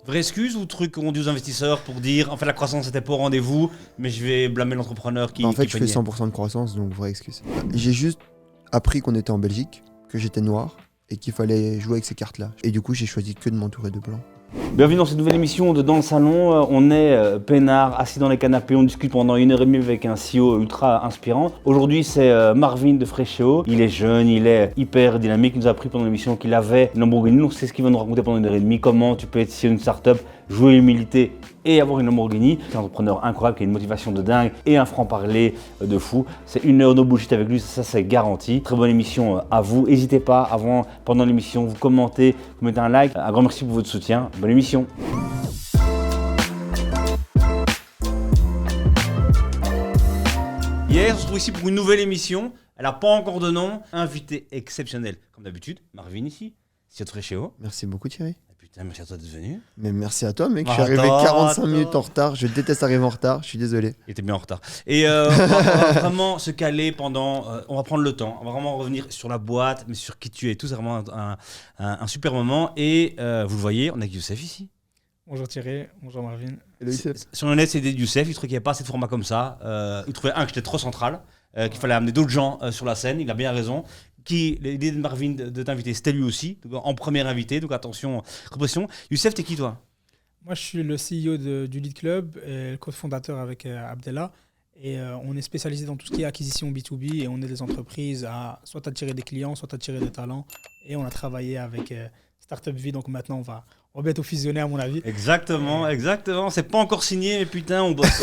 Vraie excuse ou truc qu'on dit aux investisseurs pour dire en fait la croissance n'était pas au rendez-vous, mais je vais blâmer l'entrepreneur qui. En fait, qui je fais peignait. 100% de croissance, donc vraie excuse. J'ai juste appris qu'on était en Belgique, que j'étais noir et qu'il fallait jouer avec ces cartes-là. Et du coup, j'ai choisi que de m'entourer de blancs. Bienvenue dans cette nouvelle émission de Dans le Salon. On est peinard, assis dans les canapés, on discute pendant 1h30 avec un CEO ultra inspirant. Aujourd'hui, c'est Marvin de Frechéo. Il est jeune, il est hyper dynamique. Il nous a appris pendant l'émission qu'il avait une Lamborghini. Donc c'est ce qu'il va nous raconter pendant 1h30. Comment tu peux être CEO d'une startup, jouer l'humilité et avoir une Lamborghini. C'est un entrepreneur incroyable qui a une motivation de dingue et un franc-parler de fou. C'est 1 heure de bullshit avec lui, ça c'est garanti. Très bonne émission à vous. N'hésitez pas avant, pendant l'émission, vous commentez, vous mettez un like. Un grand merci pour votre soutien. Bonne émission. Hier, on se retrouve ici pour une nouvelle émission. Elle n'a pas encore de nom. Invité exceptionnel, comme d'habitude. Marvin ici, CEO de Frechéo. Merci beaucoup, Thierry. Putain, merci à toi d'être venu. Mais merci à toi, mec. Je Ah, suis arrivé attends, 45 attends. minutes en retard. Je déteste arriver en retard. Je suis désolé. Il était bien en retard. Et on va vraiment se caler pendant. On va prendre le temps. On va vraiment revenir sur la boîte, mais sur qui tu es. Tout, c'est vraiment un super moment. Et vous le voyez, on a avec Youssef ici. Bonjour Thierry, bonjour Marvin. Si on est honnête, c'est des Youssef. Il trouvait qu'il n'y avait pas assez de format comme ça. Il trouvait que j'étais trop central, qu'il fallait amener d'autres gens sur la scène. Il a bien raison. L'idée de Marvin de t'inviter, c'était lui aussi, donc en premier invité. Donc attention, répression. Youssef, t'es qui toi? Moi je suis le CEO du Lead Club et le cofondateur avec Abdellah. Et on est spécialisé dans tout ce qui est acquisition B2B et on aide les entreprises à soit attirer des clients, soit attirer des talents. Et on a travaillé avec Startup Vie, donc maintenant on va bientôt fusionner à mon avis. Exactement, exactement. C'est pas encore signé, mais putain, on bosse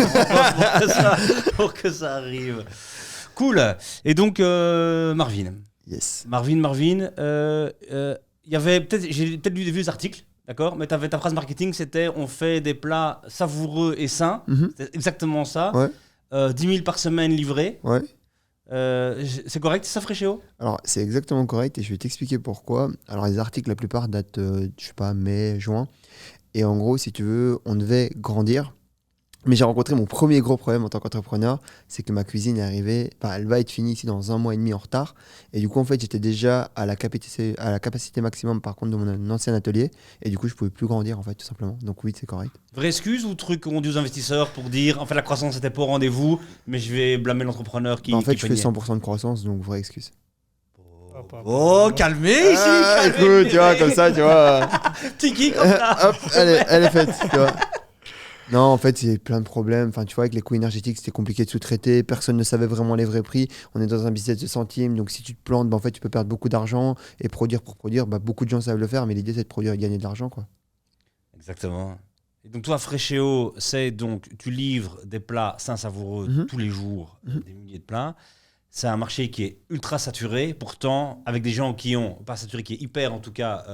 pour que ça arrive. Cool. Et donc, Marvin. Yes. Marvin, il y avait peut-être, j'ai peut-être lu des vieux articles, d'accord, mais ta phrase marketing, c'était on fait des plats savoureux et sains. C'était exactement ça. Ouais. 10 000 par semaine livrés. Ouais. C'est correct, ça, Frechéo? Alors, c'est exactement correct et je vais t'expliquer pourquoi. Alors, les articles, la plupart datent, je sais pas, mai, juin. Et en gros, si tu veux, on devait grandir. Mais j'ai rencontré mon premier gros problème en tant qu'entrepreneur, c'est que ma cuisine est arrivée, enfin, elle va être finie ici dans 1 mois et demi en retard. Et du coup, en fait, j'étais déjà à la capacité maximum, par contre, de mon ancien atelier. Et du coup, je pouvais plus grandir, en fait, tout simplement. Donc oui, c'est correct. Vraie excuse ou truc qu'on dit aux investisseurs pour dire en fait la croissance n'était pas au rendez-vous, mais je vais blâmer l'entrepreneur qui. En fait, qui je fais peignait. 100% de croissance, donc vraie excuse. Oh, calmez ici! Ah, calmez. écoute, tu vois, comme ça, tu vois. Tiki comme ça! Hop, elle est faite, tu vois. Non, en fait, il y a plein de problèmes. Enfin, tu vois, avec les coûts énergétiques, c'était compliqué de sous-traiter. Personne ne savait vraiment les vrais prix. On est dans un business de centimes. Donc, si tu te plantes, en fait, tu peux perdre beaucoup d'argent. Et produire pour produire, beaucoup de gens savent le faire. Mais l'idée, c'est de produire et de gagner de l'argent, quoi. Exactement. Et donc, toi, Frechéo, c'est donc, tu livres des plats sains, savoureux tous les jours, des milliers de plats. C'est un marché qui est ultra saturé. Pourtant, avec des gens qui ont, pas saturé, qui est hyper, en tout cas,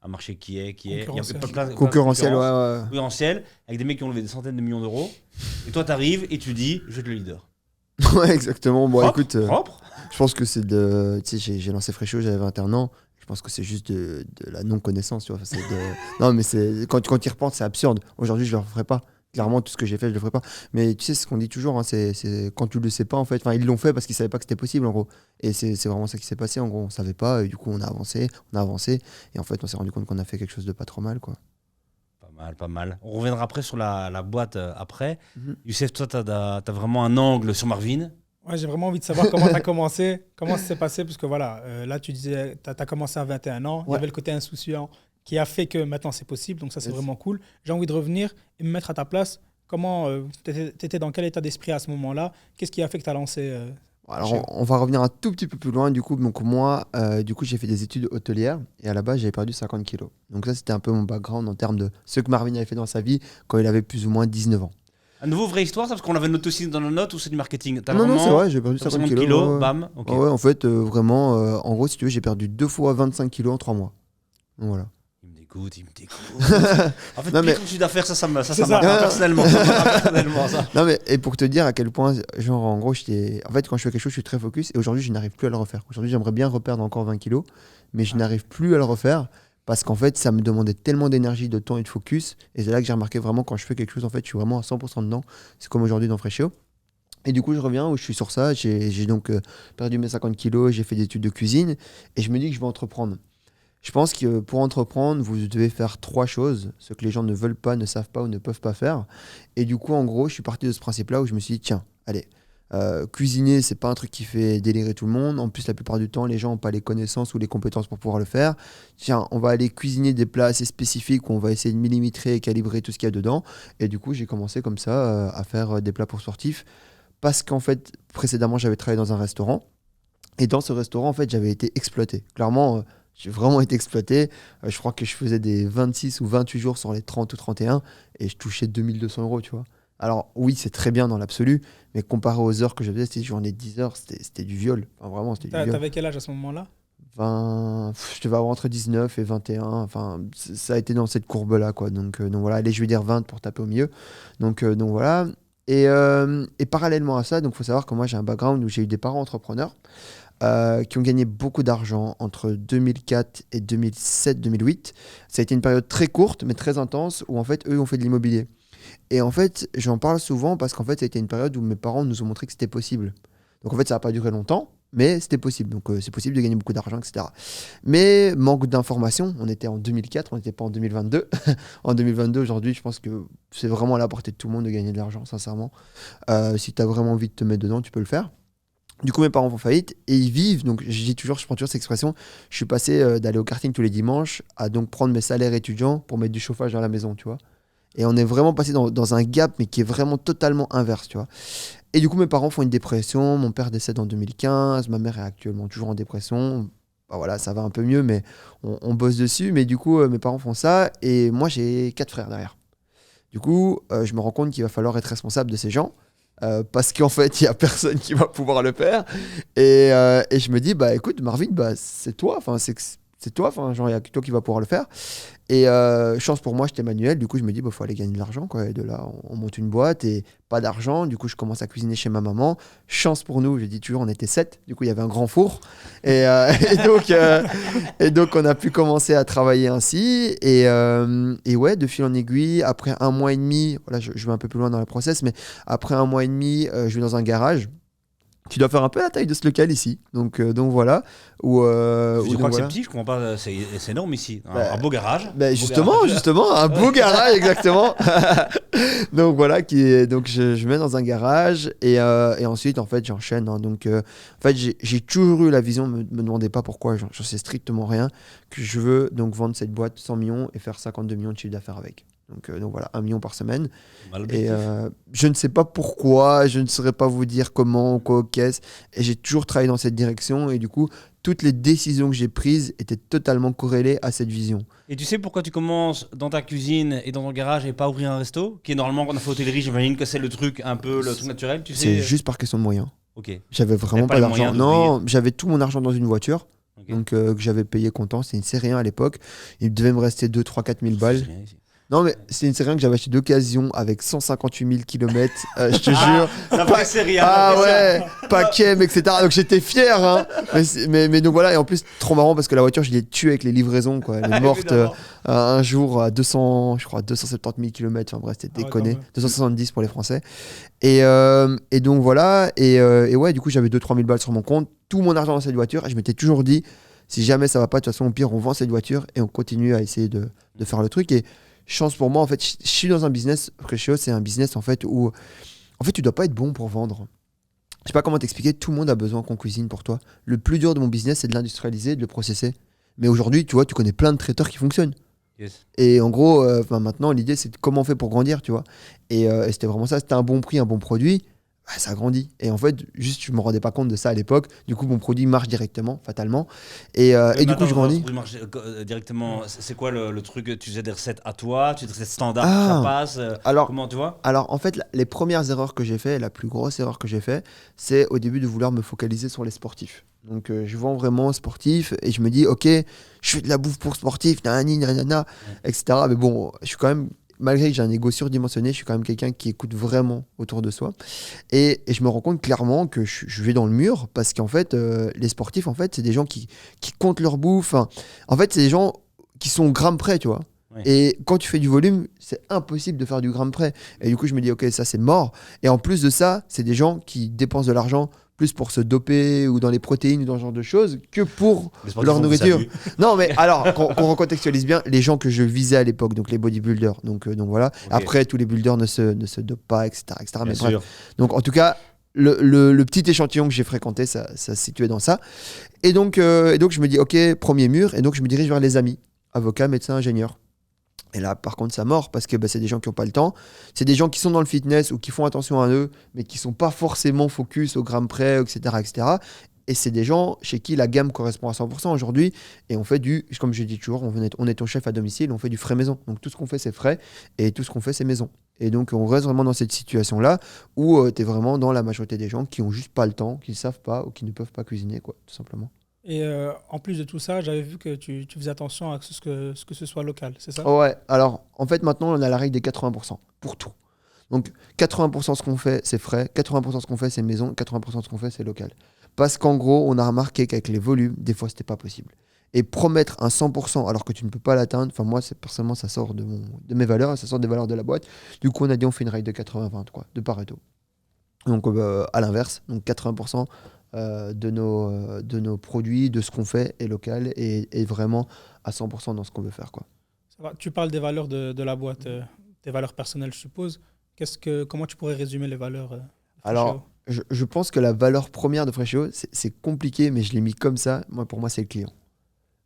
un marché qui est il y a plein de Concurrentiel, concurrence. ouais. Concurrentiel, avec des mecs qui ont levé des centaines de millions d'euros. Et toi, tu arrives et tu dis, je vais être le leader. Ouais, exactement. Bon, Propre, écoute, propre. je pense que c'est de. Tu sais, j'ai lancé Frechéo, j'avais 21 ans. Je pense que c'est juste de la non-connaissance, tu vois. Enfin, non, mais quand tu y repenses, c'est absurde. Aujourd'hui, je ne le referai pas. Clairement, tout ce que j'ai fait, je ne le ferai pas. Mais tu sais, ce qu'on dit toujours, hein, c'est quand tu ne le sais pas, en fait. Enfin, ils l'ont fait parce qu'ils ne savaient pas que c'était possible, en gros. Et c'est vraiment ça qui s'est passé, en gros. On ne savait pas, et du coup, on a avancé. Et en fait, on s'est rendu compte qu'on a fait quelque chose de pas trop mal, quoi. Pas mal. On reviendra après sur la boîte après. Youssef, toi, tu as vraiment un angle sur Marvin. Ouais, j'ai vraiment envie de savoir comment tu as commencé, comment ça s'est passé, parce que voilà, là tu disais, tu as commencé à 21 ans, il y avait le côté insouciant qui a fait que maintenant c'est possible, donc ça c'est vraiment cool. J'ai envie de revenir et me mettre à ta place. Comment tu étais dans quel état d'esprit à ce moment-là? Qu'est-ce qui a fait que tu as lancé Alors, on va revenir un tout petit peu plus loin. Du coup, moi, j'ai fait des études hôtelières et à la base, j'avais perdu 50 kilos. Donc ça, c'était un peu mon background en termes de ce que Marvin avait fait dans sa vie quand il avait plus ou moins 19 ans. À nouveau, vraie histoire, ça, parce qu'on l'avait noté aussi dans nos notes ou c'est du marketing? Non, c'est vrai, j'ai perdu 50 kilos. Bam. Okay. Ouais, en fait, vraiment, en gros, si tu veux, j'ai perdu 2 fois 25 kilos en 3 mois. Donc voilà. Il me dégoûte. En fait, non, mais... chiffre d'affaires, ça marche personnellement. Ça. Non, mais et pour te dire à quel point, genre, en gros, en fait, quand je fais quelque chose, je suis très focus et aujourd'hui, je n'arrive plus à le refaire. Aujourd'hui, j'aimerais bien reperdre encore 20 kilos, mais je n'arrive plus à le refaire. Parce qu'en fait, ça me demandait tellement d'énergie, de temps et de focus. Et c'est là que j'ai remarqué vraiment quand je fais quelque chose, en fait, je suis vraiment à 100% dedans. C'est comme aujourd'hui dans Frechéo. Et du coup, je reviens où je suis sur ça. J'ai donc perdu mes 50 kilos, j'ai fait des études de cuisine. Et je me dis que je vais entreprendre. Je pense que pour entreprendre, vous devez faire 3 choses, ce que les gens ne veulent pas, ne savent pas ou ne peuvent pas faire. Et du coup, en gros, je suis parti de ce principe-là où je me suis dit, tiens, allez, cuisiner, c'est pas un truc qui fait délirer tout le monde. En plus, la plupart du temps, les gens n'ont pas les connaissances ou les compétences pour pouvoir le faire. Tiens, on va aller cuisiner des plats assez spécifiques où on va essayer de millimétrer et calibrer tout ce qu'il y a dedans. Et du coup, j'ai commencé comme ça à faire des plats pour sportifs. Parce qu'en fait, précédemment, j'avais travaillé dans un restaurant. Et dans ce restaurant, en fait, j'avais été exploité. Clairement, j'ai vraiment été exploité. Je crois que je faisais des 26 ou 28 jours sur les 30 ou 31 et je touchais 2200 €, tu vois. Alors oui, c'est très bien dans l'absolu, mais comparé aux heures que je faisais, c'était une journée de 10 heures, c'était du viol. Enfin, vraiment, c'était du viol. T'avais quel âge à ce moment-là? 20, je devais avoir entre 19 et 21. Enfin, ça a été dans cette courbe-là, quoi. Donc voilà, allez, je vais dire 20 pour taper au milieu. Donc voilà. Et parallèlement à ça, il faut savoir que moi, j'ai un background où j'ai eu des parents entrepreneurs. Qui ont gagné beaucoup d'argent entre 2004 et 2007-2008. Ça a été une période très courte, mais très intense, où en fait, eux ont fait de l'immobilier. Et en fait, j'en parle souvent parce qu'en fait, ça a été une période où mes parents nous ont montré que c'était possible. Donc en fait, ça n'a pas duré longtemps, mais c'était possible. Donc c'est possible de gagner beaucoup d'argent, etc. Mais manque d'informations. On était en 2004, on n'était pas en 2022. En 2022, aujourd'hui, je pense que c'est vraiment à la portée de tout le monde de gagner de l'argent, sincèrement. Si tu as vraiment envie de te mettre dedans, tu peux le faire. Du coup, mes parents font faillite et ils vivent. Donc, je prends toujours cette expression. Je suis passé d'aller au karting tous les dimanches à donc prendre mes salaires étudiants pour mettre du chauffage dans la maison, tu vois. Et on est vraiment passé dans un gap, mais qui est vraiment totalement inverse, tu vois. Et du coup, mes parents font une dépression. Mon père décède en 2015. Ma mère est actuellement toujours en dépression. Bah voilà, ça va un peu mieux, mais on bosse dessus. Mais du coup, mes parents font ça. Et moi, j'ai 4 frères derrière. Du coup, je me rends compte qu'il va falloir être responsable de ces gens. Parce qu'en fait, il n'y a personne qui va pouvoir le faire. Et je me dis, bah écoute, Marvin, bah, c'est toi. Enfin, c'est toi. Enfin, genre, il n'y a que toi qui va pouvoir le faire. Et chance pour moi, j'étais manuel. Du coup, je me dis, bah, faut aller gagner de l'argent, quoi. Et de là, on monte une boîte et pas d'argent. Du coup, je commence à cuisiner chez ma maman. Chance pour nous, je dis toujours, on était 7. Du coup, il y avait un grand four. Et donc, on a pu commencer à travailler ainsi. Et ouais, de fil en aiguille, après 1 mois et demi, voilà, je vais un peu plus loin dans le process, mais après 1 mois et demi, je vais dans un garage. Tu dois faire un peu la taille de ce local ici. Donc voilà. Je crois que voilà. c'est petit, je comprends pas. C'est énorme ici. Un Bah, beau garage. Justement, un beau garage, exactement. Donc voilà, donc je mets dans un garage et ensuite, en fait, j'enchaîne. Hein. Donc, en fait, j'ai toujours eu la vision, me demandez pas pourquoi, j'en sais strictement rien, que je veux donc vendre cette boîte 100 millions et faire 52 millions de chiffre d'affaires avec. Donc voilà, 1 million par semaine. Et je ne sais pas pourquoi, je ne saurais pas vous dire comment ou quoi, qu'est-ce. Et j'ai toujours travaillé dans cette direction. Et du coup, toutes les décisions que j'ai prises étaient totalement corrélées à cette vision. Et tu sais pourquoi tu commences dans ta cuisine et dans ton garage et pas ouvrir un resto? Qui est normalement, quand on a fait hôtellerie, j'imagine que c'est le truc un peu le truc naturel. Tu sais. C'est juste par question de moyens. Ok. J'avais vraiment pas pas les d'argent. moyens Non, j'avais tout mon argent dans une voiture. Okay. Donc, que j'avais payé comptant. C'est une série 1 à l'époque. Il devait me rester 2, 3, 4 000 balles. Non, mais c'est une série 1 que j'avais acheté d'occasion avec 158 000 km. Je te jure. La vraie série 1. Ah ouais, paquet, etc. Donc j'étais fier. Hein. Mais donc voilà. Et en plus, trop marrant parce que la voiture, je l'ai tuée avec les livraisons. Quoi. Elle est morte un jour à 200, je crois, 270 000 km. Enfin bref, c'était déconné. 270 pour les Français. Et donc voilà. Et ouais, du coup, j'avais 2-3 000 balles sur mon compte. Tout mon argent dans cette voiture. Et je m'étais toujours dit, si jamais ça va pas, de toute façon, au pire, on vend cette voiture et on continue à essayer de faire le truc. Et chance pour moi, en fait, je suis dans un business, Freshio, c'est un business en fait où en fait tu dois pas être bon pour vendre. Je sais pas comment t'expliquer, tout le monde a besoin qu'on cuisine pour toi. Le plus dur de mon business, c'est de l'industrialiser, de le processer. Mais aujourd'hui, tu vois, tu connais plein de traiteurs qui fonctionnent. Yes. Et en gros, maintenant, l'idée, c'est comment on fait pour grandir, tu vois. Et c'était vraiment ça, c'était un bon prix, un bon produit. Bah, ça grandit. Et en fait, juste, je me rendais pas compte de ça à l'époque. Du coup, mon produit marche directement, fatalement. Et du coup, je grandis. Marche directement. C'est quoi le truc? Tu faisais des recettes à toi? Tu faisais des recettes standards pour que ça passe? Alors, comment tu vois? Alors, en fait, les premières erreurs que j'ai fait, la plus grosse erreur que j'ai fait, c'est au début de vouloir me focaliser sur les sportifs. Donc, je vends vraiment sportif et je me dis, ok, je fais de la bouffe pour sportifs, nanana, etc. Mais bon, je suis quand même. Malgré que j'ai un ego surdimensionné, je suis quand même quelqu'un qui écoute vraiment autour de soi. Et je me rends compte clairement que je vais dans le mur parce qu'en fait, les sportifs, en fait, c'est des gens qui comptent leur bouffe. En fait, c'est des gens qui sont au gramme près, tu vois. Ouais. Et quand tu fais du volume, c'est impossible de faire du gramme près. Et du coup, je me dis, ok, ça, c'est mort. Et en plus de ça, c'est des gens qui dépensent de l'argent plus pour se doper ou dans les protéines ou dans ce genre de choses que pour leur nourriture. Non, mais alors, qu'on recontextualise bien, les gens que je visais à l'époque, donc les bodybuilders. Donc voilà. Okay. Après, tous les builders ne se dopent pas, etc. Mais bref. Donc, en tout cas, le petit échantillon que j'ai fréquenté, ça se situait dans ça. Et donc, je me dis, OK, premier mur. Et donc, je me dirige vers les amis, avocats, médecins, ingénieurs. Et là, par contre, ça mord parce que c'est des gens qui n'ont pas le temps. C'est des gens qui sont dans le fitness ou qui font attention à eux, mais qui ne sont pas forcément focus au gramme près, etc., etc. Et c'est des gens chez qui la gamme correspond à 100% aujourd'hui. Et on fait comme je dis toujours, on est ton chef à domicile, on fait du frais maison. Donc tout ce qu'on fait, c'est frais et tout ce qu'on fait, c'est maison. Et donc on reste vraiment dans cette situation-là où tu es vraiment dans la majorité des gens qui n'ont juste pas le temps, qui ne savent pas ou qui ne peuvent pas cuisiner, quoi, tout simplement. Et en plus de tout ça, j'avais vu que tu faisais attention à ce que ce soit local, c'est ça? Ouais, alors en fait maintenant on a la règle des 80% pour tout. Donc 80% ce qu'on fait c'est frais, 80% ce qu'on fait c'est maison, 80% ce qu'on fait c'est local. Parce qu'en gros on a remarqué qu'avec les volumes, des fois c'était pas possible. Et promettre un 100% alors que tu ne peux pas l'atteindre, enfin moi personnellement ça sort de mes valeurs, ça sort des valeurs de la boîte. Du coup on a dit on fait une règle de 80-20 quoi, de Pareto. Donc à l'inverse, donc 80% de nos produits, de ce qu'on fait est local et vraiment à 100% dans ce qu'on veut faire, quoi. Ça va. Tu parles des valeurs de la boîte, des valeurs personnelles, je suppose. Comment tu pourrais résumer les valeurs Alors, je pense que la valeur première de Freshéo, c'est compliqué, mais je l'ai mis comme ça. Pour moi, c'est le client.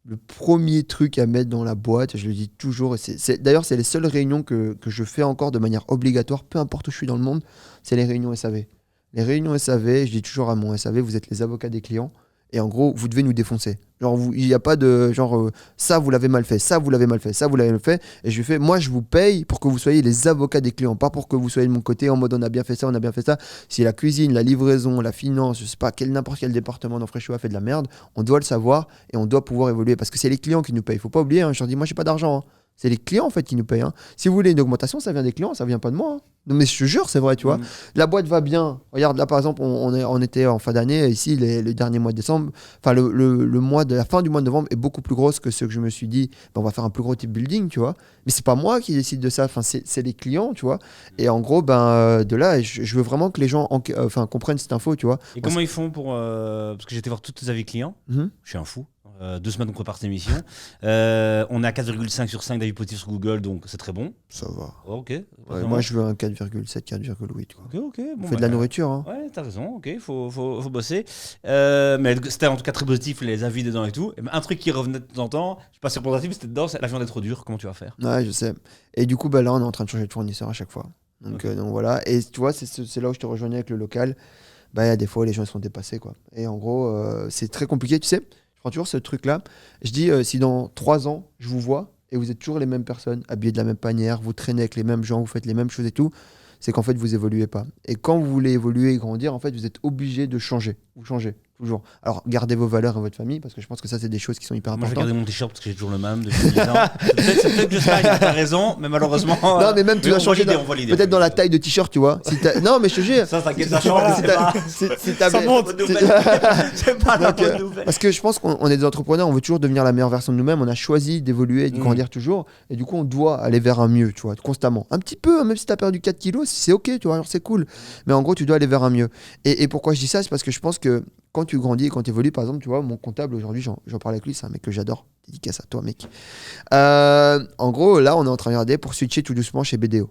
Le premier truc à mettre dans la boîte, je le dis toujours, d'ailleurs, c'est les seules réunions que je fais encore de manière obligatoire, peu importe où je suis dans le monde, c'est les réunions SAV. Les réunions SAV, je dis toujours à mon SAV, vous êtes les avocats des clients. Et en gros, vous devez nous défoncer. Genre, il n'y a pas de genre, ça vous l'avez mal fait, ça vous l'avez mal fait, ça vous l'avez mal fait. Et je lui fais, moi je vous paye pour que vous soyez les avocats des clients, pas pour que vous soyez de mon côté en mode on a bien fait ça, on a bien fait ça. Si la cuisine, la livraison, la finance, je sais pas, n'importe quel département dans Freshéo a fait de la merde, on doit le savoir et on doit pouvoir évoluer parce que c'est les clients qui nous payent. Faut pas oublier, hein, je leur dis, moi j'ai pas d'argent. Hein. C'est les clients en fait qui nous payent. Hein. Si vous voulez une augmentation, ça vient des clients, ça vient pas de moi. Hein. Non, mais je te jure, c'est vrai, tu vois. La boîte va bien. Regarde, là par exemple, on était en fin d'année, ici, le dernier mois de décembre. Enfin, la fin du mois de novembre est beaucoup plus grosse que ce que je me suis dit. On va faire un plus gros type building, tu vois. Mais c'est pas moi qui décide de ça. Enfin, c'est les clients, tu vois. Et en gros, de là, je veux vraiment que les gens comprennent cette info, tu vois. Et comment ils font pour parce que j'étais voir tous tes avis clients. Je suis un fou. 2 semaines qu'on prépare cette émission. On est à 4,5 sur 5 d'avis positifs sur Google, donc c'est très bon. Ça va. Oh, ok. Ouais, moi, je veux un 4,7, 4,8. Ok. On fait de la nourriture. Hein. Ouais, t'as raison. Ok, faut bosser. Mais c'était en tout cas très positif, les avis dedans et tout. Et un truc qui revenait de temps en temps, je sais pas si c'est positif, c'était dedans, c'est la viande est trop dure. Comment tu vas faire? Ouais, je sais. Et du coup, là, on est en train de changer de fournisseur à chaque fois. Donc voilà. Et tu vois, c'est là où je te rejoignais avec le local. Il y a des fois, les gens sont dépassés, quoi. Et en gros, c'est très compliqué, tu sais. Je prends toujours ce truc-là. Je dis, si dans 3 ans, je vous vois et vous êtes toujours les mêmes personnes, habillées de la même manière, vous traînez avec les mêmes gens, vous faites les mêmes choses et tout, c'est qu'en fait, vous évoluez pas. Et quand vous voulez évoluer et grandir, en fait, vous êtes obligé de changer. Vous changez, toujours. Alors, gardez vos valeurs et votre famille, parce que je pense que ça, c'est des choses qui sont hyper importantes. Moi, je vais garder mon t-shirt parce que j'ai toujours le même depuis 10 ans. C'est peut-être que t'as raison, mais malheureusement. Non, mais même tu dois changer. Peut-être dans la taille de t-shirt, tu vois. Non, mais je te jure. Ça change. Ça monte. C'est pas la bonne nouvelle. Parce que je pense qu'on est des entrepreneurs, on veut toujours devenir la meilleure version de nous-mêmes. On a choisi d'évoluer, de grandir toujours. Et du coup, on doit aller vers un mieux, tu vois, constamment. Un petit peu, même si tu as perdu 4 kilos, c'est OK, tu vois, alors c'est cool. Mais en gros, tu dois aller vers un mieux. Et pourquoi je dis ça? C'est parce que je pense que quand tu grandis et quand tu évolues, par exemple, tu vois, mon comptable aujourd'hui, j'en parlais avec lui, c'est un mec que j'adore. Dédicace à toi, mec. En gros, là, on est en train de regarder pour switcher tout doucement chez BDO.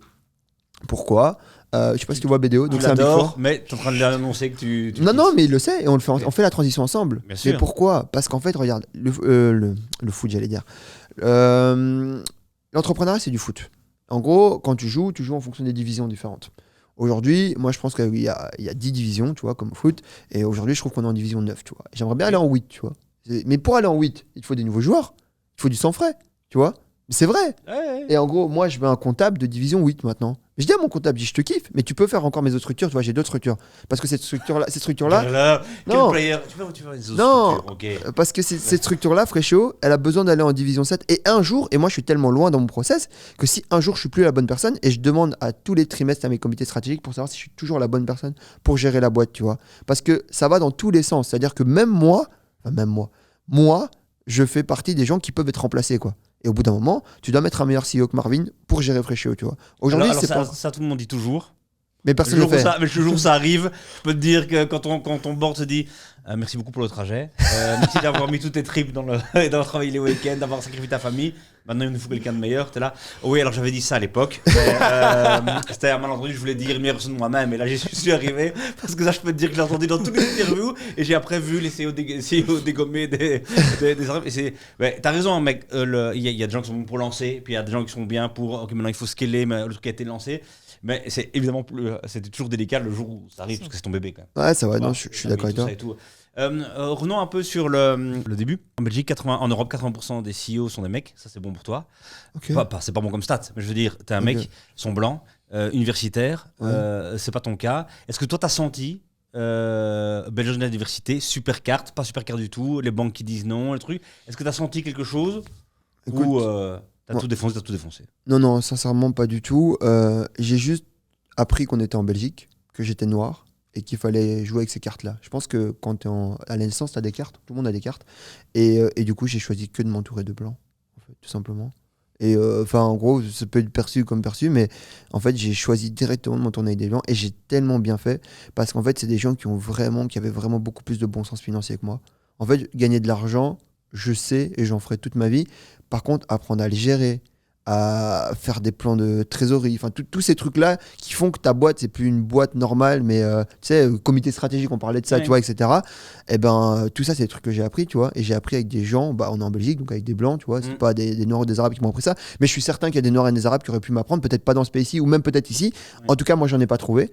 Pourquoi? Je sais pas si tu vois BDO. Donc c'est un Big Four. Mais tu es en train de l'annoncer que tu Non, mais il le sait et on fait la transition ensemble. Bien sûr. Mais pourquoi? Parce qu'en fait, regarde, le foot, j'allais dire. L'entrepreneuriat, c'est du foot. En gros, quand tu joues en fonction des divisions différentes. Aujourd'hui, moi, je pense qu'il y a 10 divisions, tu vois, comme au foot. Et aujourd'hui, je trouve qu'on est en division 9, tu vois. J'aimerais bien aller en 8, tu vois. Mais pour aller en 8, il faut des nouveaux joueurs. Il faut du sang frais, tu vois. C'est vrai. Ouais. Et en gros, moi, je veux un comptable de division 8 maintenant. Je dis à mon comptable, je te kiffe, mais tu peux faire encore mes autres structures. Tu vois, j'ai d'autres structures. Parce que cette structure-là. Non. Player tu peux faire les autres non. structures. Okay. Parce que cette structure-là, Freshéo, elle a besoin d'aller en division 7. Et un jour, et moi, je suis tellement loin dans mon process que si un jour, je suis plus la bonne personne, et je demande à tous les trimestres à mes comités stratégiques pour savoir si je suis toujours la bonne personne pour gérer la boîte, tu vois. Parce que ça va dans tous les sens. C'est-à-dire que même moi, je fais partie des gens qui peuvent être remplacés, quoi. Et au bout d'un moment, tu dois mettre un meilleur CEO que Marvin pour gérer Freshéo, tu vois. Aujourd'hui, alors ça, tout le monde dit toujours. Mais personne ne le fait. Mais le jour où ça arrive, je peux te dire que quand ton board se dit merci beaucoup pour le trajet, merci d'avoir mis toutes tes tripes d'avoir travaillé les week-ends, d'avoir sacrifié ta famille. Maintenant, il nous faut quelqu'un de meilleur. T'es là. Oh oui, alors j'avais dit ça à l'époque. C'était un malentendu. Je voulais dire une meilleure version de moi-même. Et là, j'y suis arrivé. Parce que ça, je peux te dire que j'ai entendu dans toutes les interviews. Et j'ai après vu les CEO dégommer des arabes. Et t'as raison, mec. Il y a des gens qui sont bons pour lancer. Puis il y a des gens qui sont bien pour. Ok, maintenant il faut scaler mais le truc qui a été lancé. Mais c'est évidemment c'était toujours délicat le jour où ça arrive. Parce que c'est ton bébé quand même. Ouais, ça va. Non, je suis d'accord avec toi. Revenons un peu sur le début. En Belgique, en Europe, 80% des CEO sont des mecs. Ça, c'est bon pour toi. Okay. C'est pas bon comme stat, mais je veux dire, t'es un mec, ils sont blancs, universitaires. C'est pas ton cas. Est-ce que toi, t'as senti Belgique de la diversité, super carte, pas super carte du tout, les banques qui disent non, le truc. Est-ce que t'as senti quelque chose ou t'as tout défoncé? Non, sincèrement, pas du tout. J'ai juste appris qu'on était en Belgique, que j'étais noir. Et qu'il fallait jouer avec ces cartes-là. Je pense que quand tu es à la naissance, tu as des cartes, tout le monde a des cartes. Et du coup, j'ai choisi que de m'entourer de blancs, en fait, tout simplement. Et en gros, ça peut être perçu comme perçu, mais en fait, j'ai choisi directement de m'entourer avec des blancs. Et j'ai tellement bien fait, parce qu'en fait, c'est des gens qui avaient vraiment beaucoup plus de bon sens financier que moi. En fait, gagner de l'argent, je sais, et j'en ferai toute ma vie. Par contre, apprendre à le gérer, à faire des plans de trésorerie, enfin tous ces trucs-là qui font que ta boîte, c'est plus une boîte normale, mais tu sais, comité stratégique, on parlait de ça, tu vois, etc. Et ben, tout ça, c'est des trucs que j'ai appris, tu vois, et j'ai appris avec des gens, on est en Belgique, donc avec des blancs, tu vois, c'est pas des Noirs ou des Arabes qui m'ont appris ça, mais je suis certain qu'il y a des Noirs et des Arabes qui auraient pu m'apprendre, peut-être pas dans ce pays-ci, ou même peut-être ici. En tout cas, moi, j'en ai pas trouvé.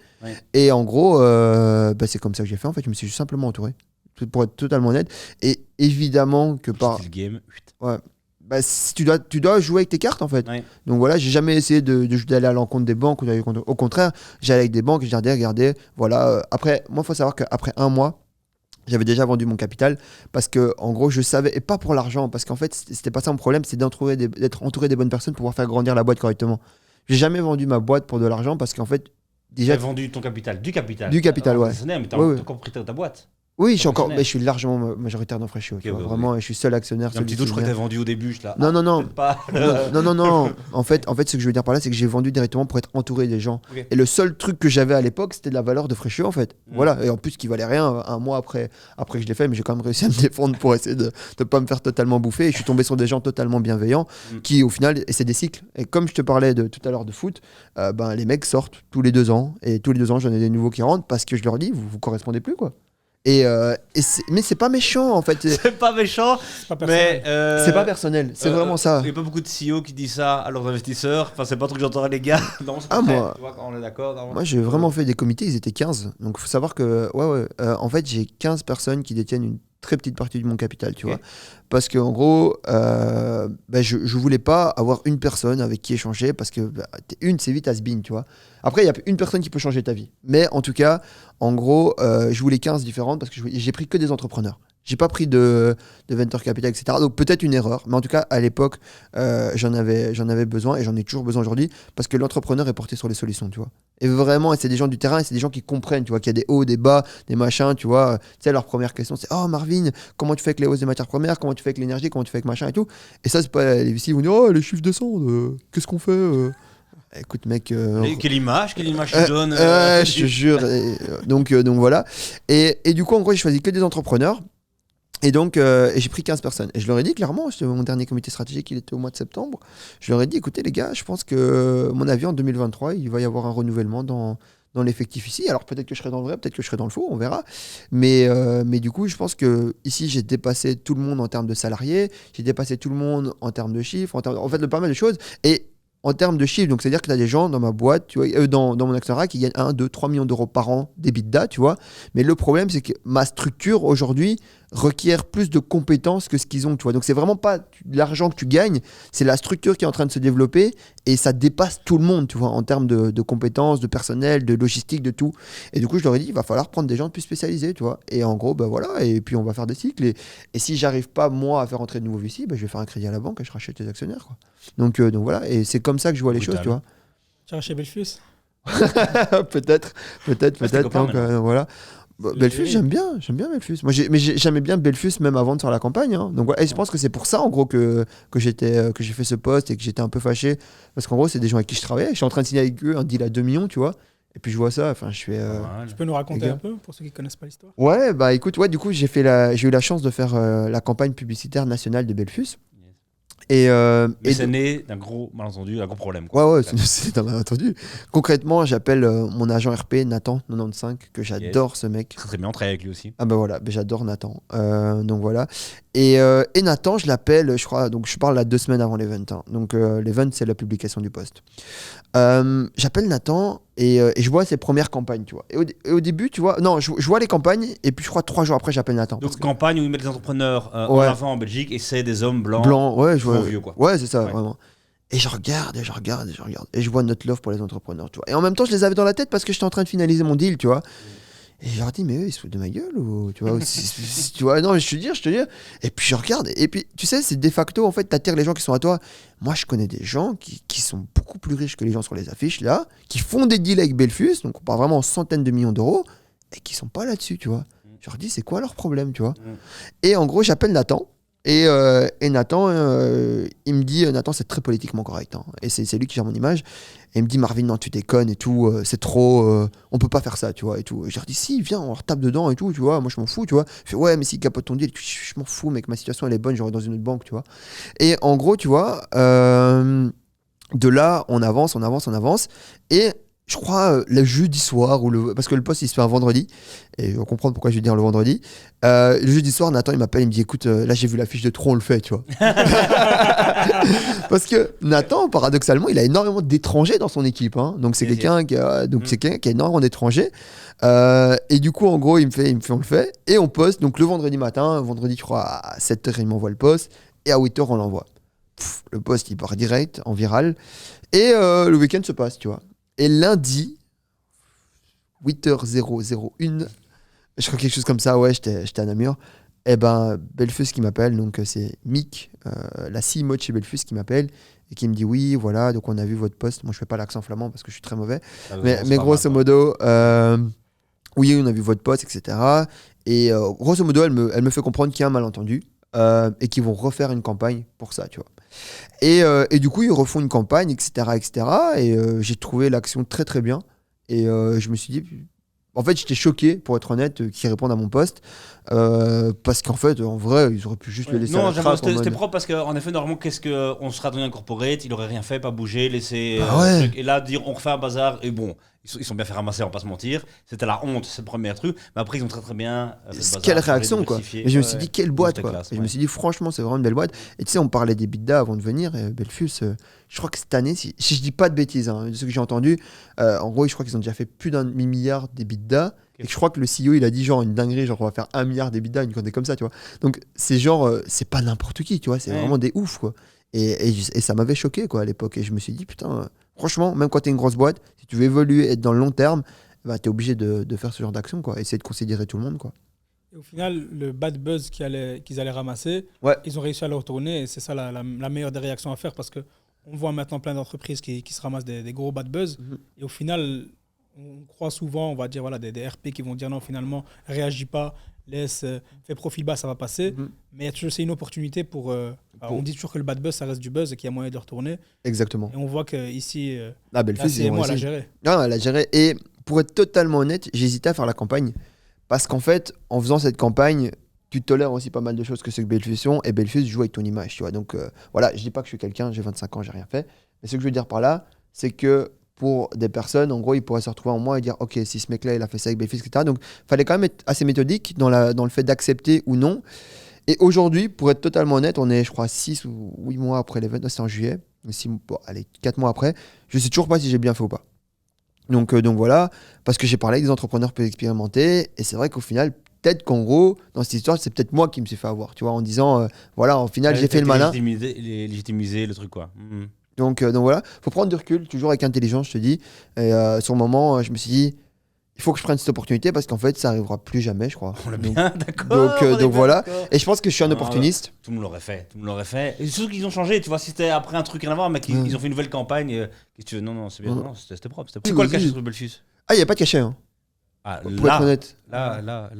Et en gros, c'est comme ça que j'ai fait, en fait, je me suis simplement entouré, pour être totalement honnête, et évidemment que par... le game. Ouais. Tu dois jouer avec tes cartes en fait. Donc voilà, j'ai jamais essayé d'aller à l'encontre des banques. Au contraire, j'allais avec des banques et je disais regardez, voilà. Après, moi, il faut savoir qu'après un mois, j'avais déjà vendu mon capital parce que en gros, je savais, et pas pour l'argent, parce qu'en fait, c'était pas ça mon problème, c'est d'être entouré des bonnes personnes pour pouvoir faire grandir la boîte correctement. J'ai jamais vendu ma boîte pour de l'argent parce qu'en fait, déjà. Tu as vendu ton capital, du capital. Ouais. Mais tu as encore propriétaire de ta boîte. Oui, je suis largement majoritaire dans Freshio. Vraiment, je suis seul actionnaire. Il y a un petit doute, je crois que tu as vendu au début. Là. Non. Non. En fait, ce que je veux dire par là, c'est que j'ai vendu directement pour être entouré des gens. Okay. Et le seul truc que j'avais à l'époque, c'était de la valeur de Freshio, en fait. Voilà. Et en plus, qui valait rien un mois après que je l'ai fait, mais j'ai quand même réussi à me défendre pour essayer de ne pas me faire totalement bouffer. Et je suis tombé sur des gens totalement bienveillants qui, au final, et c'est des cycles. Et comme je te parlais tout à l'heure de foot, les mecs sortent tous les 2 ans. Et tous les 2 ans, j'en ai des nouveaux qui rentrent parce que je leur dis, vous correspondez plus, quoi. Mais c'est pas méchant en fait. C'est pas méchant, mais c'est pas personnel, c'est vraiment ça. Il n'y a pas beaucoup de CEO qui disent ça à leurs investisseurs. Enfin, c'est pas un truc que j'entends les gars. Non, moi, tu vois, quand on est d'accord. Moi, j'ai vraiment fait des comités, ils étaient 15. Donc, il faut savoir que, en fait, j'ai 15 personnes qui détiennent une très petite partie de mon capital, tu vois. Parce qu'en gros, je voulais pas avoir une personne avec qui échanger parce que c'est vite has-been, tu vois. Après, il y a une personne qui peut changer ta vie. Mais en tout cas, en gros, je voulais 15 différentes parce que j'ai pris que des entrepreneurs. J'ai pas pris de venture capital, etc. Donc peut-être une erreur. Mais en tout cas, à l'époque, j'en avais besoin et j'en ai toujours besoin aujourd'hui parce que l'entrepreneur est porté sur les solutions, tu vois. Et vraiment, c'est des gens du terrain et c'est des gens qui comprennent, tu vois, qu'il y a des hauts, des bas, des machins, tu vois. Tu sais, leur première question, c'est « Oh Marvin, comment tu fais avec les hausses des matières premières? Comment tu fais avec l'énergie? Comment tu fais avec machin et tout ?» Et ça, c'est pas les VC, ils vont dire « Oh, les chiffres descendent, qu'est-ce qu'on fait ?» Écoute mec, quelle image tu donnes je te jure. Donc voilà. Et du coup, en gros, j'ai choisi que des entrepreneurs. Et donc, j'ai pris 15 personnes. Et je leur ai dit clairement, mon dernier comité stratégique, il était au mois de septembre. Je leur ai dit, écoutez les gars, je pense que mon avis en 2023, il va y avoir un renouvellement dans l'effectif ici. Alors peut-être que je serai dans le vrai, peut-être que je serai dans le faux, on verra. Mais du coup, je pense que ici, j'ai dépassé tout le monde en termes de salariés, j'ai dépassé tout le monde en termes de chiffres, en fait, de pas mal de choses. Et en termes de chiffres, donc c'est-à-dire que tu as des gens dans ma boîte, tu vois, dans mon actionnariat qui gagnent 1, 2, 3 millions d'euros par an d'EBITDA, tu vois. Mais le problème, c'est que ma structure aujourd'hui requiert plus de compétences que ce qu'ils ont, tu vois. Donc c'est vraiment pas l'argent que tu gagnes, c'est la structure qui est en train de se développer et ça dépasse tout le monde, tu vois, en termes de compétences, de personnel, de logistique, de tout. Et du coup, je leur ai dit, il va falloir prendre des gens plus spécialisés, tu vois. Et en gros, voilà, et puis on va faire des cycles. Et si j'arrive pas, moi, à faire entrer de nouveaux VC, je vais faire un crédit à la banque et je rachète les actionnaires, quoi. Donc voilà, et c'est comme ça que je vois les choses, tu vois. Tu as racheté Belfius? Peut-être. Donc, voilà. Belfius, j'aime bien Belfius. Moi, j'aimais bien Belfius même avant de faire la campagne. Hein. Donc, et je pense que c'est pour ça, en gros, que j'ai fait ce poste et que j'étais un peu fâché. Parce qu'en gros, c'est des gens avec qui je travaillais. Je suis en train de signer avec eux un deal à 2 millions, tu vois. Et puis je vois ça, enfin je fais... Tu peux nous raconter les gars. un peu pour ceux qui connaissent pas l'histoire? Ouais, bah écoute, ouais, du coup j'ai eu la chance de faire la campagne publicitaire nationale de Belfus. Et c'est né d'un gros malentendu, d'un gros problème. Quoi. Ouais, c'est un malentendu. Concrètement, j'appelle mon agent RP, Nathan95, que j'adore ce mec. Très bien, on travaille avec lui aussi. Ah bah voilà, j'adore Nathan. Donc voilà. Et Nathan, je l'appelle, je crois, donc je parle là 2 semaines avant l'event. Hein. Donc l'event, c'est la publication du post. J'appelle Nathan et je vois ses premières campagnes, tu vois. Et au début, tu vois, non, je vois les campagnes et puis je crois 3 jours après, j'appelle Nathan. Donc campagne où ils mettent les entrepreneurs en avant en Belgique et c'est des hommes blancs. Ouais, je vois. Vieux, quoi. Ouais, c'est ça, vraiment. Et je regarde. Et je vois notre love pour les entrepreneurs, tu vois. Et en même temps, je les avais dans la tête parce que j'étais en train de finaliser mon deal, tu vois. Et je leur dis, mais eux, ils se foutent de ma gueule ou tu vois, tu vois, non, je te dis. Et puis je regarde. Et puis, tu sais, c'est de facto, en fait, t'attires les gens qui sont à toi. Moi, je connais des gens qui sont beaucoup plus riches que les gens sur les affiches, là, qui font des deals avec Belfus, donc on parle vraiment en centaines de millions d'euros, et qui sont pas là-dessus, tu vois. Je leur dis, c'est quoi leur problème, tu vois. Et en gros, j'appelle Nathan. Et Nathan, il me dit, Nathan, c'est très politiquement correct. Hein. Et c'est lui qui gère mon image. Et il me dit, Marvin, non, tu déconnes et tout. C'est trop. On peut pas faire ça, tu vois. Et tout. Et je leur dis, si, viens, on retape dedans et tout, tu vois. Moi, je m'en fous, tu vois. Je fais, ouais, mais s'il capote ton deal, je m'en fous, mec. Ma situation, elle est bonne. J'aurai dans une autre banque, tu vois. Et en gros, tu vois, de là, on avance. Et je crois le jeudi soir, parce que le post il se fait un vendredi, et on comprend pourquoi je vais dire le vendredi. Le jeudi soir, Nathan il m'appelle, il me dit écoute, là j'ai vu la fiche de trop, on le fait, tu vois. Parce que Nathan, paradoxalement, il a énormément d'étrangers dans son équipe, hein. Donc c'est quelqu'un qui a énormément d'étrangers. Et du coup, en gros, il me fait on le fait, et on poste. Donc le vendredi matin, je crois à 7h, il m'envoie le post, et à 8h, on l'envoie. Le post il part direct en viral, et le week-end se passe, tu vois. Et lundi, 8h001, je crois quelque chose comme ça, ouais, j'étais à Namur. Et ben, Belfus qui m'appelle, donc c'est Mick, la CMO de chez Belfus qui m'appelle et qui me dit oui, voilà, donc on a vu votre post. Moi, je fais pas l'accent flamand parce que je suis très mauvais. Mais grosso modo, oui, on a vu votre post, etc. Et grosso modo, elle me fait comprendre qu'il y a un malentendu et qu'ils vont refaire une campagne pour ça, tu vois. Et du coup, ils refont une campagne, etc. Et j'ai trouvé l'action très très bien. Et je me suis dit, en fait, j'étais choqué, pour être honnête, qu'ils répondent à mon post. Parce qu'en fait, en vrai, ils auraient pu juste le laisser à la trappe. C'était propre parce qu'en effet, normalement, qu'est-ce qu'on serait devenu un corporate, il aurait rien fait, pas bougé, laissé. Et là, dire on refait un bazar, et bon. Ils sont bien fait ramasser, on va pas se mentir. C'était la honte, c'est le premier truc. Mais après, ils ont très très bien fait le bazar. Quelle réaction, quoi. Et je me suis dit, quelle boîte, quoi. Classe, et je me suis dit, franchement, c'est vraiment une belle boîte. Et tu sais, on parlait des bidas avant de venir. Et Belfus, je crois que cette année, si je dis pas de bêtises, hein, de ce que j'ai entendu, en gros, je crois qu'ils ont déjà fait plus d'1 demi-milliard d'EBITDA. Et que je crois que le CEO, il a dit genre une dinguerie, genre on va faire 1 milliard d'EBITDA, une connerie comme ça, tu vois. Donc, c'est genre, c'est pas n'importe qui, tu vois. C'est vraiment des oufs, quoi. Et ça m'avait choqué, quoi, à l'époque. Et je me suis dit, putain, franchement, même quand t'es une grosse boîte, si tu veux évoluer, être dans le long terme, bah, t'es obligé de faire ce genre d'action, quoi. Essayer de considérer tout le monde, quoi. Et au final, le bad buzz qu'ils allaient ramasser, ils ont réussi à le retourner. Et c'est ça la meilleure des réactions à faire parce qu'on voit maintenant plein d'entreprises qui se ramassent des gros bad buzz. Et au final, on croit souvent, on va dire, voilà, des RP qui vont dire non, finalement, réagis pas, laisse, fais profil bas, ça va passer. Mais c'est une opportunité pour. On dit toujours que le bad buzz, ça reste du buzz et qu'il y a moyen de le retourner. Exactement. Et on voit qu'ici, Belfus, elle a géré. Non, elle a géré. Et pour être totalement honnête, j'hésitais à faire la campagne. Parce qu'en fait, en faisant cette campagne, tu tolères aussi pas mal de choses que ceux que Belfus font. Et Belfus joue avec ton image, tu vois. Donc voilà, je dis pas que je suis quelqu'un, j'ai 25 ans, j'ai rien fait. Mais ce que je veux dire par là, c'est que pour des personnes, en gros, ils pourraient se retrouver en moi et dire ok, si ce mec-là, il a fait ça avec Belfus, etc. Donc, il fallait quand même être assez méthodique dans le fait d'accepter ou non. Et aujourd'hui, pour être totalement honnête, on est, je crois, 6 ou 8 mois après l'événement, c'était en juillet, 4 mois après, je sais toujours pas si j'ai bien fait ou pas. Donc voilà, parce que j'ai parlé avec des entrepreneurs peu expérimentés, et c'est vrai qu'au final, peut-être qu'en gros, dans cette histoire, c'est peut-être moi qui me suis fait avoir, tu vois, en disant, voilà, au final, j'ai fait le malin. Légitimiser le truc, quoi. Donc voilà, faut prendre du recul, toujours avec intelligence, je te dis. Et sur le moment, je me suis dit, il faut que je prenne cette opportunité parce qu'en fait, ça arrivera plus jamais, je crois. On l'a bien, d'accord. Donc voilà. Et je pense que je suis un opportuniste. Tout le monde l'aurait fait. Et surtout qu'ils ont changé, tu vois, si c'était après un truc rien à voir, mais ils ont fait une nouvelle campagne. Qu'est-ce que tu veux ? Non, c'est bien. Non, c'était propre. C'est quoi le cachet sur Belfus ? Ah, il n'y a pas de cachet, hein. Ah, pour être honnête. Là,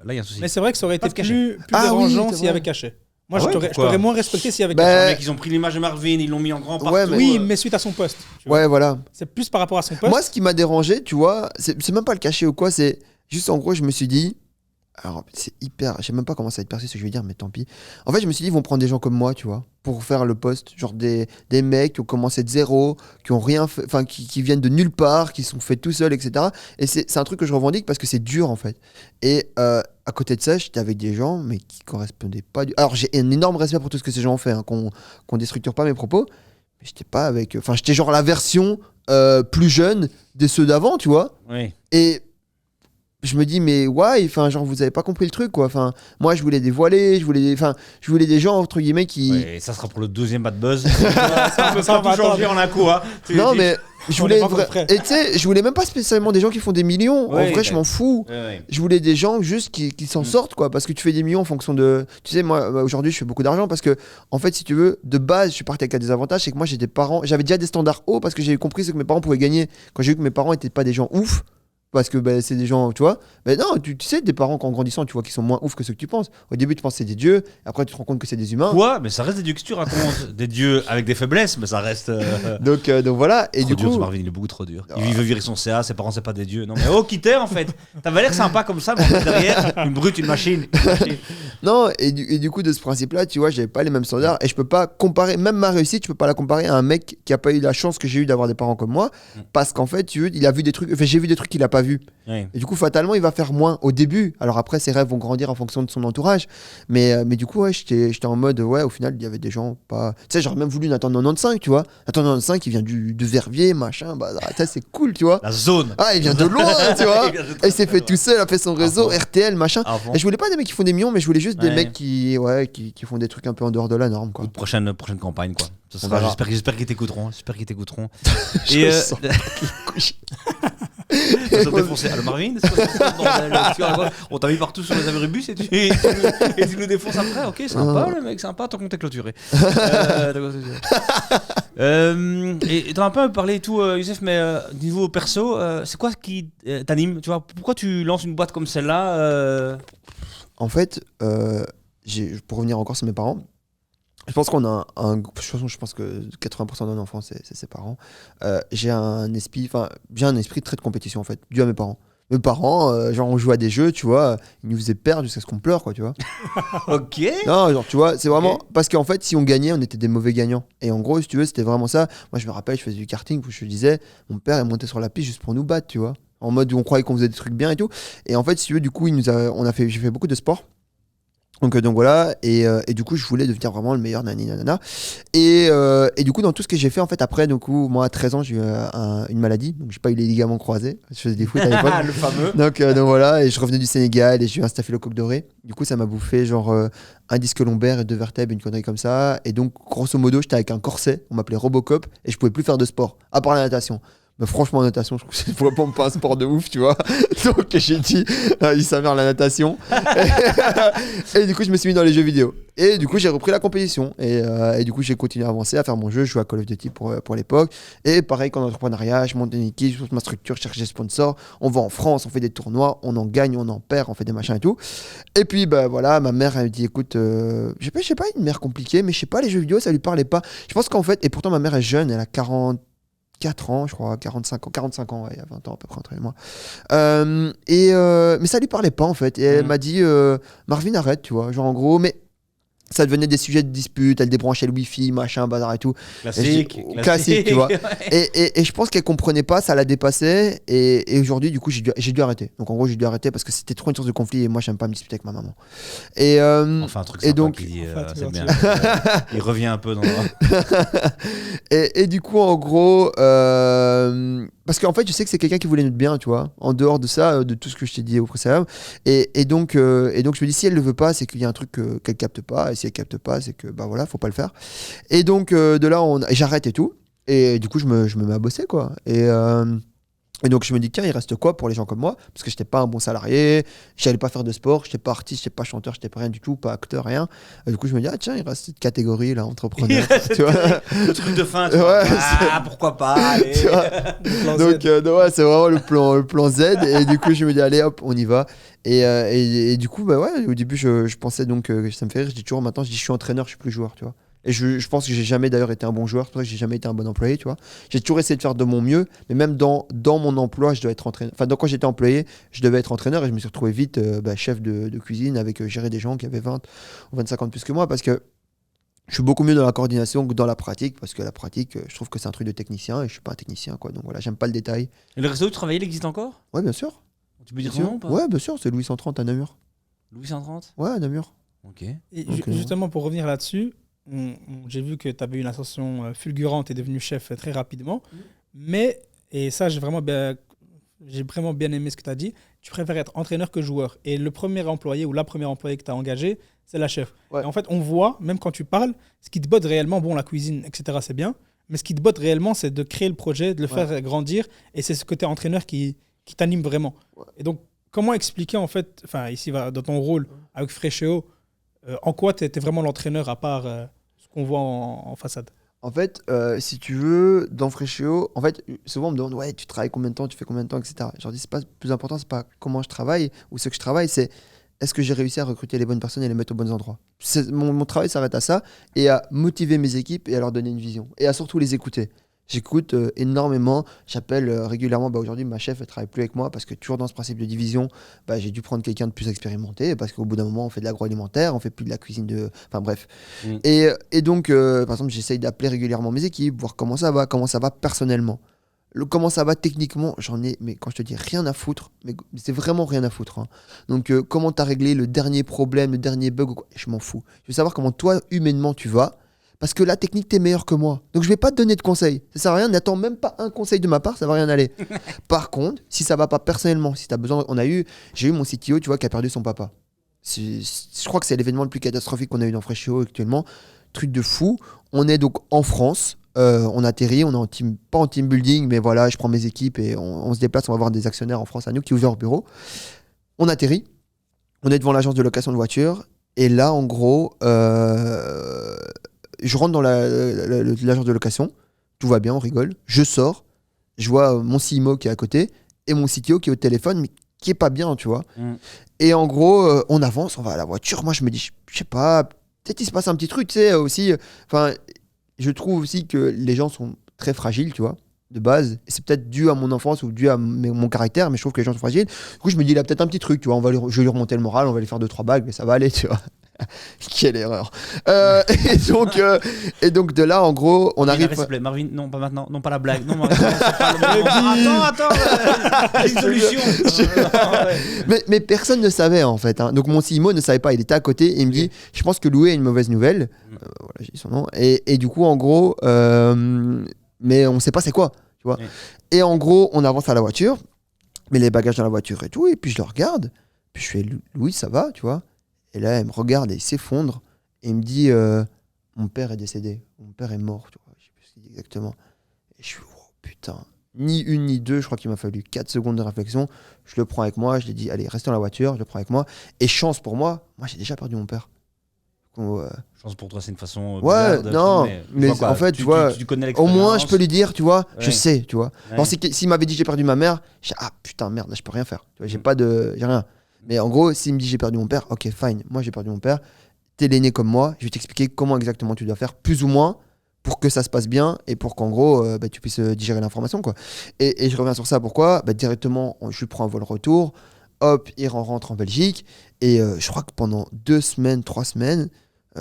il y a un souci. Mais c'est vrai que ça aurait été plus dérangeant s'il y avait cachet. Moi, je t'aurais moins respecté s'il y avait quelqu'un. Les mecs, ils ont pris l'image de Marvin, ils l'ont mis en grand partout. Mais suite à son poste. Ouais, voilà. C'est plus par rapport à son poste. Moi, ce qui m'a dérangé, tu vois, c'est même pas le cacher ou quoi, c'est juste en gros, je me suis dit, alors c'est hyper, je sais même pas comment ça va être perçu ce que je vais dire, mais tant pis. En fait, je me suis dit, ils vont prendre des gens comme moi, tu vois, pour faire le poste, genre des mecs qui ont commencé de zéro, qui ont rien fait, enfin qui viennent de nulle part, qui sont faits tout seuls, etc. Et c'est un truc que je revendique parce que c'est dur en fait. Et à côté de ça, j'étais avec des gens, mais qui correspondaient pas du. Alors j'ai un énorme respect pour tout ce que ces gens ont fait, hein, qu'on déstructure pas mes propos, mais j'étais pas avec. Enfin, j'étais genre la version plus jeune de ceux d'avant, tu vois. Oui. Et je me dis mais why, enfin genre vous avez pas compris le truc quoi, enfin moi je voulais dévoiler, je voulais des gens entre guillemets qui ouais, ça sera pour le deuxième bad buzz. Ça peut tout changer en un coup, hein. Non mais je voulais et tu sais, je voulais même pas spécialement des gens qui font des millions, en vrai je m'en fous. Je voulais des gens juste qui s'en sortent quoi, parce que tu fais des millions en fonction de, tu sais, moi aujourd'hui je fais beaucoup d'argent parce que en fait si tu veux de base je suis parti avec un désavantage, c'est que moi j'ai des parents, j'avais déjà des standards hauts parce que j'ai compris ce que mes parents pouvaient gagner quand j'ai vu que mes parents étaient pas des gens ouf. Parce que c'est des gens, tu vois. Mais non, tu sais, des parents qu'en grandissant, tu vois, qui sont moins ouf que ceux que tu penses. Au début, tu penses que c'est des dieux. Après, tu te rends compte que c'est des humains. Quoi? Mais ça reste des dieux que tu racontes. Des dieux avec des faiblesses, mais ça reste. Donc voilà. Et trop du dur, coup. Marvin, il est beaucoup trop dur. Il veut virer son CA, ses parents, c'est pas des dieux. Non, mais quitter en fait. T'avais l'air sympa comme ça, mais derrière, une brute, une machine. Non, et du coup, de ce principe-là, tu vois, j'avais pas les mêmes standards. Et je peux pas comparer, même ma réussite, je peux pas la comparer à un mec qui a pas eu la chance que j'ai eu d'avoir des parents comme moi. Parce qu'en fait, tu veux, il a vu des trucs. Enfin, j'ai vu des trucs qu'il a pas vu. Oui. Et du coup, fatalement, il va faire moins au début. Alors après, ses rêves vont grandir en fonction de son entourage. Mais du coup, ouais, j'étais en mode, ouais, au final, il y avait des gens pas. Tu sais, j'aurais même voulu Nathan 95, tu vois. Nathan 95, il vient de Verviers, machin. Bah, ça, c'est cool, tu vois. La zone. Ah, il vient de loin, tu vois. Et il s'est fait tout seul, a fait son réseau, RTL, machin. Et je voulais pas des mecs qui font des millions, mais je voulais juste des mecs qui font des trucs un peu en dehors de la norme, quoi. Prochaine campagne, quoi. J'espère qu'ils t'écouteront. Et Ça défoncer. Alors Marvin, on t'a mis partout sur les abribus et tu nous défonces après. Ok, sympa le mec, sympa, tant qu'on t'est clôturé. Et t'en as un peu parlé et tout, Youssef, mais niveau perso, c'est quoi qui t'anime? Tu vois, pourquoi tu lances une boîte comme celle-là En fait, pour revenir encore sur mes parents, je pense qu'on a je pense que 80% d'un enfant, c'est ses parents. J'ai un esprit très de compétition, en fait, dû à mes parents. Mes parents, genre, on jouait à des jeux, tu vois, ils nous faisaient perdre jusqu'à ce qu'on pleure, quoi, tu vois. Ok. Non, genre, tu vois, c'est vraiment. Parce qu'en fait, si on gagnait, on était des mauvais gagnants. Et en gros, si tu veux, c'était vraiment ça. Moi, je me rappelle, je faisais du karting, où je te disais, mon père est monté sur la piste juste pour nous battre, tu vois. En mode où on croyait qu'on faisait des trucs bien et tout. Et en fait, si tu veux, du coup, j'ai fait beaucoup de sport. Donc voilà, et du coup je voulais devenir vraiment le meilleur, nanana. Et du coup dans tout ce que j'ai fait en fait après, du coup moi à 13 ans j'ai eu une maladie, donc j'ai pas eu les ligaments croisés, je faisais des foot à l'époque. Le fameux. Donc voilà, et je revenais du Sénégal et j'ai eu un staphylocoque doré. Du coup ça m'a bouffé genre un disque lombaire et 2 vertèbres, une connerie comme ça. Et donc grosso modo j'étais avec un corset, on m'appelait Robocop, et je pouvais plus faire de sport, à part la natation. Mais franchement, la natation, je trouve que c'est vraiment pas un sport de ouf, tu vois. Donc j'ai dit, il s'avère la natation. Et du coup, je me suis mis dans les jeux vidéo. Et du coup, j'ai repris la compétition. Et du coup, j'ai continué à avancer, à faire mon jeu. Je jouais à Call of Duty pour l'époque. Et pareil qu'en entrepreneuriat, je monte une équipe, je monte ma structure, je cherche des sponsors. On va en France, on fait des tournois, on en gagne, on en perd, on fait des machins et tout. Et puis, bah voilà, ma mère, elle me dit, écoute, je sais pas, une mère compliquée, mais je sais pas, les jeux vidéo, ça lui parlait pas. Je pense qu'en fait, et pourtant, ma mère est jeune, elle a 44 ans, je crois, 45 ans, ouais, il y a 20 ans à peu près entre elle et moi. Mais ça lui parlait pas en fait. Et elle m'a dit, Marvin, arrête, tu vois. Genre en gros, mais ça devenait des sujets de dispute, elle débranchait le wifi, machin, bazar et tout. Classique, tu vois. Et je pense qu'elle comprenait pas, ça la dépassait. Et aujourd'hui, du coup, j'ai dû arrêter. Donc en gros, j'ai dû arrêter parce que c'était trop une source de conflit et moi, j'aime pas me disputer avec ma maman. Enfin, un truc sympa donc, qu'il dit, c'est bien. Il revient un peu dans et du coup, en gros, parce qu'en fait, je sais que c'est quelqu'un qui voulait notre bien, tu vois. En dehors de ça, de tout ce que je t'ai dit au précédent. Et donc, je me dis, si elle le veut pas, c'est qu'il y a un truc qu'elle capte pas. Et si elle capte pas, c'est que, bah voilà, faut pas le faire. Et donc, de là, j'arrête et tout. Et du coup, je me mets à bosser, quoi. Et donc je me dis, tiens, il reste quoi pour les gens comme moi? Parce que je n'étais pas un bon salarié, je n'allais pas faire de sport, je n'étais pas artiste, je n'étais pas chanteur, je n'étais pas rien du tout, pas acteur, rien. Et du coup, je me dis, ah tiens, il reste cette catégorie là, entrepreneur. Tu vois. Le truc de fin, tu vois. Pourquoi pas, allez. Donc, ouais, c'est vraiment le plan Z. Et du coup, je me dis, allez, hop, on y va. Et du coup, bah ouais, au début, je pensais donc que ça me fait rire. Je dis toujours maintenant, je suis entraîneur, je suis plus joueur, tu vois. Et je pense que j'ai jamais d'ailleurs été un bon joueur, c'est pour ça que j'ai jamais été un bon employé, tu vois. J'ai toujours essayé de faire de mon mieux, mais même dans mon emploi, je dois être entraîneur. Enfin, quand j'étais employé, je devais être entraîneur et je me suis retrouvé vite chef de cuisine avec gérer des gens qui avaient 20 ou 25 ans de plus que moi parce que je suis beaucoup mieux dans la coordination que dans la pratique parce que la pratique, je trouve que c'est un truc de technicien et je suis pas un technicien, quoi. Donc voilà, j'aime pas le détail. Et le resto où tu travaillais, il existe encore? Ouais, bien sûr. Tu peux dire son nom ou pas? Ouais, bien sûr, c'est Louis 130 à Namur. Louis 130? Ouais, à Namur. Ok. Et justement, pour revenir là-dessus, j'ai vu que tu avais eu une ascension fulgurante et devenu chef très rapidement. Mais, et ça, j'ai vraiment bien aimé ce que tu as dit, tu préfères être entraîneur que joueur. Et le premier employé ou la première employée que tu as engagé, c'est la chef. Ouais. Et en fait, on voit, même quand tu parles, ce qui te botte réellement, bon, la cuisine, etc., c'est bien, mais ce qui te botte réellement, c'est de créer le projet, de le faire grandir. Et c'est ce côté entraîneur qui t'anime vraiment. Ouais. Et donc, comment expliquer, en fait, enfin, ici, dans ton rôle avec Fréchéo, en quoi tu étais vraiment l'entraîneur à part ce qu'on voit en façade? En fait, si tu veux, dans Fréchéo, en fait, souvent on me demande, ouais, tu travailles combien de temps, tu fais combien de temps, etc. Je leur dis, c'est pas le plus important, c'est pas comment je travaille ou ce que je travaille, c'est est-ce que j'ai réussi à recruter les bonnes personnes et les mettre aux bons endroits. Mon travail s'arrête à ça et à motiver mes équipes et à leur donner une vision et à surtout les écouter. J'écoute énormément, j'appelle régulièrement, aujourd'hui ma chef elle travaille plus avec moi parce que toujours dans ce principe de division, j'ai dû prendre quelqu'un de plus expérimenté parce qu'au bout d'un moment on fait de l'agroalimentaire, on fait plus de la cuisine enfin bref. Et donc par exemple j'essaye d'appeler régulièrement mes équipes, voir comment ça va personnellement. Comment ça va techniquement, j'en ai, mais quand je te dis rien à foutre, mais c'est vraiment rien à foutre. Hein. Donc comment tu as réglé le dernier problème, le dernier bug, ou quoi, je m'en fous. Je veux savoir comment toi humainement tu vas. Parce que la technique, t'es meilleur que moi. Donc je vais pas te donner de conseils. Ça sert à rien, n'attends même pas un conseil de ma part, ça va rien aller. Par contre, si ça va pas personnellement, si t'as besoin, j'ai eu mon CTO, tu vois, qui a perdu son papa. Je crois que c'est l'événement le plus catastrophique qu'on a eu dans Fréchéo actuellement. Truc de fou. On est donc en France, on atterrit, on est pas en team building, mais voilà, je prends mes équipes et on se déplace, on va voir des actionnaires en France à nous qui ouvrent leur bureau. On atterrit, on est devant l'agence de location de voitures, et là, en gros, je rentre dans l'agence de location, tout va bien, on rigole. Je sors, je vois mon CMO qui est à côté et mon CTO qui est au téléphone, mais qui est pas bien, tu vois. Et en gros, on avance, on va à la voiture. Moi, je me dis, je sais pas, peut-être il se passe un petit truc, tu sais, aussi. Enfin, je trouve aussi que les gens sont très fragiles, tu vois, de base. Et c'est peut-être dû à mon enfance ou dû à mon caractère, mais je trouve que les gens sont fragiles. Du coup, je me dis, il a peut-être un petit truc, tu vois. Je vais lui remonter le moral, on va lui faire 2-3 bagues, mais ça va aller, tu vois. Quelle erreur. Et donc de là, en gros, on arrive. S'il te plaît, Marvin, non, pas maintenant, non, pas la blague. Non, attends, j'ai une solution. mais personne ne savait en fait. Hein. Donc mon CMO ne savait pas, il était à côté et il me dit, je pense que Louis a une mauvaise nouvelle. Voilà, j'ai dit son nom. Et du coup, en gros, mais on sait pas c'est quoi, tu vois. Et en gros, on avance à la voiture, met les bagages dans la voiture et tout, et puis je le regarde, puis je fais, Louis, ça va, tu vois. Et là, elle me regarde et il s'effondre. Et il me dit, mon père est décédé. Mon père est mort. Tu vois, je sais plus ce qu'il dit exactement. Et je suis, oh, putain. Ni une ni deux, je crois qu'il m'a fallu 4 secondes de réflexion. Je le prends avec moi. Je lui ai dit, allez, reste dans la voiture. Je le prends avec moi. Et chance pour moi, j'ai déjà perdu mon père. Donc, chance pour toi, c'est une façon. Ouais, non. Mais en fait, tu vois, tu connais au moins, je peux lui dire, tu vois, je sais, tu vois. Ouais. Alors, s'il m'avait dit, j'ai perdu ma mère, je dis, ah putain, merde, là, je peux rien faire. Tu vois, j'ai rien. Mais en gros, s'il me dit j'ai perdu mon père, ok, fine, moi j'ai perdu mon père, t'es l'aîné comme moi, je vais t'expliquer comment exactement tu dois faire, plus ou moins, pour que ça se passe bien et pour qu'en gros, tu puisses digérer l'information, quoi. Et je reviens sur ça, pourquoi ? Directement, je lui prends un vol retour, hop, il rentre en Belgique, et je crois que pendant 2 semaines, 3 semaines,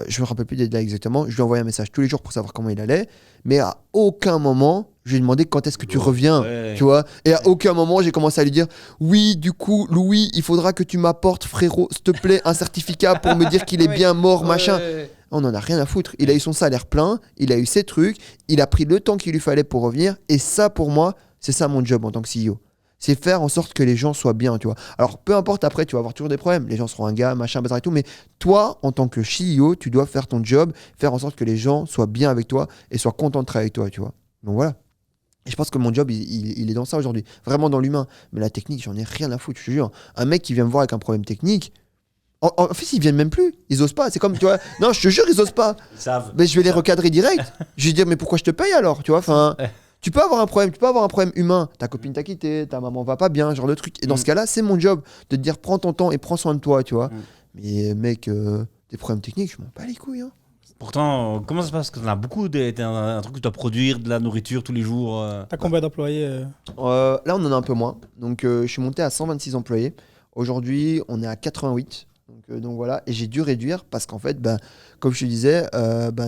je me rappelle plus des dates exactement, je lui envoyais un message tous les jours pour savoir comment il allait, mais à aucun moment, je lui ai demandé quand est-ce que tu reviens, tu vois. Et à aucun moment, j'ai commencé à lui dire, oui, du coup, Louis, il faudra que tu m'apportes, frérot, s'il te plaît, un certificat pour me dire qu'il est bien mort, machin. On en a rien à foutre. Il a eu son salaire plein, il a eu ses trucs, il a pris le temps qu'il lui fallait pour revenir, et ça, pour moi, c'est ça mon job en tant que CEO. C'est faire en sorte que les gens soient bien, tu vois. Alors, peu importe, après, tu vas avoir toujours des problèmes. Les gens seront un gars, machin, bazar et tout. Mais toi, en tant que CEO, tu dois faire ton job, faire en sorte que les gens soient bien avec toi et soient contents de travailler avec toi, tu vois. Donc voilà. Et je pense que mon job, il est dans ça aujourd'hui. Vraiment dans l'humain. Mais la technique, j'en ai rien à foutre, je te jure. Un mec qui vient me voir avec un problème technique, en fait, ils viennent même plus. Ils osent pas. C'est comme, tu vois. Non, je te jure, ils osent pas. Ils savent. Mais je vais les recadrer direct. Je vais dire, mais pourquoi je te paye alors, tu vois. Enfin, tu peux avoir un problème humain. Ta copine t'a quitté, ta maman va pas bien, genre de truc. Et dans ce cas-là, c'est mon job de te dire, prends ton temps et prends soin de toi, tu vois. Mais mec, des problèmes techniques, je m'en bats les couilles. Hein. Pourtant, comment ça se passe? Parce que t'en as beaucoup, t'as un truc que tu dois produire, de la nourriture tous les jours. T'as combien d'employés Là, on en a un peu moins. Donc, je suis monté à 126 employés. Aujourd'hui, on est à 88. Donc voilà, et j'ai dû réduire parce qu'en fait, comme je te disais,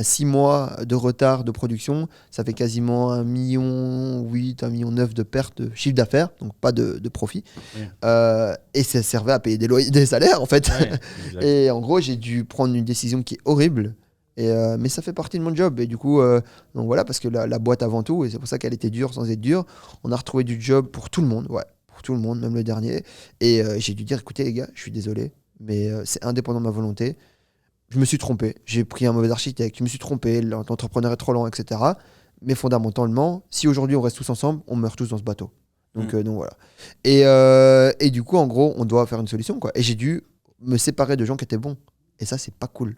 6 mois de retard de production, ça fait quasiment 1,8 million, 1,9 million de perte de chiffre d'affaires, donc pas de profit. Oui. Et ça servait à payer des loyers, des salaires en fait. Ouais, Et en gros, j'ai dû prendre une décision qui est horrible. Mais ça fait partie de mon job. Et du coup, donc voilà, parce que la boîte avant tout, et c'est pour ça qu'elle était dure sans être dure, on a retrouvé du job pour tout le monde, ouais, pour tout le monde, même le dernier. Et j'ai dû dire, écoutez les gars, je suis désolé, mais c'est indépendant de ma volonté. Je me suis trompé, j'ai pris un mauvais architecte, je me suis trompé, l'entrepreneur est trop lent, etc. Mais fondamentalement, si aujourd'hui on reste tous ensemble, on meurt tous dans ce bateau. Donc voilà. Et du coup, en gros, on doit faire une solution, quoi. Et j'ai dû me séparer de gens qui étaient bons. Et ça, c'est pas cool.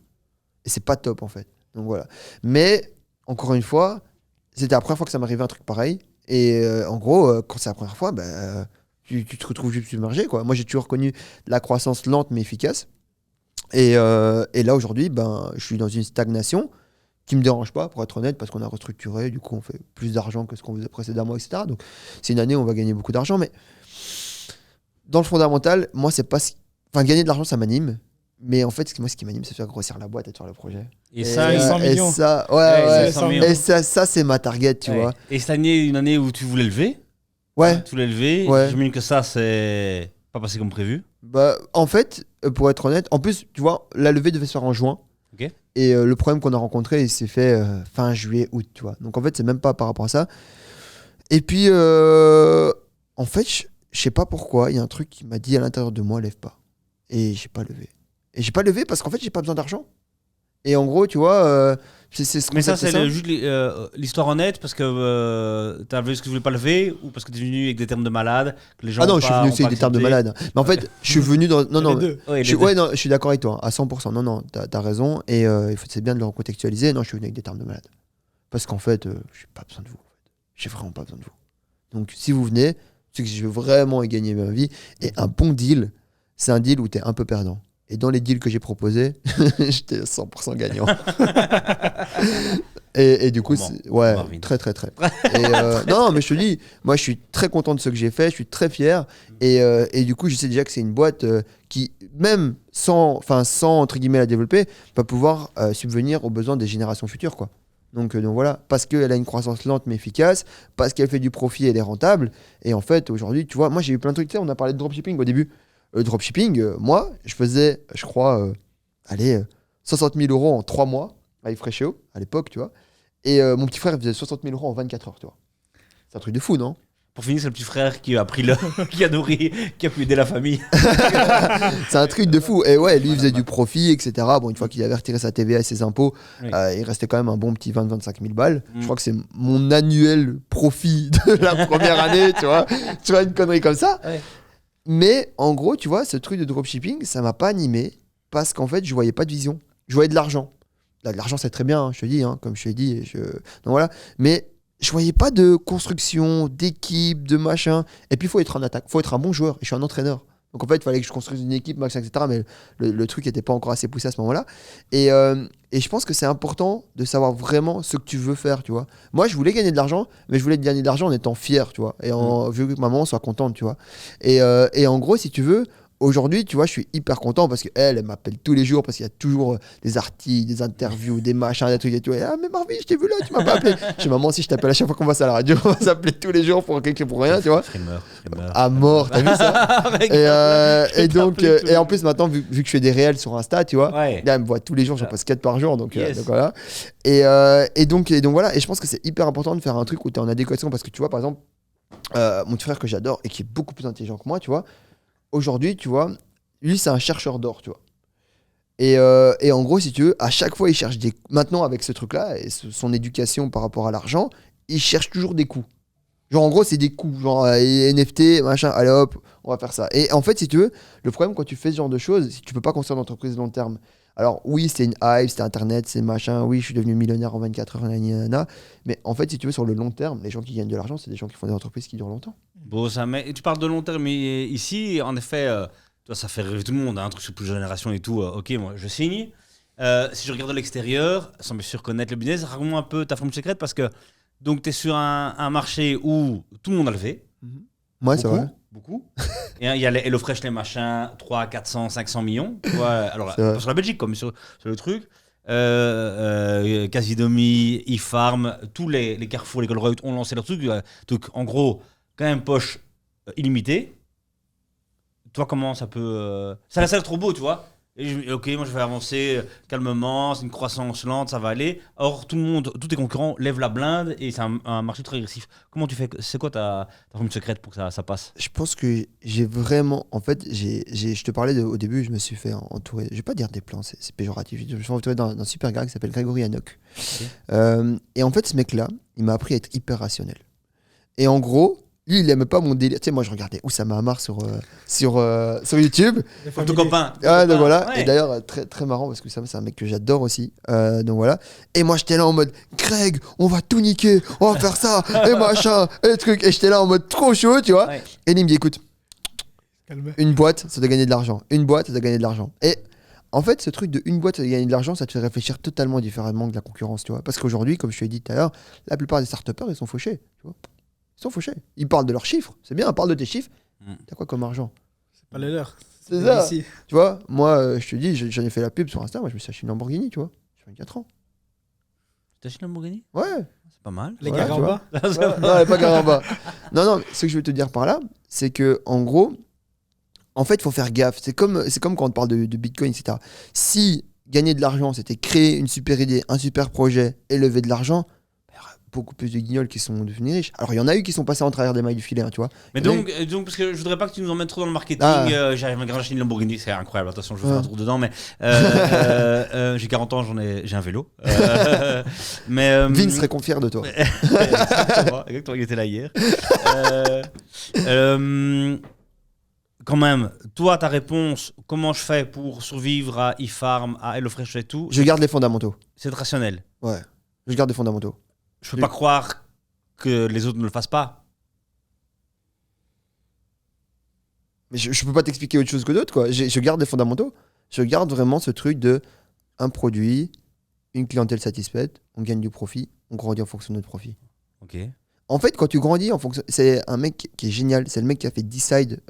Et c'est pas top, en fait. Donc voilà. Mais, encore une fois, c'était la première fois que ça m'arrivait un truc pareil. Et en gros, quand c'est la première fois, tu te retrouves juste submergé, quoi. Moi, j'ai toujours connu la croissance lente mais efficace. Et là, aujourd'hui, je suis dans une stagnation qui me dérange pas, pour être honnête, parce qu'on a restructuré. Du coup, on fait plus d'argent que ce qu'on faisait précédemment, etc. Donc, c'est une année où on va gagner beaucoup d'argent. Mais dans le fondamental, moi, c'est pas... Enfin, gagner de l'argent, ça m'anime. Mais en fait, ce qui m'anime, c'est faire grossir la boîte et de faire le projet. Et ça, les 100 millions. Et ça, Ouais, 100 millions. Et ça, c'est ma target, tu vois. Et cette année, une année où tu voulais lever. Ouais. Tu voulais lever. Ouais. J'imagine que ça, c'est pas passé comme prévu. En fait, pour être honnête, en plus, tu vois, la levée devait se faire en juin. Ok. Et le problème qu'on a rencontré, il s'est fait fin juillet, août, tu vois. Donc en fait, c'est même pas par rapport à ça. Et puis, en fait, je sais pas pourquoi, il y a un truc qui m'a dit à l'intérieur de moi, lève pas. Et j'ai pas levé. Et j'ai pas levé parce qu'en fait, j'ai pas besoin d'argent. Et en gros, tu vois, c'est ce Mais ça, concept, c'est juste l'histoire honnête parce que t'as levé ce que tu voulais pas lever ou parce que t'es venu avec des termes de malade que les gens Ah non, ont je suis pas- venu ont aussi pas avec des termes de accepté. malade. Mais en fait, je suis venu dans. Non, non, Les deux. Ouais, les je, deux. ouais, non, je suis d'accord avec toi, à 100%. Non, t'as raison. Et c'est bien de le recontextualiser. Non, je suis venu avec des termes de malade. Parce qu'en fait, j'ai pas besoin de vous. J'ai vraiment pas besoin de vous. Donc, si vous venez, c'est que je veux vraiment y gagner ma vie. Et un bon deal, c'est un deal où t'es un peu perdant. Et dans les deals que j'ai proposés, j'étais 100% gagnant. Et du coup, ouais, Marvin. très, très, très. Et, non, mais je te dis, moi, je suis très content de ce que j'ai fait. Je suis très fier. Et du coup, je sais déjà que c'est une boîte qui, même sans, entre guillemets, la développer, va pouvoir subvenir aux besoins des générations futures, quoi. Donc voilà, parce qu'elle a une croissance lente mais efficace, parce qu'elle fait du profit et elle est rentable. Et en fait, aujourd'hui, tu vois, moi, j'ai eu plein de trucs. Tu sais, on a parlé de dropshipping au début. Dropshipping, moi, je faisais, je crois, 60 000 euros en 3 mois avec Freshéo, à l'époque, tu vois. Et mon petit frère faisait 60 000 euros en 24 heures, tu vois. C'est un truc de fou, non? Pour finir, c'est le petit frère qui a pris qui a nourri, qui a pu aider la famille. C'est un truc de fou. Et ouais, lui, il faisait du profit, etc. Bon, une fois qu'il avait retiré sa TVA et ses impôts, Oui. il restait quand même un bon petit 20-25 000 balles. Je crois que c'est mon annuel profit de la première année, tu vois. Tu vois, une connerie comme ça. Ouais. Mais en gros, tu vois, ce truc de dropshipping, ça m'a pas animé parce qu'en fait, je voyais pas de vision. Je voyais de l'argent. Là, de l'argent, c'est très bien, hein, je te dis, hein, comme je t'ai dit. Donc voilà. Mais je voyais pas de construction, d'équipe, de machin. Et puis, il faut être en attaque. Il faut être un bon joueur. Et je suis un entraîneur. Donc en fait, il fallait que je construise une équipe, machin, etc. Mais le truc n'était pas encore assez poussé à ce moment-là. Et je pense que c'est important de savoir vraiment ce que tu veux faire, tu vois. Moi, je voulais gagner de l'argent, mais je voulais gagner de l'argent en étant fier, tu vois. Et vu que maman soit contente, tu vois. Et en gros, si tu veux, aujourd'hui, tu vois, je suis hyper content parce qu'elle m'appelle tous les jours parce qu'il y a toujours des articles, des interviews, des machins, des trucs et tout. Et, ah, mais Marvin, je t'ai vu là, tu m'as pas appelé. Je dis, maman, si je t'appelle à chaque fois qu'on passe à la radio, on va s'appeler tous les jours pour quelque pour rien, tu vois. Frimeur. À mort, t'as vu ça? Et donc, et en plus, maintenant, vu que je fais des réels sur Insta, tu vois, Ouais. là, elle me voit tous les jours, j'en passe 4 par jour, donc, Yes. donc voilà. Et donc voilà, et je pense que c'est hyper important de faire un truc où tu es en adéquation parce que tu vois, par exemple, mon petit frère que j'adore et qui est beaucoup plus intelligent que moi, tu vois, aujourd'hui, tu vois, lui, c'est un chercheur d'or, tu vois. Et en gros, si tu veux, à chaque fois, il cherche des. Maintenant, avec ce truc-là et son éducation par rapport à l'argent, il cherche toujours des coups. Genre, en gros, c'est des coups, genre NFT, machin, allez hop, on va faire ça. Et en fait, si tu veux, le problème quand tu fais ce genre de choses, c'est que tu peux pas construire une entreprise long terme. Alors, oui, c'était une hype, c'était Internet, c'est machin, oui, je suis devenu millionnaire en 24 heures, nanana. Mais en fait, si tu veux, sur le long terme, les gens qui gagnent de l'argent, c'est des gens qui font des entreprises qui durent longtemps. Bon, ça, mais tu parles de long terme, mais ici, en effet, toi, ça fait rêver tout le monde, hein, un truc sur plusieurs générations et tout. Ok, moi, je signe. Si je regarde de l'extérieur, sans bien sûr connaître le business, raconte-moi un peu ta formule secrète parce que donc tu es sur un marché où tout le monde a levé. Ouais, c'est vrai. Beaucoup. Et il y a les HelloFresh, les machins, 300, 400, 500 millions. Tu vois, alors, C'est vrai. pas sur la Belgique, comme sur le truc. Casidomi, eFarm, tous les Carrefour, les Colruyt ont lancé leur truc. Donc, en gros, quand même poche illimitée. Toi, comment ça peut. Ça a l'air trop beau, tu vois. Et ok, moi je vais avancer calmement, c'est une croissance lente, ça va aller. Or, tout le monde, tous tes concurrents lèvent la blinde et c'est un marché très agressif. Comment tu fais? C'est quoi ta formule secrète pour que ça passe? Je pense que j'ai vraiment. En fait, je te parlais au début, je me suis fait entourer. Je vais pas dire des plans, c'est péjoratif. Je me suis fait entourer d'un super gars qui s'appelle Grégory Hanok. Okay. Et en fait, ce mec-là, il m'a appris à être hyper rationnel. Et en gros, lui, il aimait pas mon délire. Tu sais, moi, je regardais Oussama Ammar sur YouTube. Comme ton copain. Donc voilà. Ouais. Et d'ailleurs, très, très marrant parce que Oussama, c'est un mec que j'adore aussi. Donc voilà. Et moi, j'étais là en mode Greg, on va tout niquer, on va faire ça, et machin, et truc. Et j'étais là en mode trop chaud, tu vois. Ouais. Et il me dit écoute, Calme. une boîte, ça doit gagner de l'argent. Une boîte, ça doit gagner de l'argent. Et en fait, ce truc de une boîte, ça doit gagner de l'argent, ça te fait réfléchir totalement différemment que la concurrence, tu vois. Parce qu'aujourd'hui, comme je te l'ai dit tout à l'heure, la plupart des start-upers, ils sont fauchés, tu vois. Ils sont fauchés. Ils parlent de leurs chiffres. C'est bien, parle de tes chiffres. T'as quoi comme argent? C'est pas les leurs. C'est ça. Ici. Tu vois, moi, je te dis, j'en ai fait la pub sur Insta. Moi, je me suis acheté une Lamborghini, tu vois. J'ai 24 ans. T'as acheté une Lamborghini? Ouais. C'est pas mal. Les Ouais, gars tu en vois. bas. Ouais, non, elle est pas garant bas. Non, ce que je veux te dire par là, c'est que en gros, en fait, il faut faire gaffe. C'est comme quand on te parle de Bitcoin, etc. Si gagner de l'argent, c'était créer une super idée, un super projet et lever de l'argent, il y aura beaucoup plus de guignols qui sont devenus riches. Alors, il y en a eu qui sont passés en travers des mailles du filet, hein, tu vois. Mais Il y en a donc, parce que je voudrais pas que tu nous emmènes trop dans le marketing. Ah. J'arrive à acheter une Lamborghini, c'est incroyable. Attention, je vais faire Ouais. un tour dedans, mais j'ai 40 ans, j'ai un vélo. Mais Vince serait confiant de toi. Exactement, il était là hier. Quand même, toi, ta réponse, comment je fais pour survivre à eFarm, à HelloFresh et tout, Je garde les fondamentaux. c'est rationnel. Ouais. Je garde les fondamentaux. Je peux pas croire que les autres ne le fassent pas. Mais je peux pas t'expliquer autre chose que d'autres, quoi. Je garde les fondamentaux. Je garde vraiment ce truc de un produit, une clientèle satisfaite, on gagne du profit, on grandit en fonction de notre profit. Ok. En fait, quand tu grandis en fonction. C'est un mec qui est génial. C'est le mec qui a fait Decide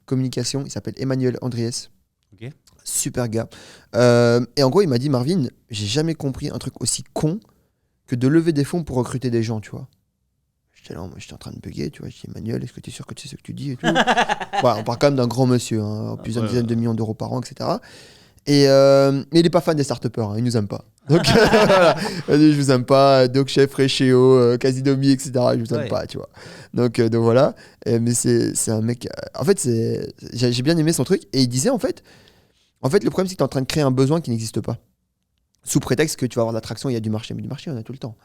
Communication. Il s'appelle Emmanuel Andries. Ok. Super gars. Et en gros, il m'a dit Marvin, j'ai jamais compris un truc aussi con que de lever des fonds pour recruter des gens, tu vois. J'étais là, moi, j'étais en train de bugger, tu vois. Je dis Emmanuel, est-ce que tu es sûr que tu sais ce que tu dis et tout. Voilà, on parle quand même d'un grand monsieur, hein, plusieurs dizaines de millions d'euros par an, etc. Et mais il est pas fan des start-upers, hein, il nous aime pas. Donc voilà, je vous aime pas, Doc Chef, Fréchéo, Casidomi, etc. Je vous aime pas, tu vois. Donc voilà. Mais c'est un mec. En fait, j'ai bien aimé son truc. Et il disait en fait, le problème c'est que tu es en train de créer un besoin qui n'existe pas. Sous prétexte que tu vas avoir de l'attraction, il y a du marché. Mais du marché, on a tout le temps.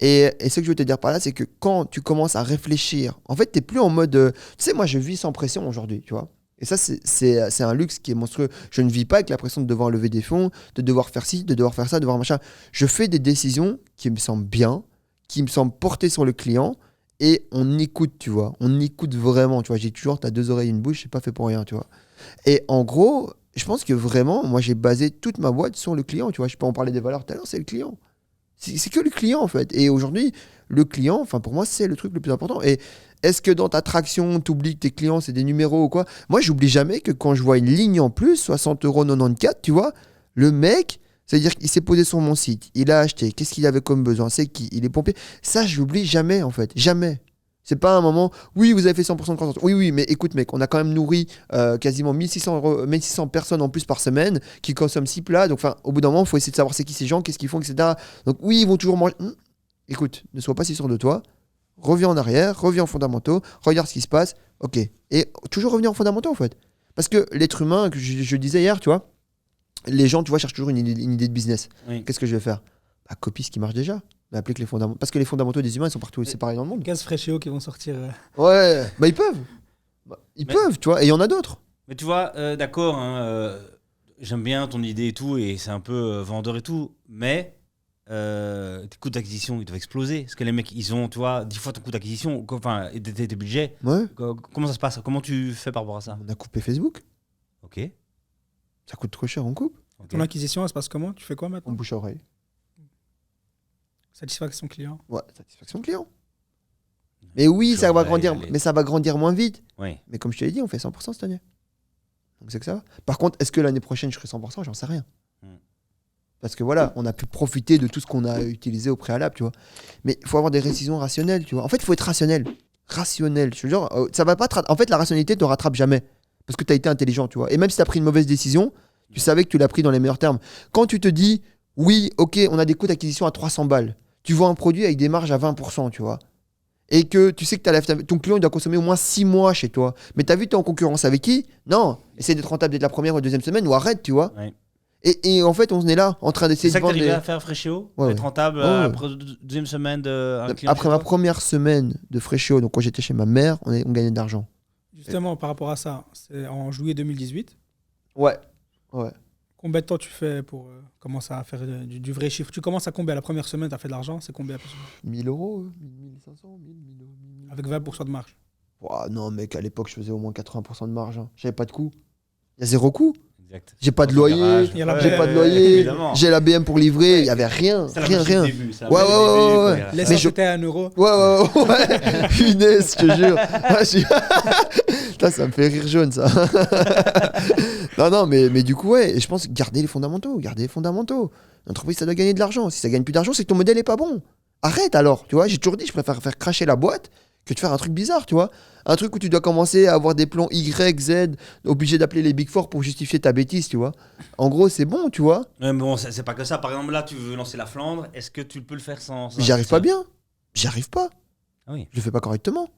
Et ce que je veux te dire par là, c'est que quand tu commences à réfléchir, en fait, tu n'es plus en mode. Tu sais, moi, je vis sans pression aujourd'hui, tu vois. Et ça, c'est un luxe qui est monstrueux. Je ne vis pas avec la pression de devoir lever des fonds, de devoir faire ci, de devoir faire ça, de devoir machin. Je fais des décisions qui me semblent bien, qui me semblent portées sur le client, et on écoute, tu vois. On écoute vraiment, tu vois. J'ai toujours, t'as deux oreilles, une bouche, c'est pas fait pour rien, tu vois. Et en gros, je pense que vraiment, moi, j'ai basé toute ma boîte sur le client, tu vois. Je peux en parler des valeurs tout à l'heure, c'est le client. C'est que le client, en fait. Et aujourd'hui, le client, enfin, pour moi, c'est le truc le plus important. Et est-ce que dans ta traction, tu oublies que tes clients, c'est des numéros ou quoi? Moi, j'oublie jamais que quand je vois une ligne en plus, 60,94 €, tu vois, le mec, c'est-à-dire qu'il s'est posé sur mon site, il a acheté, qu'est-ce qu'il avait comme besoin, c'est qui, il est pompier. Ça, je l'oublie jamais, en fait. Jamais. C'est pas un moment, oui, vous avez fait 100% de croissance. Oui, mais écoute, mec, on a quand même nourri quasiment 1600 personnes en plus par semaine qui consomment 6 plats. Donc, au bout d'un moment, il faut essayer de savoir c'est qui ces gens, qu'est-ce qu'ils font, etc. Donc, oui, ils vont toujours manger. Écoute, ne sois pas si sûr de toi. Reviens en arrière, reviens en fondamentaux, regarde ce qui se passe. Ok. Et toujours revenir en fondamentaux, en fait. Parce que l'être humain, que je disais hier, tu vois, les gens, tu vois, cherchent toujours une idée de business. Oui. Qu'est-ce que je vais faire? Copie ce qui marche déjà. On a appelé que les fondamentaux. Parce que les fondamentaux des humains, ils sont partout séparés dans le monde. 15 Fréchéo qui vont sortir. Ouais, bah ils peuvent. Peuvent, tu vois, et il y en a d'autres. Mais tu vois, d'accord, hein, j'aime bien ton idée et tout, et c'est un peu vendeur et tout, mais tes coûts d'acquisition, ils doivent exploser. Parce que les mecs, ils ont, tu vois, 10 fois ton coût d'acquisition, enfin, et tes budgets. Ouais. Comment ça se passe? Comment tu fais par rapport à ça? On a coupé Facebook. Ok. Ça coûte trop cher, on coupe. Ok. Ton acquisition, elle se passe comment? Tu fais quoi On maintenant? bouche à oreille. Satisfaction client. Ouais, satisfaction client. Mais oui, ça va grandir, allez. mais ça va grandir moins vite. Ouais. Mais comme je te l'ai dit, on fait 100% cette année. Donc c'est que ça va. Par contre, est-ce que l'année prochaine, je ferai 100%? J'en sais rien. Parce que voilà, on a pu profiter de tout ce qu'on a utilisé au préalable, tu vois. Mais il faut avoir des décisions rationnelles, tu vois. En fait, il faut être rationnel. Rationnel. Je veux dire, ça va pas en fait, la rationalité te rattrape jamais. Parce que tu as été intelligent, tu vois. Et même si tu as pris une mauvaise décision, tu savais que tu l'as pris dans les meilleurs termes. Quand tu te dis, oui, ok, on a des coûts d'acquisition à 300 balles. Tu vends un produit avec des marges à 20%, tu vois. Et que tu sais que ton client il doit consommer au moins 6 mois chez toi. Mais tu as vu, tu es en concurrence avec qui? Non. Essaye d'être rentable dès la première ou deuxième semaine ou arrête, tu vois. Ouais. Et en fait, on est là en train d'essayer C'est ça de que vendre. t'arrivais à faire Fréchéo? Ouais, Être rentable après deuxième semaine d'un client Après chez ma toi? première semaine de Fréchéo, donc quand j'étais chez ma mère, on gagnait de l'argent. Justement, par rapport à ça, c'est en juillet 2018. Ouais. Combien de temps tu fais pour commencer à faire du vrai chiffre? Tu commences à combien la première semaine? Tu as fait de l'argent? C'est combien? 1000 euros, 1500, 1000, 1000. Avec 20% de marge. Ouah, non, mec, à l'époque, je faisais au moins 80% de marge. Hein. J'avais pas de coût. Il y a zéro coût. Exact. J'ai pas de Dans ton loyer. garage. Il y a la J'ai Ouais, pas de loyer. évidemment. J'ai la BM pour livrer. Il y avait rien. C'est la Rien, machine rien. du début, c'est la Ouais, machine ouais, du début, ouais, quoi, ouais. il y a- Les Mais c'était à 1 euro. Ouais. Punaise, je te jure. Ah, Putain, ça me fait rire jaune, ça. non, mais du coup, ouais, et je pense garder les fondamentaux. L'entreprise, ça doit gagner de l'argent. Si ça gagne plus d'argent, c'est que ton modèle est pas bon. Arrête alors, tu vois. J'ai toujours dit, je préfère faire cracher la boîte que de faire un truc bizarre, tu vois. Un truc où tu dois commencer à avoir des plans Y, Z, obligé d'appeler les Big Four pour justifier ta bêtise, tu vois. En gros, c'est bon, tu vois. Ouais, mais bon, c'est pas que ça. Par exemple, là, tu veux lancer la Flandre. Est-ce que tu peux le faire sans Mais j'y arrive pas bien. J'y arrive pas. Ah oui. Je le fais pas correctement.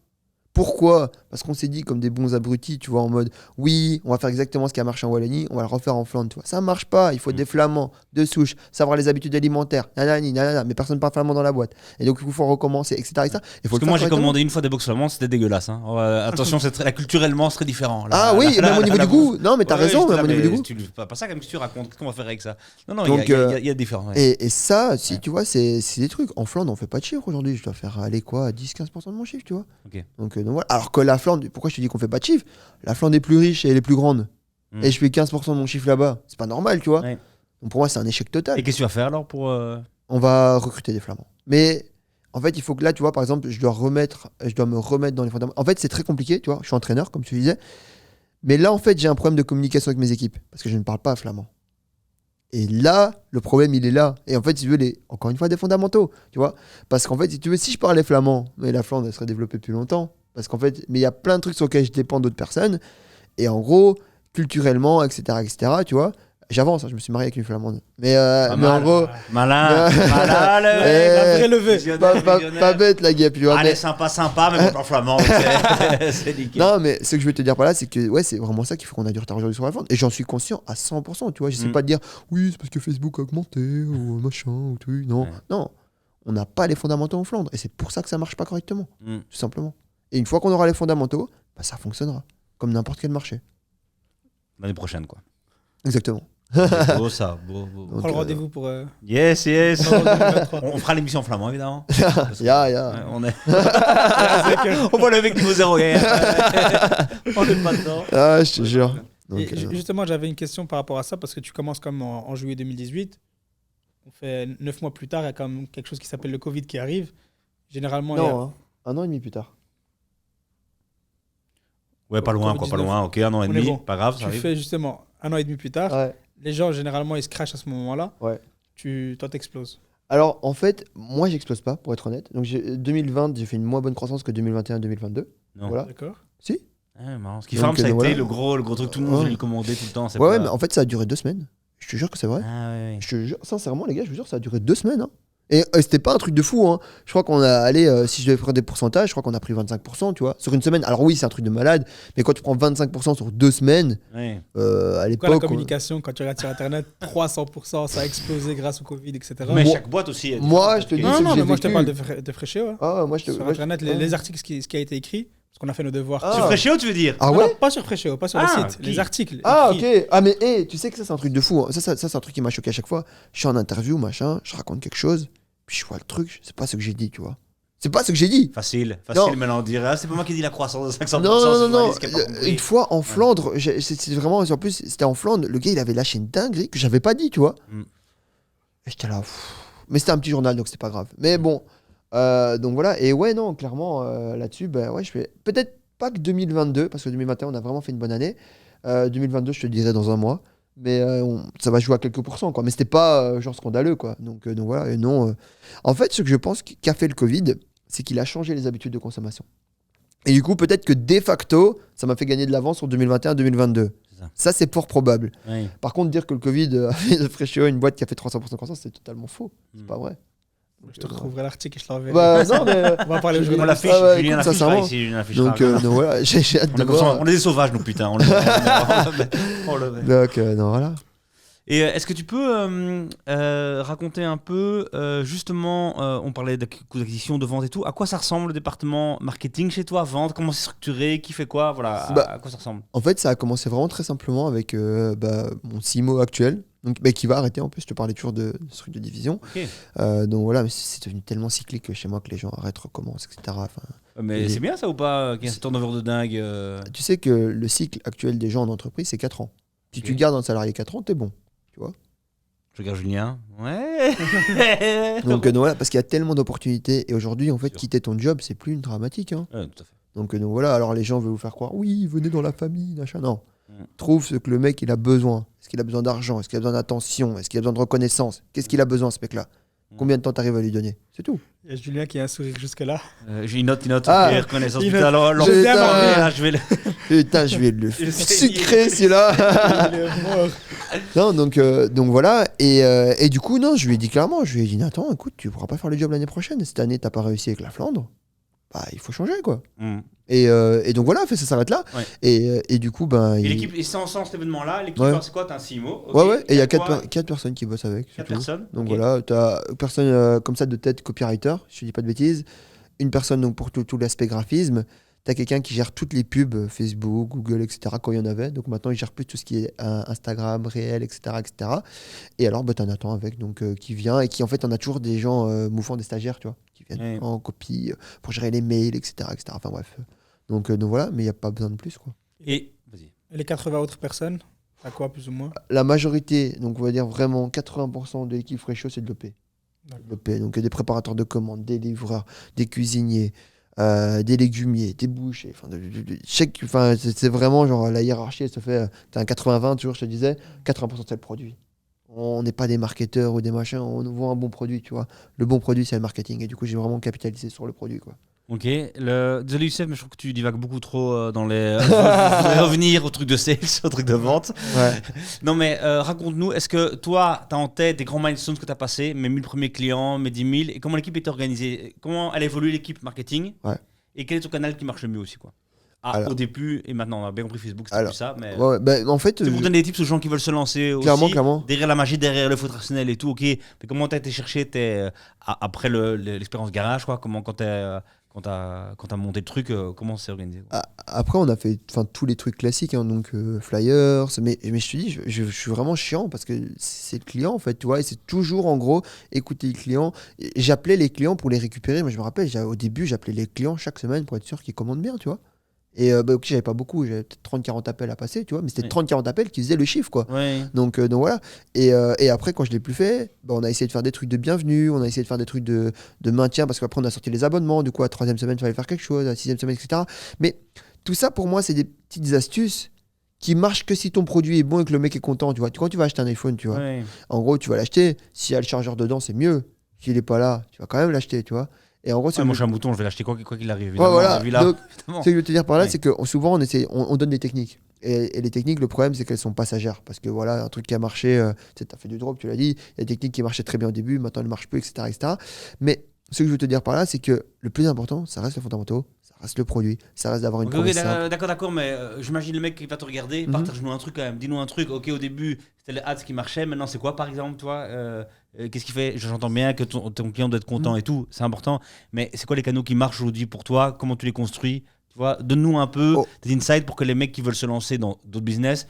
Pourquoi? Parce qu'on s'est dit comme des bons abrutis, tu vois, en mode oui, on va faire exactement ce qui a marché en Wallonie, on va le refaire en Flandre, tu vois. Ça marche pas, il faut des flamands, de souche, savoir les habitudes alimentaires, nanana, mais personne ne parle flamand dans la boîte. Et donc il faut recommencer, etc. Il faut Parce le que faire moi, j'ai correctement. commandé une fois des box flamands, c'était dégueulasse. Hein. Attention, culturellement, c'est très différent. Ah oui, même au niveau du goût. Non, mais t'as raison, même au niveau du goût. Pas ça, comme si tu racontes. Qu'est-ce qu'on va faire avec ça? Non, Donc, il y a différents. Ouais. Et ça, si tu vois, c'est des trucs. En Flandre, on fait pas de chiffre aujourd'hui. Je dois faire aller quoi, 10-15% de mon chiffre, tu vois. Ok. Donc voilà. Alors que la Flandre, pourquoi je te dis qu'on fait pas de chiffre? La Flandre est plus riche et elle est plus grande. Et je fais 15% de mon chiffre là-bas. C'est pas normal, tu vois. Ouais. Donc pour moi, c'est un échec total. Et qu'est-ce que tu vas faire alors pour. On va recruter des Flamands. Mais en fait, il faut que là, tu vois, par exemple, je dois me remettre dans les fondamentaux. En fait, c'est très compliqué, tu vois. Je suis entraîneur, comme tu disais. Mais là, en fait, j'ai un problème de communication avec mes équipes parce que je ne parle pas flamand. Et là, le problème, il est là. Et en fait, si tu veux, encore une fois, des fondamentaux, tu vois. Parce qu'en fait, si tu veux, si je parlais flamand, mais la Flandre, elle serait développée depuis longtemps. Parce qu'en fait, mais il y a plein de trucs sur lesquels je dépends d'autres personnes. Et en gros, culturellement, etc., tu vois, j'avance, hein, je me suis marié avec une flamande. Mais en gros. Malin, Eh, La vraie levée. Pas bête la guêpe, tu vois. Allez, Mais- sympa, mais bon, en flamand, c'est nickel. Non, mais ce que je veux te dire par là, c'est que ouais, c'est vraiment ça qui fait qu'on a du retard aujourd'hui sur la vente. Et j'en suis conscient à 100%, tu vois. Je sais pas te dire, oui, c'est parce que Facebook a augmenté, ou machin, ou tout. Non, Ouais. non. On n'a pas les fondamentaux en Flandre. Et c'est pour ça que ça marche pas correctement, Mm. tout simplement. Et une fois qu'on aura les fondamentaux, bah, ça fonctionnera. Comme n'importe quel marché. L'année prochaine, quoi. Exactement. C'est beau ça, beau. On prend le rendez-vous pour. Yes. pour 2023. On fera l'émission en flamand, évidemment. Ya. Ouais, on voit le mec niveau 0. On n'est pas dedans. Ah, je te jure. Donc, Et justement, j'avais une question par rapport à ça, parce que tu commences comme en juillet 2018. On fait 9 mois plus tard, il y a quand même quelque chose qui s'appelle le Covid qui arrive. Généralement, il y a- non, hein. 1 an et demi plus tard. Ouais, pas loin, quoi, pas loin. Ok, 1 an et On est demi, bon. pas grave, ça tu arrive. fais justement 1 an et demi plus tard. Ouais. Les gens, généralement, ils se crachent à ce moment-là. Ouais. Toi, t'exploses. Alors, en fait, moi, j'explose pas, pour être honnête. Donc, 2020, j'ai fait une moins bonne croissance que 2021-2022. Non. Voilà. D'accord. Si. Ah, marrant. Ce qui Donc, farme, ça a été voilà. le gros truc, tout le monde Ouais. veut lui commander tout le temps. c'est Ouais, pas- mais en fait, ça a duré 2 semaines. Je te jure que c'est vrai. Ah, ouais. Je te jure, sincèrement, les gars, je vous jure, ça a duré 2 semaines. Hein. Et c'était pas un truc de fou, hein. Je crois qu'on a allé, si je devais prendre des pourcentages, je crois qu'on a pris 25%, tu vois, sur une semaine. Alors oui, c'est un truc de malade, mais quand tu prends 25% sur 2 semaines, à l'époque... La communication, quand tu regardes sur Internet, 300%, ça a explosé grâce au Covid, etc. Mais chaque boîte aussi... Moi, je te dis Non, mais moi, je te parle de Fréchéo. Ah, sur Internet, les articles, ce qui a été écrit, parce qu'on a fait nos devoirs. Sur Fréchéo, tu veux dire? Ah ouais? Non, pas sur Fréchéo, pas sur le site. Les articles. Ah, ok. Ah, mais tu sais que ça, c'est un truc de fou. Hein. Ça, c'est un truc qui m'a choqué à chaque fois. Je suis en interview, machin, je raconte quelque chose, puis je vois le truc, c'est pas ce que j'ai dit, tu vois. C'est pas ce que j'ai dit. Facile maintenant de dire. C'est pas moi qui ai dit la croissance de 500%. Non. Une fois en Flandre, c'était vraiment. En plus, c'était en Flandre, le gars, il avait lâché une dinguerie que j'avais pas dit, tu vois. Et j'étais là. Mais c'était un petit journal, donc c'était pas grave. Mais bon. Donc voilà. Et ouais, non, clairement, là-dessus, ben ouais, je fais. Peut-être pas que 2022, parce que 2021, on a vraiment fait une bonne année. 2022, je te le dirai dans un mois. Mais ça va jouer à quelques pourcents, quoi. Mais c'était pas genre scandaleux, quoi. Donc voilà. Et non. En fait, ce que je pense qu'a fait le Covid, c'est qu'il a changé les habitudes de consommation. Et du coup, peut-être que de facto, ça m'a fait gagner de l'avance sur 2021-2022. Ça, c'est fort probable. Oui. Par contre, dire que le Covid a fait de Fréchéo une boîte qui a fait 300% de croissance, c'est totalement faux. C'est pas vrai. Je te retrouverai l'article et je l'enverrai. Bah, non, mais... On va parler au journal. On l'affiche, Julien l'affichera ici. Donc voilà, j'ai hâte de voir. On est des sauvages, nous, putain. On le Donc, non, voilà. Et est-ce que tu peux raconter un peu, justement, on parlait de coûts d'acquisition, de vente et tout, à quoi ça ressemble le département marketing chez toi, vente, comment c'est structuré, qui fait quoi, voilà, à quoi ça ressemble? En fait, ça a commencé vraiment très simplement avec mon CMO actuel, donc, qui va arrêter en plus, je te parlais toujours de ce truc de division. Okay. Donc voilà, mais c'est devenu tellement cyclique chez moi que les gens arrêtent, recommencent, etc. Enfin, mais c'est bien ça ou pas, qu'il y a ce turnover de dingue Tu sais que le cycle actuel des gens en entreprise, c'est 4 ans. Si tu gardes un salarié 4 ans, t'es bon. Tu vois, je regarde Julien. Ouais. donc voilà, parce qu'il y a tellement d'opportunités et aujourd'hui en fait quitter ton job c'est plus une dramatique. Hein. Ouais, tout à fait. Donc voilà, alors les gens veulent vous faire croire oui venez dans la famille, machin. Non, trouve ce que le mec il a besoin. Est-ce qu'il a besoin d'argent? Est-ce qu'il a besoin d'attention? Est-ce qu'il a besoin de reconnaissance? Qu'est-ce qu'il a besoin ce mec-là? Combien de temps t'arrives à lui donner? C'est tout. Il y a Julien qui a un sourire jusque-là. J'ai une note. Ah, reconnaissance. putain, alors, je vais le sucrer celui-là. Non, donc voilà. Et du coup, non, je lui ai dit clairement, je lui ai dit, Nathan, écoute, tu pourras pas faire le job l'année prochaine. Cette année, t'as pas réussi avec la Flandre. Bah, il faut changer, quoi. Et donc voilà, ça s'arrête là. Ouais. Et du coup, ben. Et l'équipe, et sans cet événement-là, l'équipe, c'est quoi? T'as un CMO? Okay. Ouais. Et il y a 4 personnes qui bossent avec. 4 personnes. Donc voilà, t'as une personne comme ça de tête copywriter, si je dis pas de bêtises. Une personne donc pour tout l'aspect graphisme. T'as quelqu'un qui gère toutes les pubs, Facebook, Google, etc. quand il y en avait. Donc maintenant, il gère plus tout ce qui est Instagram, réel, etc. Et alors, t'as Nathan avec, donc, qui vient et qui, en fait, on a toujours des gens mouvants, des stagiaires, tu vois, qui viennent en copie pour gérer les mails, etc. Enfin bref. Donc voilà, mais il n'y a pas besoin de plus, quoi. Et les 80 autres personnes, à quoi plus ou moins? La majorité, donc on va dire vraiment 80% de l'équipe Fréchot, c'est de l'OP. Donc des préparateurs de commandes, des livreurs, des cuisiniers, des légumiers, des bouchers. C'est vraiment genre la hiérarchie, elle se fait. T'as un 80-20, toujours, je te disais, 80% c'est le produit. On n'est pas des marketeurs ou des machins, on vend un bon produit, tu vois. Le bon produit, c'est le marketing. Et du coup, j'ai vraiment capitalisé sur le produit, quoi. Ok. Désolé Youssef, mais je trouve que tu divagues beaucoup trop dans les... Je voudrais revenir au truc de sales, au truc de vente. Ouais. Non mais raconte-nous, est-ce que toi, tu as en tête des grands milestones que tu as passés, mes 1000 premiers clients, mes 10 000, et comment l'équipe est organisée? Comment elle évolue l'équipe marketing? Ouais. Et quel est ton canal qui marche le mieux aussi, quoi? Au début et maintenant, on a bien compris Facebook, c'est plus ça. Mais en fait, c'est pour donner des tips aux gens qui veulent se lancer aussi. Clairement. Derrière la magie, derrière le faux rationnel et tout, ok. Mais comment tu as été chercher après l'expérience garage, quoi? Comment quand t'as monté le truc, comment c'est organisé, quoi? Après, on a fait tous les trucs classiques, hein, donc flyers. Mais je te dis, je suis vraiment chiant parce que c'est le client, en fait, tu vois. Et c'est toujours, en gros, écouter les clients. J'appelais les clients pour les récupérer. Mais je me rappelle, au début, j'appelais les clients chaque semaine pour être sûr qu'ils commandent bien, tu vois. Et ok, j'avais pas beaucoup, j'avais peut-être 30-40 appels à passer, tu vois, mais c'était 30-40 appels qui faisaient le chiffre, quoi. Donc voilà. Et après, quand je l'ai plus fait, on a essayé de faire des trucs de bienvenue, on a essayé de faire des trucs de maintien, parce qu'après, on a sorti les abonnements, du coup, à la 3e semaine, il fallait faire quelque chose, à la 6e semaine, etc. Mais tout ça, pour moi, c'est des petites astuces qui marchent que si ton produit est bon et que le mec est content, tu vois. Quand tu vas acheter un iPhone, tu vois, en gros, tu vas l'acheter, s'il y a le chargeur dedans, c'est mieux. S'il est pas là, tu vas quand même l'acheter, tu vois. Et en gros, Moi, je suis un mouton, je vais l'acheter quoi qu'il arrive. Ouais, Évidemment, voilà. évidemment. Donc, ce que je veux te dire par là, Ouais. c'est que souvent, on donne des techniques. Et les techniques, le problème, c'est qu'elles sont passagères. Parce que voilà, un truc qui a marché, tu as fait du drop, tu l'as dit, il y a des techniques qui marchaient très bien au début, maintenant elles ne marchent plus, etc., etc. Mais ce que je veux te dire par là, c'est que le plus important, ça reste les fondamentaux, ça reste le produit, ça reste d'avoir une Ok, promesse simple. d'accord, mais j'imagine le mec qui va te regarder, partage-nous un truc quand même, dis-nous un truc. Ok, au début, c'était les ads qui marchaient, maintenant c'est quoi par exemple, toi qu'est-ce qui fait? J'entends bien que ton client doit être content et tout, c'est important, mais c'est quoi les canaux qui marchent aujourd'hui pour toi? Comment tu les construis? Tu vois, donne-nous un peu Oh. des insights pour que les mecs qui veulent se lancer dans d'autres business.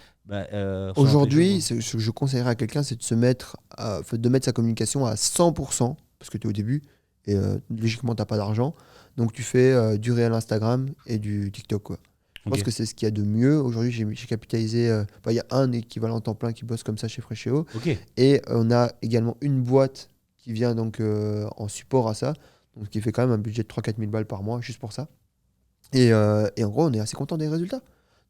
Aujourd'hui, ce que je conseillerais à quelqu'un, c'est de de mettre sa communication à 100%, parce que tu es au début, et logiquement, tu n'as pas d'argent. Donc, tu fais du réel Instagram et du TikTok, quoi. Je pense que c'est ce qu'il y a de mieux. Aujourd'hui, j'ai capitalisé. Il y a un équivalent temps plein qui bosse comme ça chez Freshéo. Ok. Et on a également une boîte qui vient donc en support à ça. Donc, qui fait quand même un budget de 3-4 000 balles par mois, juste pour ça. Et en gros, on est assez content des résultats.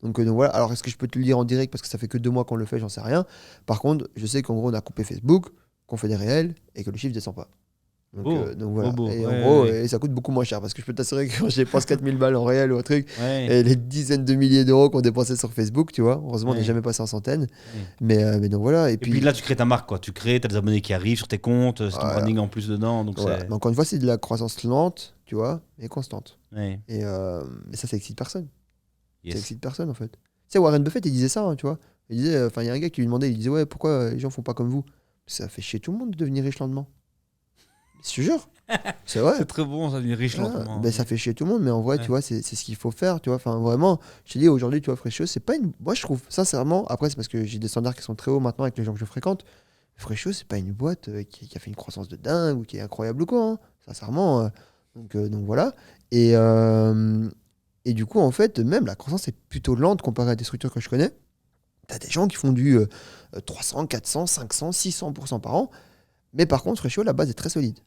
Donc voilà. Alors, est-ce que je peux te le dire en direct parce que ça fait que 2 mois qu'on le fait, j'en sais rien. Par contre, je sais qu'en gros, on a coupé Facebook, qu'on fait des réels et que le chiffre ne descend pas. Donc voilà. Beau. Et Ouais, en gros, ouais. et ça coûte beaucoup moins cher parce que je peux t'assurer que quand je dépense 4 000 balles en réel ou un truc, Ouais. et les dizaines de milliers d'euros qu'on dépensait sur Facebook, tu vois, heureusement, on n'est Ouais. jamais passé en centaines. Ouais. Mais donc voilà. Et Et puis là, tu crées ta marque, quoi. Tu crées, t'as des abonnés qui arrivent sur tes comptes, c'est ton Voilà. branding en plus dedans, donc voilà. Mais encore une fois, c'est de la croissance lente, tu vois, mais constante. Ouais. Et ça excite personne. Yes. Ça excite personne en fait. Tu sais, Warren Buffett, il disait ça, hein, tu vois. Il disait, il y a un gars qui lui demandait, il disait, ouais, pourquoi les gens font pas comme vous? Ça fait chier tout le monde de devenir riche lentement. Je te jure. C'est vrai. C'est très bon, ça devient riche lentement. Ben, ça fait chier tout le monde, mais en vrai, Ouais. tu vois, c'est ce qu'il faut faire, tu vois. Enfin, vraiment, je te dis, aujourd'hui, tu vois, Freshéo, c'est pas une. Moi, je trouve, sincèrement, après, c'est parce que j'ai des standards qui sont très hauts maintenant avec les gens que je fréquente. Freshéo, c'est pas une boîte qui a fait une croissance de dingue ou qui est incroyable ou quoi, hein. Sincèrement. Donc voilà. Et du coup, en fait, même la croissance est plutôt lente comparée à des structures que je connais. T'as des gens qui font du 300, 400, 500, 600% par an. Mais par contre, Freshéo, la base est très solide.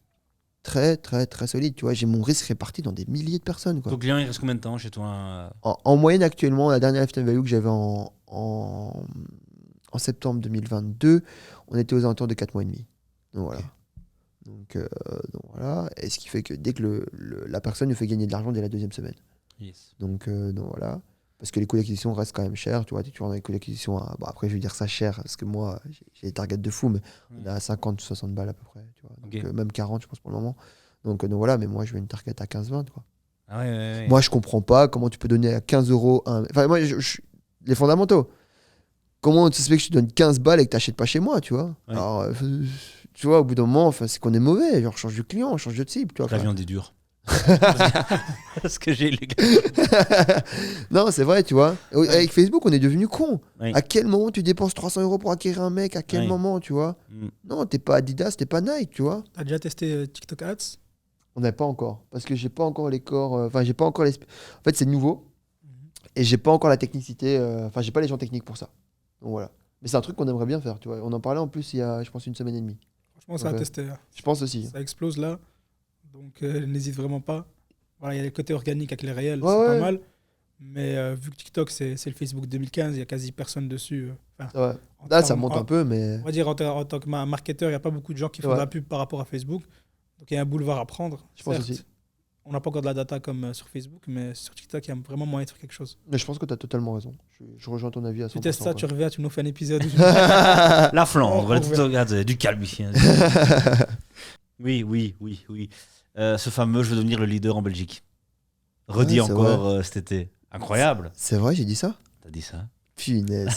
Très, très, très solide. Tu vois, j'ai mon risque réparti dans des milliers de personnes, quoi. Ton client, il reste combien de temps chez toi? En moyenne, actuellement, la dernière lifetime value que j'avais en septembre 2022, on était aux alentours de 4 mois et demi. Donc voilà. Ok. Donc voilà. Et ce qui fait que dès que la personne nous fait gagner de l'argent dès la deuxième semaine. Yes. Donc voilà. Parce que les coûts d'acquisition restent quand même chers. Tu vois, tu es toujours dans les coûts d'acquisition. Bon, après, je vais dire ça cher, parce que moi, j'ai des targets de fou, mais on est à 50, 60 balles à peu près. Tu vois. Donc, Ok. même 40, je pense, pour le moment. Donc voilà, mais moi, je veux une target à 15-20. Quoi. Ah ouais. Moi, je comprends pas comment tu peux donner à 15 euros. Enfin, moi, les fondamentaux. Comment tu sais que je te donne 15 balles et que tu n'achètes pas chez moi, tu vois. Ouais. Alors, tu vois, au bout d'un moment, c'est qu'on est mauvais. Genre, change de client, change de cible. Tu vois, La enfin. viande est dure. Parce que j'ai les Non, c'est vrai, tu vois. Avec Facebook, on est devenu con. Oui. À quel moment tu dépenses 300 euros pour acquérir un mec? À quel Oui. moment, tu vois? Non, t'es pas Adidas, t'es pas Nike, tu vois. T'as déjà testé TikTok Ads? On n'a pas encore. Parce que j'ai pas encore les corps. Enfin, j'ai pas encore les. En fait, c'est nouveau. Et j'ai pas encore la technicité. Enfin, j'ai pas les gens techniques pour ça. Donc voilà. Mais c'est un truc qu'on aimerait bien faire, tu vois. On en parlait en plus il y a, je pense, 1 semaine et demie. Franchement, ça a Ok. testé. Je pense aussi. Ça explose là. Donc n'hésite vraiment pas. Voilà, il y a le côté organique avec les réels, Ouais, c'est ouais. pas mal. Mais vu que TikTok, c'est le Facebook 2015, il y a quasi personne dessus. C'est vrai. En Là, ça termes- monte un peu, mais. On va dire en tant que marketeur, il n'y a pas beaucoup de gens qui font Ouais. de la pub par rapport à Facebook. Donc il y a un boulevard à prendre. Je pense Certes, aussi. on n'a pas encore de la data comme sur Facebook, mais sur TikTok, il y a vraiment moyen de faire quelque chose. Mais je pense que tu as totalement raison. Je rejoins ton avis à 100%. Tu testes ça, quoi. tu reviens, tu nous fais un épisode. La Flandre, voilà, Oh, tout, regarde, du calme ici. Hein. Oui. Ce fameux, je veux devenir le leader en Belgique. Redit Ouais, c'est encore cet été. Incroyable. C'est vrai, j'ai dit ça? T'as dit ça? Punaise.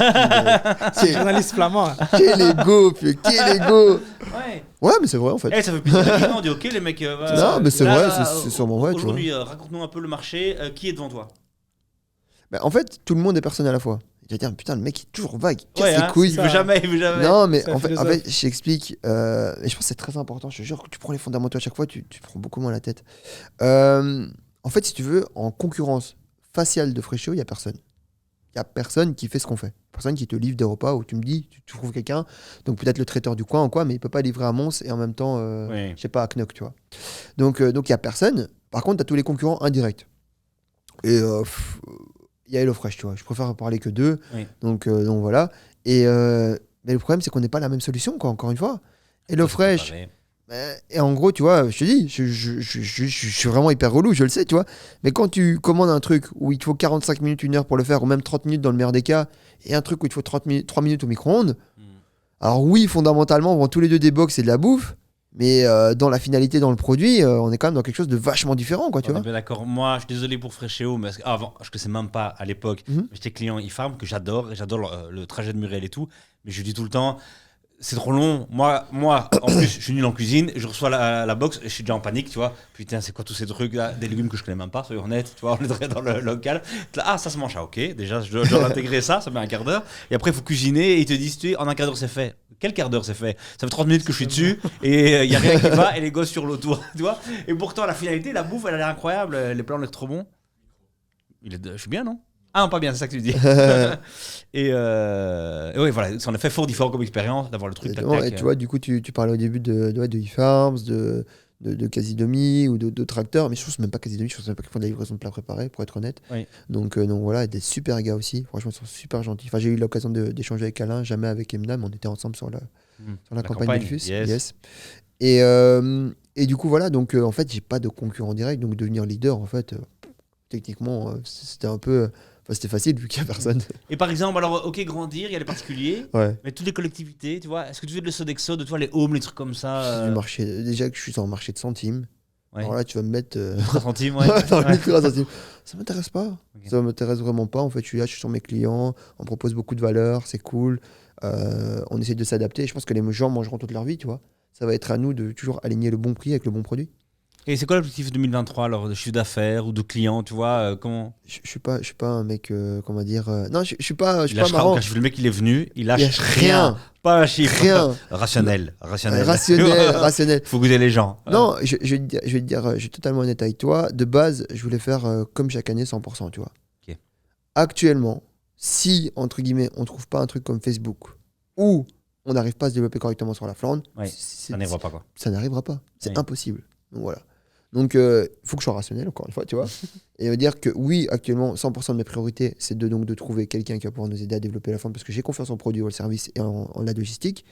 C'est journaliste flamand. Quel ego, putain, quel ego. Ouais. Ouais, mais c'est vrai en fait. Eh, ça fait plaisir. On dit ok, les mecs. Non, mais c'est là, vrai, c'est sûrement vrai, tu vois. Aujourd'hui, raconte-nous un peu le marché. Qui est devant toi? Bah, en fait, tout le monde est personne à la fois. Tu vas dire, putain, le mec il est toujours vague, il casse Ouais, les hein, couilles. il veut jamais. Non, mais C'est un en fait, philosophe. j'explique. Et je pense que c'est très important. Je te jure que tu prends les fondamentaux à chaque fois, tu prends beaucoup moins la tête. En fait, si tu veux, en concurrence faciale de Freshéo, il n'y a personne. Il n'y a personne qui fait ce qu'on fait. Personne qui te livre des repas où tu me dis, tu trouves quelqu'un, donc peut-être le traiteur du coin ou quoi, mais il peut pas livrer à Mons et en même temps, Oui. je sais pas, à Knock, tu vois. Donc il n'y a personne. Par contre, tu as tous les concurrents indirects. Et il y a HelloFresh, tu vois. Je préfère parler que d'eux. Oui. Donc voilà. Mais le problème, c'est qu'on n'est pas la même solution, quoi, encore une fois. HelloFresh, Et en gros, tu vois, je te dis, je suis vraiment hyper relou, je le sais, tu vois. Mais quand tu commandes un truc où il te faut 45 minutes, 1 heure pour le faire, ou même 30 minutes dans le meilleur des cas, et un truc où il te faut 3 minutes au micro-ondes, alors oui, fondamentalement, on vend tous les deux des box et de la bouffe, mais dans la finalité, dans le produit, on est quand même dans quelque chose de vachement différent, quoi, tu On est vois. bien d'accord. Moi, je suis désolé pour Fréchéo, mais avant, je ne sais même pas à l'époque. Mhm. J'étais client e-farm que j'adore, et j'adore le trajet de Muriel et tout. Mais je dis tout le temps, c'est trop long. Moi, en plus, je suis nul en cuisine. Je reçois la box et je suis déjà en panique, tu vois. Putain, c'est quoi tous ces trucs là? Des légumes que je connais même pas, soyons honnêtes. Tu vois, on est dans le local. Ah, ça se mange. Ah, ok. Déjà, je dois l'intégrer ça met un quart d'heure. Et après, il faut cuisiner et ils te disent, tu sais, en un quart d'heure, c'est fait. Quel quart d'heure c'est fait? Ça fait 30 minutes que je suis dessus et il n'y a rien qui va et les gosses sur l'autour, tu vois. Et pourtant, la finalité, la bouffe, elle a l'air incroyable. Les plats ont l'air trop bons. Je suis bien, non? Ah non, pas bien, c'est ça que tu dis. Et oui, voilà, c'est en effet fort différent comme expérience d'avoir le truc tac, Exactement. tac. Et tu vois, du coup, tu parlais au début de e-farms, de Casidomi ou d'autres acteurs, mais je pense même pas Casidomi, je pense même pas qu'ils font de la livraison de plats préparés, pour être honnête. Oui. Donc voilà, des super gars aussi, franchement, ils sont super gentils. Enfin, j'ai eu l'occasion d'échanger avec Alain, jamais avec Emna, mais on était ensemble sur la campagne Delphus. Yes. Et du coup, voilà, donc en fait, j'ai pas de concurrent direct, donc devenir leader, en fait, techniquement, c'était un peu. Enfin, c'était facile vu qu'il n'y a personne. Et par exemple, alors, ok, grandir, il y a les particuliers, Ouais. mais toutes les collectivités, tu vois, est-ce que tu fais de le Sodexo, de toi, les homes, les trucs comme ça Du marché, déjà que je suis sur un marché de centimes, Ouais. alors là, tu vas me mettre. 3 centimes, ouais. dans le Ouais. micro à centimes. Ça m'intéresse pas. Ok. Ça m'intéresse vraiment pas. En fait, je suis là, je suis sur mes clients, on me propose beaucoup de valeur, c'est cool. On essaie de s'adapter. Je pense que les gens mangeront toute leur vie, tu vois. Ça va être à nous de toujours aligner le bon prix avec le bon produit. Et c'est quoi l'objectif 2023, alors, de chiffre d'affaires ou de clients, tu vois, comment Je suis pas un mec, comment dire. Non, je suis pas il pas lâchera marrant. aucun chiffre. Le mec, il est venu, il Il lâche lâche rien. Pas un chiffre. Rien. Rationnel. Rationnel. Faut goûter les gens. Non, je vais te dire, je suis totalement honnête avec toi. De base, je voulais faire comme chaque année 100%, tu vois. Ok. Actuellement, si, entre guillemets, on trouve pas un truc comme Facebook ou on n'arrive pas à se développer correctement sur la Flandre, Ouais, ça n'arrivera pas, quoi. ça n'arrivera pas. C'est Oui. impossible. Donc voilà. Donc il faut que je sois rationnel, encore une fois, tu vois. Et me dire que oui, actuellement, 100% de mes priorités, c'est de trouver quelqu'un qui va pouvoir nous aider à développer la Flandre parce que j'ai confiance en le produit, en le service et en la logistique.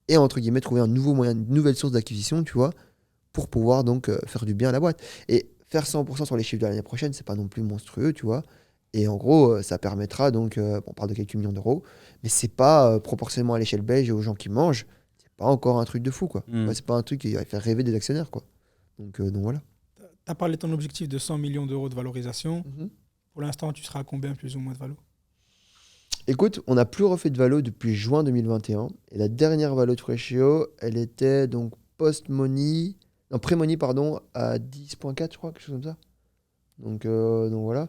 Et entre guillemets, trouver un nouveau moyen, une nouvelle source d'acquisition, tu vois, pour pouvoir donc faire du bien à la boîte. Et faire 100% sur les chiffres de l'année prochaine, c'est pas non plus monstrueux, tu vois. Et en gros, ça permettra donc, on parle de quelques millions d'euros, mais c'est pas proportionnellement à l'échelle belge et aux gens qui mangent, c'est pas encore un truc de fou, quoi. Mm. Ouais, c'est pas un truc qui va faire rêver des actionnaires, quoi. Donc voilà. Tu as parlé de ton objectif de 100 millions d'euros de valorisation. Pour l'instant, tu seras à combien plus ou moins de valo? Écoute, on n'a plus refait de valo depuis juin 2021. Et la dernière valo de Freshio, elle était donc post-money, non, pré-money, pardon, à 10,4, je crois, quelque chose comme ça. Donc voilà.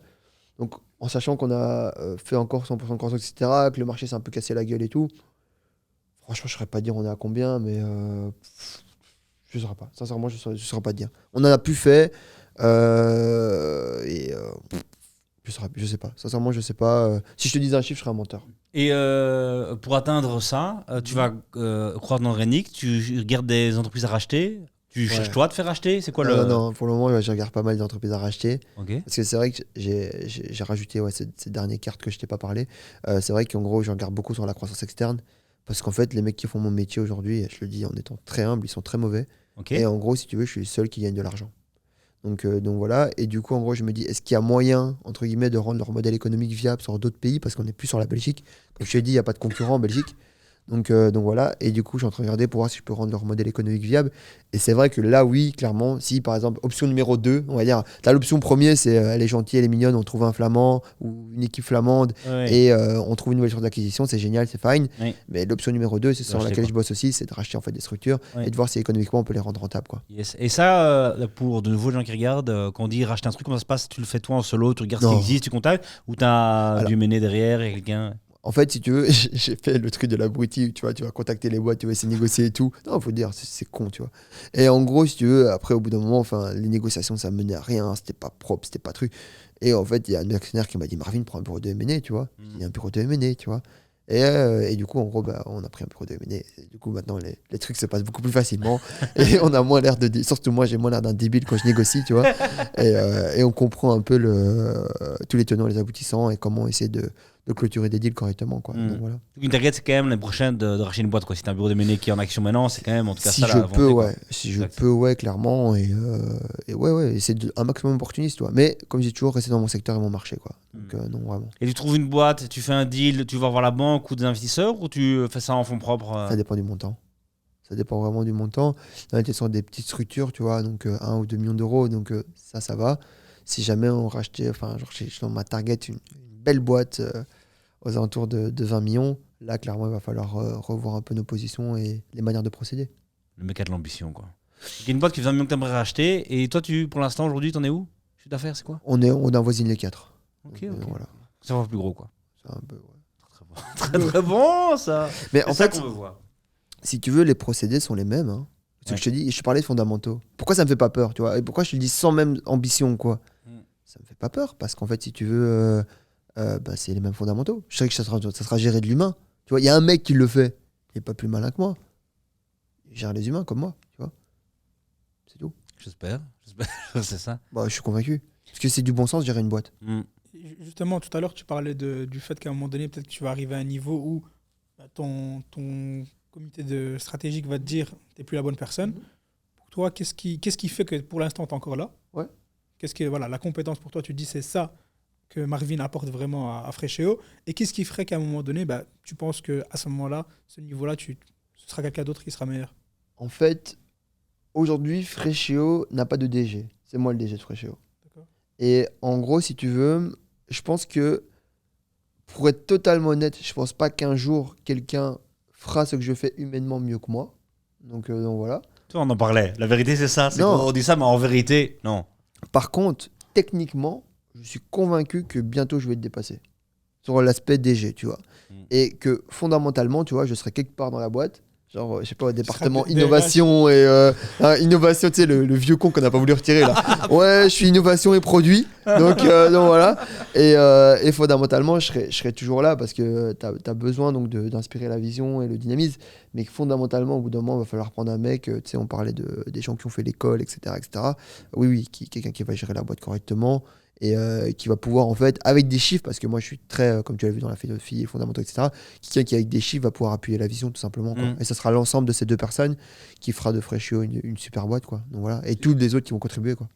Donc en sachant qu'on a fait encore 100% de croissance, etc., que le marché s'est un peu cassé la gueule et tout, franchement, je ne saurais pas dire on est à combien, mais je ne saurais pas. Sincèrement, je ne saurais pas dire. On en a plus fait, je sais pas. Sincèrement, je sais pas. Si je te disais un chiffre, je serais un menteur. Et pour atteindre ça, tu vas croire dans le Renick, tu regardes des entreprises à racheter, tu cherches toi à te faire racheter, c'est quoi Non, pour le moment, je regarde pas mal d'entreprises à racheter. Ok. Parce que c'est vrai que j'ai rajouté ces dernières cartes que je t'ai pas parlé. C'est vrai qu'en gros, je regarde beaucoup sur la croissance externe. Parce qu'en fait, les mecs qui font mon métier aujourd'hui, je le dis en étant très humble, ils sont très mauvais. Ok. Et en gros, si tu veux, je suis le seul qui gagne de l'argent. Donc voilà. Et du coup, en gros, je me dis, est-ce qu'il y a moyen, entre guillemets, de rendre leur modèle économique viable sur d'autres pays? Parce qu'on n'est plus sur la Belgique. Comme je t'ai dit, il n'y a pas de concurrent en Belgique. Donc voilà. Et du coup, je suis en train de regarder pour voir si je peux rendre leur modèle économique viable. Et c'est vrai que là, oui, clairement, si par exemple, option numéro 2, on va dire, t'as l'option premier, c'est elle est gentille, elle est mignonne, on trouve un flamand ou une équipe flamande et on trouve une nouvelle source d'acquisition, c'est génial, c'est fine. Oui. Mais l'option numéro 2, c'est sur Racheter, laquelle quoi. je bosse aussi, c'est de racheter en fait des structures et de voir si économiquement on peut les rendre rentables, quoi. Yes. Et ça, pour de nouveaux gens qui regardent, quand on dit racheter un truc, comment ça se passe? Tu le fais toi en solo, tu regardes ce qui Non. existe, tu contactes, ou t'as Alors. du mener derrière et quelqu'un? En fait, si tu veux, j'ai fait le truc de l'abruti, tu vois, tu vas contacter les boîtes, tu vas essayer de négocier et tout. Non, faut dire, c'est con, tu vois. Et en gros, si tu veux, après, au bout d'un moment, enfin, les négociations, ça menait à rien, c'était pas propre, c'était pas truc. Et en fait, il y a un actionnaire qui m'a dit, Marvin, prends un bureau de M&A, tu vois. Il y a un bureau de M&A, tu vois. Et du coup, en gros, on a pris un bureau de M&A. Et du coup, maintenant, les trucs se passent beaucoup plus facilement. Et on a moins l'air surtout moi, j'ai moins l'air d'un débile quand je négocie, tu vois. Et on comprend un peu tous les tenants et les aboutissants et comment essayer de clôturer des deals correctement, quoi. Donc, voilà. Une target, c'est quand même l'année prochaine de racheter une boîte, quoi. Si t'as un bureau de M&A qui est en action maintenant, c'est quand même, en tout cas, si ça, je la peux, volonté, ouais. quoi. Si je peux, ouais, clairement. Et ouais, c'est un maximum opportuniste, toi. Mais comme je dis toujours, rester dans mon secteur et mon marché, quoi. Donc, non, vraiment. Et tu trouves une boîte, tu fais un deal, tu vas voir la banque ou des investisseurs ou tu fais ça en fonds propres Ça dépend du montant. Ça dépend vraiment du montant. Là, on était sur des petites structures, tu vois, donc 1 ou 2 millions d'euros. Donc, ça va. Si jamais on rachetait, enfin, genre, je suis dans ma target, une belle boîte aux alentours de 20 millions, là, clairement, il va falloir revoir un peu nos positions et les manières de procéder. Le mec a de l'ambition, quoi. Il y a une boîte qui fait 20 millions que tu aimerais racheter. Et toi, pour l'instant, aujourd'hui, t'en es où? Chiffre d'affaires, c'est quoi? On avoisine les 4. Ok. Voilà. Ça va plus gros, quoi. C'est un peu, ouais. Très bon, ça. Mais C'est en ça fait, qu'on veut voir. si tu veux, les procédés sont les mêmes. Hein. Ce que je te dis, je te parlais de fondamentaux. Pourquoi ça me fait pas peur, tu vois? Et pourquoi je te le dis sans même ambition, quoi? Ça me fait pas peur parce qu'en fait, si tu veux, c'est les mêmes fondamentaux. Je sais que ça sera géré de l'humain. Tu vois, il y a un mec qui le fait. Il est pas plus malin que moi. Il gère les humains comme moi, tu vois. C'est tout. J'espère. C'est ça. Je suis convaincu. Parce que c'est du bon sens de gérer une boîte. Justement, tout à l'heure, tu parlais du fait qu'à un moment donné, peut-être que tu vas arriver à un niveau où ton comité stratégique va te dire que tu n'es plus la bonne personne. Pour toi, qu'est-ce qui fait que pour l'instant, tu es encore là? Ouais. Voilà, la compétence pour toi, tu te dis c'est ça que Marvin apporte vraiment à Fréchéo. Et qu'est-ce qui ferait qu'à un moment donné, tu penses qu'à ce moment-là, ce niveau-là, ce sera quelqu'un d'autre qui sera meilleur? En fait, aujourd'hui, Fréchéo n'a pas de DG. C'est moi le DG de Fréchéo. D'accord. Et en gros, si tu veux, je pense que, pour être totalement honnête, je pense pas qu'un jour, quelqu'un fera ce que je fais humainement mieux que moi. Donc voilà. Toi, on en parlait. La vérité, c'est ça. On dit ça, mais en vérité, non. Par contre, techniquement, je suis convaincu que bientôt, je vais être dépassé. Sur l'aspect DG, tu vois. Et que fondamentalement, tu vois, je serai quelque part dans la boîte. Genre, je sais pas, au département innovation et innovation, tu sais, le vieux con qu'on n'a pas voulu retirer là. Ouais, je suis innovation et produit. Donc voilà. Et fondamentalement, je serai toujours là parce que tu as besoin donc d'inspirer la vision et le dynamisme. Mais fondamentalement, au bout d'un moment, il va falloir prendre un mec. Tu sais, on parlait des gens qui ont fait l'école, etc., etc. Oui, quelqu'un qui va gérer la boîte correctement. Et qui va pouvoir, en fait, avec des chiffres, parce que moi je suis très, comme tu l'as vu dans la philosophie et fondamentaux, etc., quelqu'un qui avec des chiffres va pouvoir appuyer la vision tout simplement, quoi. Et ça sera l'ensemble de ces deux personnes qui fera de Fréchéo une super boîte, quoi. Donc voilà, et tous les autres qui vont contribuer, quoi.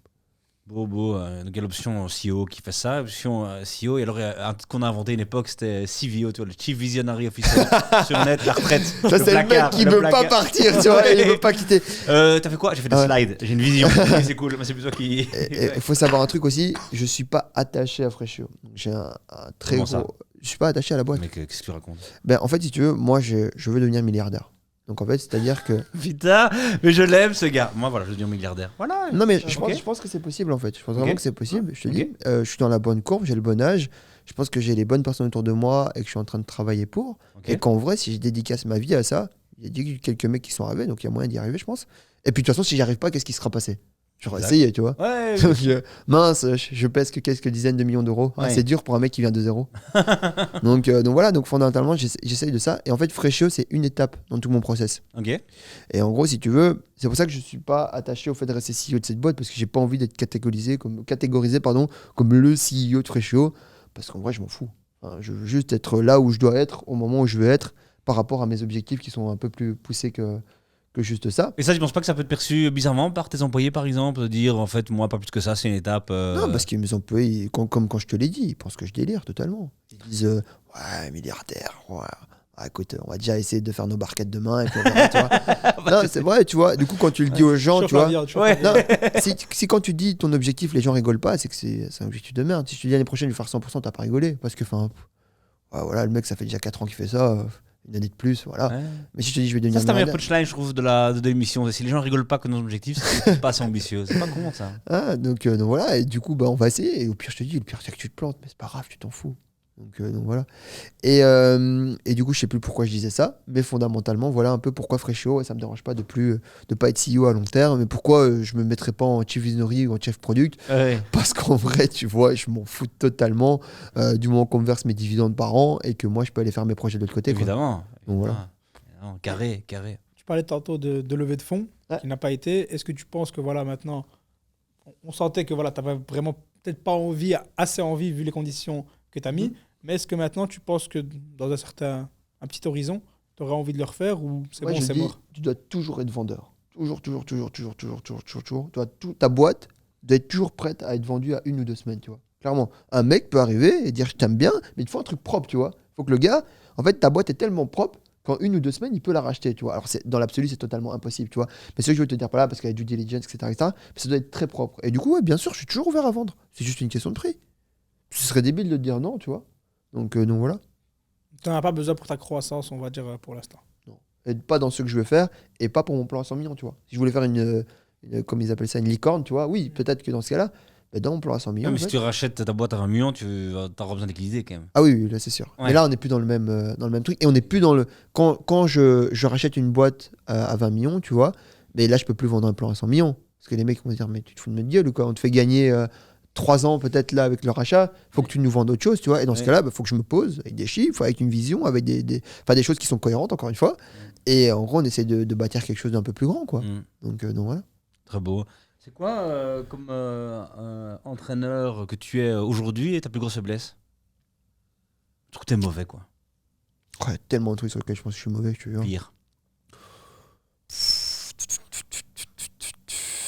Beau, quelle option CEO qui fait ça, option CEO. Et alors, un truc qu'on a inventé à une époque, c'était CVO, tu vois, le Chief Visionary Officer sur net, la retraite. Ça, c'est le mec qui veut pas partir, tu vois, il veut pas quitter. T'as fait quoi? J'ai fait des slides, j'ai une vision. C'est cool, mais c'est plutôt qui. Il faut savoir un truc aussi, je suis pas attaché à Fréchéo. J'ai un très Comment gros. ça? Je suis pas attaché à la boîte. Mais qu'est-ce que tu racontes? En fait, si tu veux, moi je veux devenir milliardaire. Donc en fait, c'est-à-dire que. Putain, mais je l'aime ce gars. Moi, voilà, je deviens milliardaire. Voilà. Non, mais je pense que c'est possible en fait. Je pense vraiment que c'est possible. Je te dis, je suis dans la bonne courbe, j'ai le bon âge. Je pense que j'ai les bonnes personnes autour de moi et que je suis en train de travailler pour. Et qu'en vrai, si je dédicace ma vie à ça, il y a quelques mecs qui sont arrivés, donc il y a moyen d'y arriver, je pense. Et puis de toute façon, si j'y arrive pas, qu'est-ce qui sera passé? J'aurais essayé, tu vois. Ouais. Donc, mince, je pèse que quelques dizaines de millions d'euros. Ouais. C'est dur pour un mec qui vient de zéro. donc voilà, donc fondamentalement, j'essaye de ça. Et en fait, Fréchéo, c'est une étape dans tout mon process. Ok. Et en gros, si tu veux, c'est pour ça que je suis pas attaché au fait de rester CEO de cette boîte, parce que j'ai pas envie d'être catégorisé comme le CEO de Fréchéo, parce qu'en vrai, je m'en fous. Enfin, je veux juste être là où je dois être, au moment où je veux être, par rapport à mes objectifs qui sont un peu plus poussés que juste ça. Et ça, je pense pas que ça peut être perçu bizarrement par tes employés, par exemple, de dire en fait, moi, pas plus que ça, c'est une étape. Non, parce que mes employés, comme quand je te l'ai dit, ils pensent que je délire totalement. Ils disent ouais, milliardaire, ouais. Ah, écoute, on va déjà essayer de faire nos barquettes demain. Et puis on verra, tu vois. Non, c'est vrai, tu vois. Du coup, quand tu le dis aux gens, tu vois. Non, si quand tu dis ton objectif, les gens rigolent pas, c'est que c'est un objectif de merde. Si je te dis l'année prochaine, je vais faire 100%, t'as pas rigolé. Parce que, voilà, le mec, ça fait déjà 4 ans qu'il fait ça. Une année de plus, voilà. Ouais. Mais si je te dis, je vais devenir. Ça, c'est ta meilleure punchline, je trouve, de l'émission. Si les gens rigolent pas que nos objectifs, c'est pas assez ambitieux. C'est pas con, ça. Ah, donc voilà, et du coup, on va essayer. Et au pire, je te dis, le pire, c'est que tu te plantes, mais c'est pas grave, tu t'en fous. Donc voilà. Et du coup, je sais plus pourquoi je disais ça, mais fondamentalement, voilà un peu pourquoi Freshio, ça me dérange pas de pas être CEO à long terme, mais pourquoi je me mettrais pas en chief visionary ou en chef product, parce qu'en vrai, tu vois, je m'en fous totalement du moment qu'on me verse mes dividendes par an et que moi, je peux aller faire mes projets de l'autre côté. Évidemment. Donc voilà. Carré. Tu parlais tantôt de levée de fonds Ouais. qui n'a pas été. Est-ce que tu penses que voilà, maintenant, on sentait que voilà, tu n'avais vraiment peut-être pas assez envie, vu les conditions que tu as mis, mais est-ce que maintenant tu penses que dans un petit horizon, tu aurais envie de le refaire ou c'est Moi, bon, je c'est dis, mort? tu dois toujours être vendeur. Toujours. Ta boîte doit être toujours prête à être vendue à 1 ou 2 semaines, tu vois. Clairement, un mec peut arriver et dire je t'aime bien, mais il te faut un truc propre, tu vois. Il faut que le gars, en fait, ta boîte est tellement propre qu'en 1 ou 2 semaines, il peut la racheter, tu vois. Alors, dans l'absolu, c'est totalement impossible, tu vois. Mais ce que je veux te dire par là, parce qu'il y a due diligence, etc., mais ça doit être très propre. Et du coup, ouais, bien sûr, je suis toujours ouvert à vendre. C'est juste une question de prix. Ce serait débile de te dire non, tu vois. Donc voilà. Tu n'en as pas besoin pour ta croissance, on va dire, pour l'instant. Non. Et pas dans ce que je veux faire et pas pour mon plan à 100 millions, tu vois. Si je voulais faire comme ils appellent ça, une licorne, tu vois, oui, peut-être que dans ce cas-là, mais dans mon plan à 100 millions. Mais en si fait- tu rachètes ta boîte à 20 millions, tu auras besoin d'équilibrer quand même. Ah oui, là c'est sûr. Ouais. Mais là, on n'est plus dans le même truc. Et on n'est plus dans le. Quand je rachète une boîte à 20 millions, tu vois, mais là, je peux plus vendre un plan à 100 millions. Parce que les mecs vont se dire, mais tu te fous de notre gueule ou quoi? On te fait gagner 3 ans peut-être là avec le rachat. Faut que tu nous vendes autre chose, tu vois. Et dans ce cas-là, faut que je me pose avec des chiffres, avec une vision, avec des choses qui sont cohérentes, encore une fois. Et en gros, on essaie de bâtir quelque chose d'un peu plus grand, quoi. Donc voilà. Très beau. C'est quoi comme entraîneur que tu es aujourd'hui et ta plus grosse faiblesse? Je trouve que t'es mauvais, quoi. Ouais, tellement de trucs sur lesquels je pense que je suis mauvais, je te jure. Pire.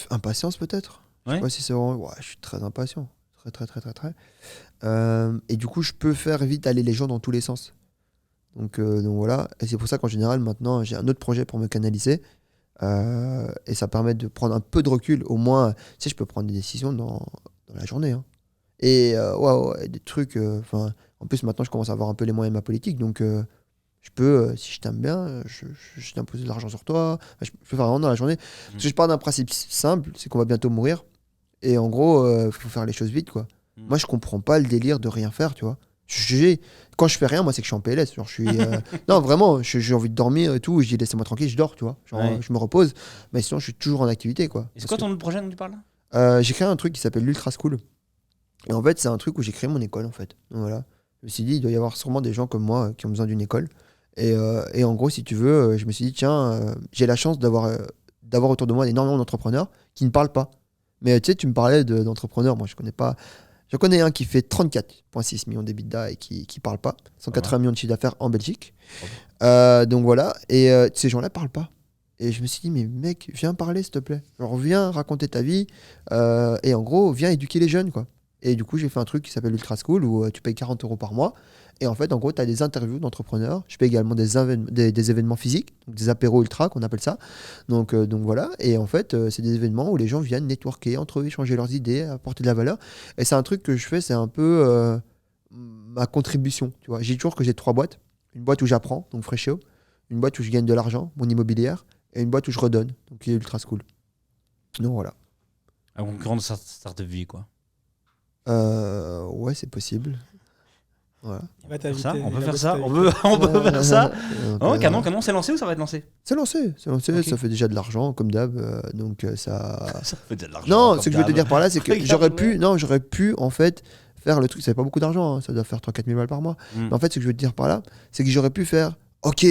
Impatience peut-être. Je Ouais. sais pas si c'est vraiment. Ouais, je suis très impatient. Très. Et du coup, je peux faire vite aller les gens dans tous les sens. Donc voilà. Et c'est pour ça qu'en général, maintenant, j'ai un autre projet pour me canaliser. Et ça permet de prendre un peu de recul. Au moins, tu sais, je peux prendre des décisions dans la journée. Hein. Et ouais, des trucs. En plus, maintenant, je commence à avoir un peu les moyens de ma politique. Donc, je peux, si je t'aime bien, je t'impose de l'argent sur toi. Enfin, je peux faire vraiment dans la journée. Parce que je pars d'un principe simple, c'est qu'on va bientôt mourir. Et en gros, il faut faire les choses vite, quoi. Moi, je comprends pas le délire de rien faire, tu vois. Quand je fais rien, moi, c'est que je suis en PLS. Genre, je suis, non, vraiment, j'ai envie de dormir et tout. Je dis, laissez-moi tranquille, je dors, tu vois. Genre, Ouais. je me repose. Mais sinon, je suis toujours en activité, quoi. Et c'est quoi ton autre projet dont tu parles J'ai créé un truc qui s'appelle l'Ultra School. Et en fait, c'est un truc où j'ai créé mon école, en fait. Donc, voilà. Je me suis dit, il doit y avoir sûrement des gens comme moi qui ont besoin d'une école. Et en gros, si tu veux, je me suis dit, tiens, j'ai la chance d'avoir autour de moi énormément d'entrepreneurs qui ne parlent pas. Mais tu sais, tu me parlais d'entrepreneurs. Moi, je connais pas. Je connais un qui fait 34,6 millions d'EBITDA et qui parle pas. 180 millions de chiffre d'affaires en Belgique. Donc voilà. Et ces gens-là parlent pas. Et je me suis dit, mais mec, viens parler, s'il te plaît. Genre, viens raconter ta vie. Et en gros, viens éduquer les jeunes, quoi. Et du coup, j'ai fait un truc qui s'appelle Ultra School où tu payes 40 € par mois. Et en fait, en gros, tu as des interviews d'entrepreneurs. Je fais également des événements physiques, donc des apéros ultra qu'on appelle ça. Donc voilà. Et en fait, c'est des événements où les gens viennent networker entre eux, échanger leurs idées, apporter de la valeur. Et c'est un truc que je fais, c'est un peu ma contribution. Tu vois, j'ai toujours que j'ai 3 boîtes. Une boîte où j'apprends, donc Freshio. Une boîte où je gagne de l'argent, mon immobilière. Et une boîte où je redonne, donc qui est Ultra School. Donc voilà. Un concurrent de Startup Vie, quoi. Ouais, c'est possible. Voilà. Va Ça, t'inviter, on peut il faire va ça. t'inviter. On peut faire ça. Oh, Donc, canon, c'est lancé ou ça va être lancé? C'est lancé, Ok. ça fait déjà de l'argent, comme d'hab. Donc ça. Ça fait de l'argent. Non, comme ce que je veux te d'hab. dire par là, c'est que Regarde, j'aurais pu en fait faire le truc. Ça fait pas beaucoup d'argent, hein, ça doit faire 3-4 000 balles par mois. Mais en fait, ce que je veux te dire par là, c'est que j'aurais pu faire, ok,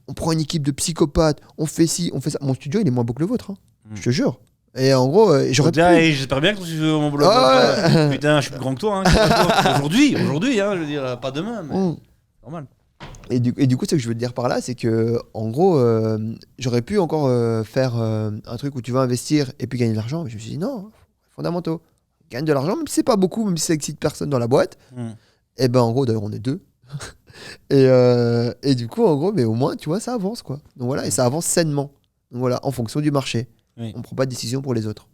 on prend une équipe de psychopathes, on fait ci, on fait ça. Mon studio, il est moins beau que le vôtre, hein, je te jure. Et en gros, j'aurais pu. J'espère bien que tu veux mon blog. Ah Putain, je suis plus grand que toi. Hein. Aujourd'hui, hein, je veux dire, pas demain, mais normal. Et du coup, ce que je veux te dire par là, c'est que, en gros, j'aurais pu encore faire un truc où tu vas investir et puis gagner de l'argent. Mais je me suis dit, non, fondamentaux. Gagne de l'argent, même si c'est pas beaucoup, même si ça excite personne dans la boîte. Et ben, en gros, d'ailleurs, on est 2. et du coup, en gros, mais au moins, tu vois, ça avance, quoi. Donc voilà, et ça avance sainement. Donc voilà, en fonction du marché. Oui. On prend pas de décision pour les autres.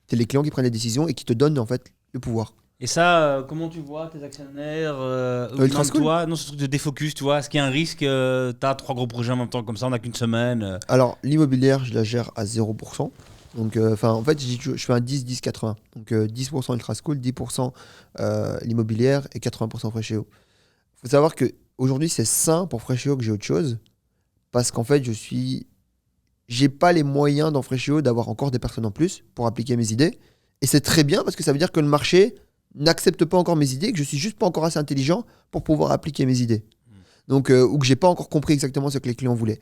C'est les clients qui prennent les décisions et qui te donnent, en fait, le pouvoir. Et ça, comment tu vois tes actionnaires Ultra School toi, non, ce truc de défocus, tu vois, est-ce qu'il y a un risque, t'as 3 gros projets en même temps comme ça, on n'a qu'une semaine Alors, l'immobilière, je la gère à 0%. Donc, en fait, je fais un 10-10-80. Donc, 10% Ultra School, 10% l'immobilière et 80% Freshio. faut savoir qu'aujourd'hui, c'est sain pour Freshio que j'ai autre chose. Parce qu'en fait, j'ai pas les moyens dans Freshio d'avoir encore des personnes en plus pour appliquer mes idées. Et c'est très bien parce que ça veut dire que le marché n'accepte pas encore mes idées, que je suis juste pas encore assez intelligent pour pouvoir appliquer mes idées. Donc, ou que j'ai pas encore compris exactement ce que les clients voulaient.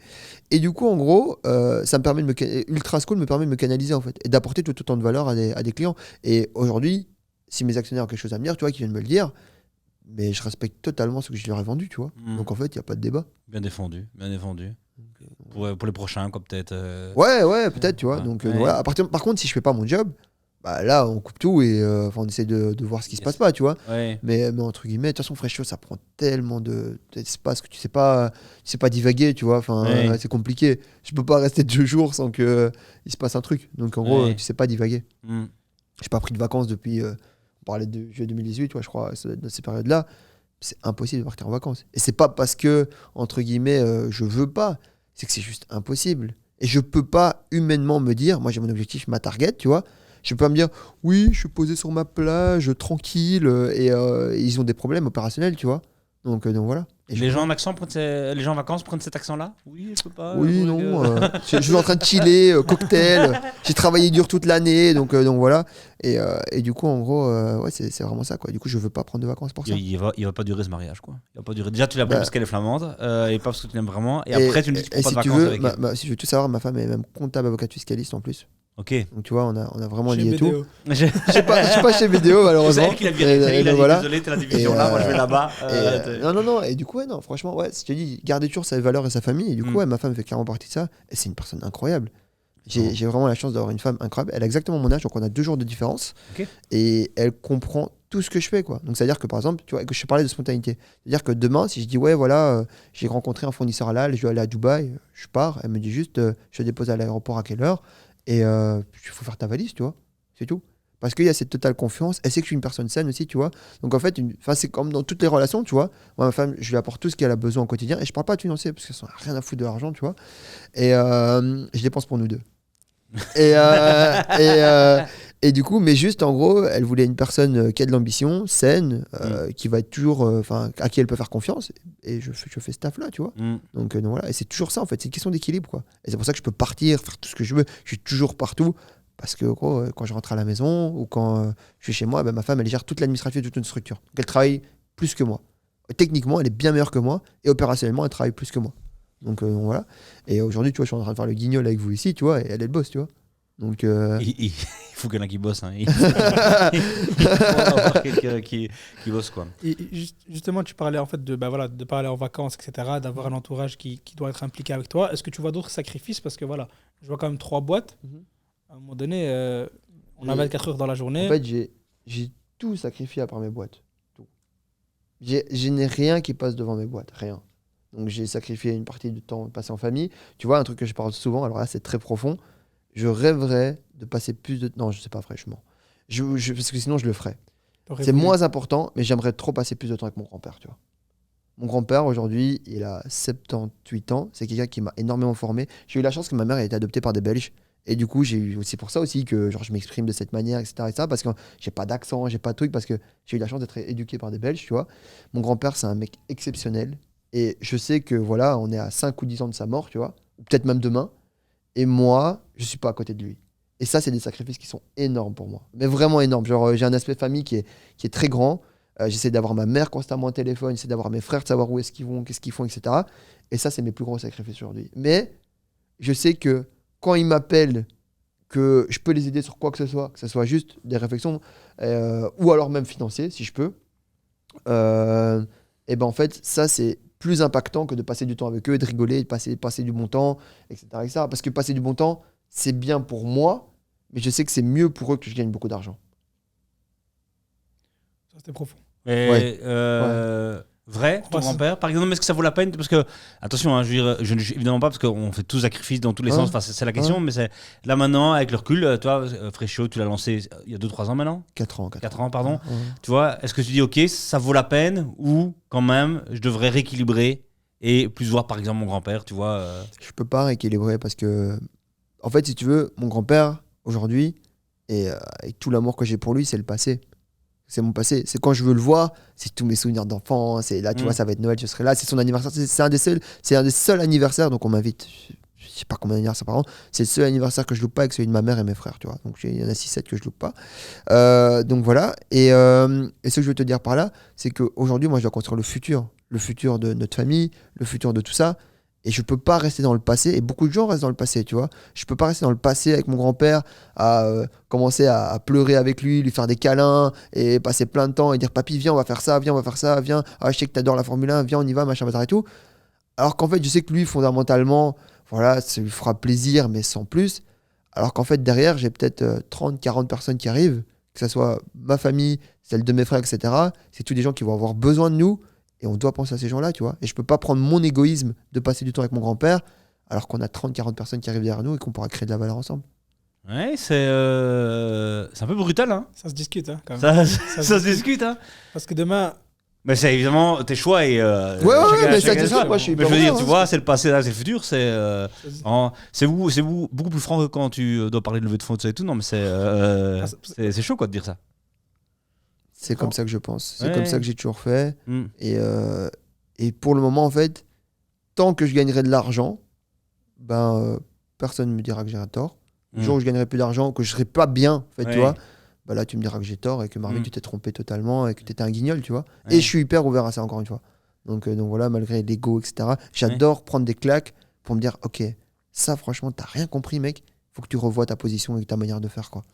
Et du coup, en gros, ça me permet Ultra School me permet de me canaliser en fait et d'apporter tout autant de valeur à des clients. Et aujourd'hui, si mes actionnaires ont quelque chose à me dire, tu vois, qui viennent me le dire, mais je respecte totalement ce que je leur ai vendu, tu vois. Donc en fait, il n'y a pas de débat. Bien défendu, bien défendu. Pour les prochains, quoi, peut-être. Ouais, peut-être, tu vois. Ouais. Donc voilà. Par contre, si je fais pas mon job, bah là, on coupe tout et on essaie de voir ce qui se passe pas, tu vois. Ouais. Mais entre guillemets, de toute façon, Freshio, ça prend tellement d'espace que tu sais pas divaguer, tu vois. Enfin, c'est compliqué. Je peux pas rester 2 jours sans que il se passe un truc. Donc en gros, tu sais pas divaguer. J'ai pas pris de vacances depuis. On parlait de juillet 2018, tu vois, je crois, dans ces périodes-là. C'est impossible de partir en vacances. Et c'est pas parce que, entre guillemets, je veux pas. C'est que c'est juste impossible. Et je peux pas humainement me dire, moi j'ai mon objectif, ma target, tu vois. Je peux pas me dire, oui, je suis posé sur ma plage, tranquille, et ils ont des problèmes opérationnels, tu vois. Donc voilà. Et les gens en vacances prennent cet accent-là? Oui, je peux pas. Oui, non. Je suis en train de chiller, cocktail. J'ai travaillé dur toute l'année, donc voilà. Et du coup, en gros, ouais, c'est vraiment ça, quoi. Du coup, je veux pas prendre de vacances pour ça. Il va pas durer ce mariage, quoi. Il va pas durer. Déjà, tu l'as pris parce qu'elle est flamande, et pas parce que tu l'aimes vraiment. Et après, tu me dis que tu prends pas de vacances avec elle. Si tu veux tout savoir, ma femme est même comptable, avocate fiscaliste en plus. Ok. Donc tu vois, on a vraiment Chez lié BDO. tout. Je suis pas chez BDO, malheureusement. C'est elle qui l'a viré. Il a dit, voilà. désolé, t'es la division là, moi je vais là-bas. Non. Et du coup, ouais, non, franchement, ouais, je te dis, garder toujours sa valeur et sa famille. Et du coup, ouais, ma femme fait clairement partie de ça. Et c'est une personne incroyable. J'ai vraiment la chance d'avoir une femme incroyable. Elle a exactement mon âge, donc on a 2 jours de différence. Okay. Et elle comprend tout ce que je fais, quoi. Donc, c'est-à-dire que, par exemple, tu vois, que je parlais de spontanéité. C'est-à-dire que demain, si je dis, ouais, voilà, j'ai rencontré un fournisseur halal, je dois aller à Dubaï, je pars, elle me dit juste, je te dépose à l'aéroport à quelle heure, et il faut faire ta valise, tu vois. C'est tout. Parce qu'il y a cette totale confiance. Elle sait que je suis une personne saine aussi, tu vois. Donc, en fait, c'est comme dans toutes les relations, tu vois. Moi, ma femme, je lui apporte tout ce qu'elle a besoin au quotidien. Et je parle pas de financier, parce qu'elle n'a rien à foutre de l'argent, tu vois. Et je dépense pour nous deux. Et du coup, mais juste en gros, elle voulait une personne qui a de l'ambition, saine, qui va être toujours, à qui elle peut faire confiance. Et je fais ce taf là, tu vois. Donc voilà, et c'est toujours ça en fait, c'est une question d'équilibre, quoi. Et c'est pour ça que je peux partir, faire tout ce que je veux. Je suis toujours partout parce que gros, quand je rentre à la maison ou quand je suis chez moi, ben, ma femme elle gère toute l'administration de toute une structure. Donc elle travaille plus que moi. Techniquement, elle est bien meilleure que moi et opérationnellement, elle travaille plus que moi. Donc voilà. Et aujourd'hui, tu vois, je suis en train de faire le guignol avec vous ici, tu vois, et elle est le boss, tu vois. Donc il faut quelqu'un qui bosse. Hein. Il faut avoir quelqu'un qui bosse, quoi. Et justement, tu parlais en fait de parler en vacances, etc., d'avoir un entourage qui doit être impliqué avec toi. Est-ce que tu vois d'autres sacrifices? Parce que voilà, je vois quand même 3 boîtes. À un moment donné, on a 24 heures dans la journée. En fait, j'ai tout sacrifié à part mes boîtes. Tout. Je n'ai rien qui passe devant mes boîtes, rien. Donc j'ai sacrifié une partie du temps passé en famille. Tu vois, un truc que je parle souvent, alors là c'est très profond, je rêverais de passer plus de temps... Non, je sais pas franchement. Parce que sinon je le ferais. C'est moins important, mais j'aimerais trop passer plus de temps avec mon grand-père, tu vois. Mon grand-père, aujourd'hui, il a 78 ans. C'est quelqu'un qui m'a énormément formé. J'ai eu la chance que ma mère ait été adoptée par des Belges. Et du coup, c'est pour ça aussi que genre, je m'exprime de cette manière, etc. Parce que j'ai pas d'accent, j'ai pas de truc, parce que j'ai eu la chance d'être éduqué par des Belges, tu vois. Mon grand-père, c'est un mec exceptionnel. Et je sais que voilà, on est à 5 ou 10 ans de sa mort, tu vois. Ou peut-être même demain. Et moi, je suis pas à côté de lui. Et ça, c'est des sacrifices qui sont énormes pour moi. Mais vraiment énormes. Genre, j'ai un aspect famille qui est très grand. J'essaie d'avoir ma mère constamment au téléphone. J'essaie d'avoir mes frères, de savoir où est-ce qu'ils vont, qu'est-ce qu'ils font, etc. Et ça, c'est mes plus gros sacrifices aujourd'hui. Mais je sais que quand ils m'appellent, que je peux les aider sur quoi que ce soit juste des réflexions, ou alors même financier, si je peux, et ben en fait, ça, c'est plus impactant que de passer du temps avec eux, de rigoler, de passer du bon temps, etc., etc. Parce que passer du bon temps, c'est bien pour moi, mais je sais que c'est mieux pour eux que je gagne beaucoup d'argent. Ça, c'était profond. Ouais. Vrai, ton grand-père, par exemple, est-ce que ça vaut la peine? Parce que, attention, hein, je ne juge évidemment pas, parce qu'on fait tout sacrifice dans tous les sens, enfin, c'est la question, mais c'est là maintenant, avec le recul, toi, Freshio, tu l'as lancé il y a 2-3 ans maintenant? 4 ans. 4 ans, pardon. Tu vois, est-ce que tu dis, ok, ça vaut la peine, ou quand même, je devrais rééquilibrer et plus voir, par exemple, mon grand-père, tu vois Je peux pas rééquilibrer parce que, en fait, si tu veux, mon grand-père, aujourd'hui, et avec tout l'amour que j'ai pour lui, c'est le passé. C'est mon passé. C'est quand je veux le voir, c'est tous mes souvenirs d'enfant. C'est là, tu vois, ça va être Noël, je serai là. C'est son anniversaire. C'est un des seuls anniversaires. Donc on m'invite. Je sais pas combien d'anniversaires par an. C'est le seul anniversaire que je loupe pas avec celui de ma mère et mes frères, tu vois. Donc il y en a 6-7 que je loupe pas. Donc voilà. Et ce que je veux te dire par là, c'est qu'aujourd'hui, moi, je dois construire le futur. Le futur de notre famille, le futur de tout ça. Et je peux pas rester dans le passé. Et beaucoup de gens restent dans le passé, tu vois. Je peux pas rester dans le passé avec mon grand-père à commencer à pleurer avec lui, lui faire des câlins et passer plein de temps et dire papy, viens, on va faire ça, viens, on va faire ça, viens. Ah, je sais que t'adores la Formule 1, viens, on y va, machin, bazar et tout. Alors qu'en fait, je sais que lui, fondamentalement, voilà, ça lui fera plaisir, mais sans plus. Alors qu'en fait, derrière, j'ai peut-être 30, 40 personnes qui arrivent, que ce soit ma famille, celle de mes frères, etc. C'est tous des gens qui vont avoir besoin de nous. Et on doit penser à ces gens-là, tu vois. Et je peux pas prendre mon égoïsme de passer du temps avec mon grand-père alors qu'on a 30, 40 personnes qui arrivent derrière nous et qu'on pourra créer de la valeur ensemble. Ouais, c'est un peu brutal, hein. Ça se discute, hein, quand même. Ça se discute, hein. Parce que demain... Mais c'est évidemment tes choix et... ouais, mais ça existe, moi je suis mais je veux dire, tu vois, c'est le passé, là, c'est le futur, c'est beaucoup plus franc que quand tu dois parler de levée de fonds et tout, non, mais c'est chaud, quoi, de dire ça. C'est comme ça que je pense. C'est Ouais. comme ça que j'ai toujours fait. Et pour le moment, en fait, tant que je gagnerai de l'argent, personne ne me dira que j'ai un tort. Le jour où je gagnerai plus d'argent, que je serai pas bien, en fait, tu vois, là, tu me diras que j'ai tort et que Marvin, tu t'es trompé totalement et que tu étais un guignol, tu vois. Et je suis hyper ouvert à ça, encore une fois. Donc voilà, malgré l'ego, etc., j'adore prendre des claques pour me dire, ok, ça, franchement, t'as rien compris, mec. Faut que tu revoies ta position et ta manière de faire, quoi.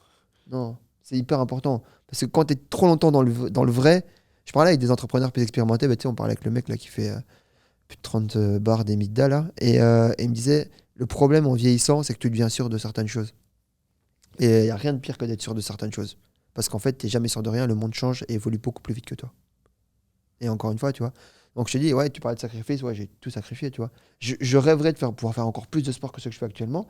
Non. C'est hyper important. Parce que quand tu es trop longtemps dans le vrai, je parlais avec des entrepreneurs plus expérimentés, on parlait avec le mec là, qui fait plus de 30 bars d'Emida là, et il me disait, le problème en vieillissant, c'est que tu deviens sûr de certaines choses. Et il n'y a rien de pire que d'être sûr de certaines choses. Parce qu'en fait, tu n'es jamais sûr de rien, le monde change et évolue beaucoup plus vite que toi. Et encore une fois, tu vois. Donc je te dis, ouais, tu parlais de sacrifice, ouais, j'ai tout sacrifié, tu vois. Je rêverais de pouvoir faire encore plus de sport que ce que je fais actuellement.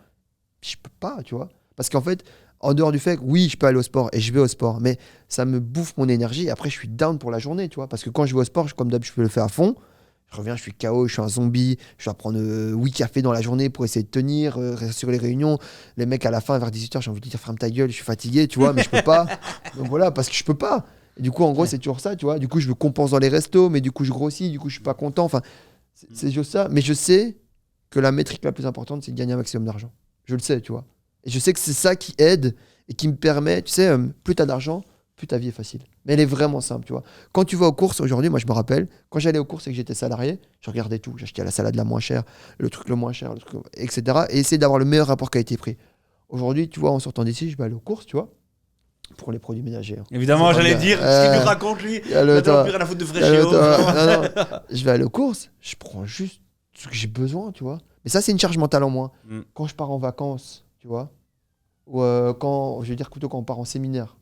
Je peux pas, tu vois. Parce qu'en fait, en dehors du fait que oui, je peux aller au sport et je vais au sport, mais ça me bouffe mon énergie et après je suis down pour la journée, tu vois. Parce que quand je vais au sport, comme d'hab, je peux le faire à fond. Je reviens, je suis KO, je suis un zombie, je dois prendre 8 cafés dans la journée pour essayer de tenir, rester sur les réunions. Les mecs à la fin, vers 18h, j'ai envie de dire ferme ta gueule, je suis fatigué, tu vois, mais je peux pas. Donc voilà, parce que je peux pas. Et du coup, en gros, c'est toujours ça, tu vois. Du coup, je me compense dans les restos, mais du coup, je grossis, du coup, je suis pas content. Enfin, c'est juste ça. Mais je sais que la métrique la plus importante, c'est de gagner un maximum d'argent. Je le sais, tu vois. Et je sais que c'est ça qui aide et qui me permet, tu sais, plus tu as d'argent, plus ta vie est facile. Mais elle est vraiment simple, tu vois. Quand tu vas aux courses, aujourd'hui, moi je me rappelle, quand j'allais aux courses et que j'étais salarié, je regardais tout. J'achetais la salade la moins chère, le truc le moins cher, le truc, etc. Et essayer d'avoir le meilleur rapport qualité-prix. Aujourd'hui, tu vois, en sortant d'ici, je vais aller aux courses, tu vois, pour les produits ménagers. Évidemment, j'allais dire ce qu'il nous raconte, lui. Il n'a plus rien à foutre de Fréchéo. Non, je vais aller aux courses, je prends juste ce que j'ai besoin, tu vois. Mais ça, c'est une charge mentale en moins. Quand je pars en vacances, tu vois, ou quand, je veux dire plutôt quand on part en séminaire.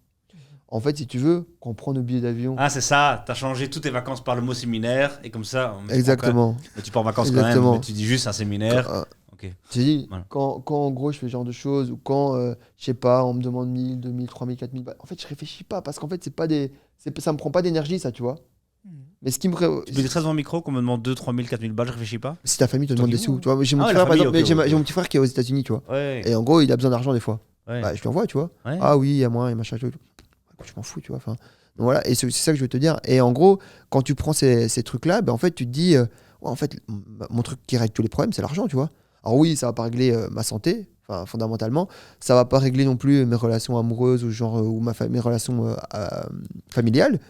En fait, si tu veux, quand on prend nos billets d'avion... Ah, c'est ça, t'as changé toutes tes vacances par le mot séminaire, et comme ça... Exactement. Mais tu pars en vacances quand même, mais tu dis juste un séminaire. Okay. Tu dis, voilà. quand en gros je fais ce genre de choses, ou quand, je sais pas, on me demande 1000, 2000, 3000, 4000, en fait, je réfléchis pas, parce qu'en fait, ça me prend pas d'énergie, ça, tu vois. Mais ce qui me... Tu peux dire ça devant le micro, qu'on me demande 2, 3000, 4000 balles, je réfléchis pas. Si ta famille te demande des sous, tu vois. J'ai mon petit frère, par exemple, j'ai mon petit frère qui est aux États-Unis, tu vois. Ouais. Et en gros, il a besoin d'argent des fois. Ouais. Bah, je lui envoie, tu vois. Ouais. Ah oui, il y a moi, et machin, tout. Je m'en fous, tu vois. Enfin, donc voilà, et c'est ça que je veux te dire. Et en gros, quand tu prends ces trucs-là, ben en fait, tu te dis, ouais, en fait, mon truc qui règle tous les problèmes, c'est l'argent, tu vois. Alors oui, ça va pas régler ma santé, fondamentalement. Ça va pas régler non plus mes relations amoureuses ou genre ou mes relations familiales.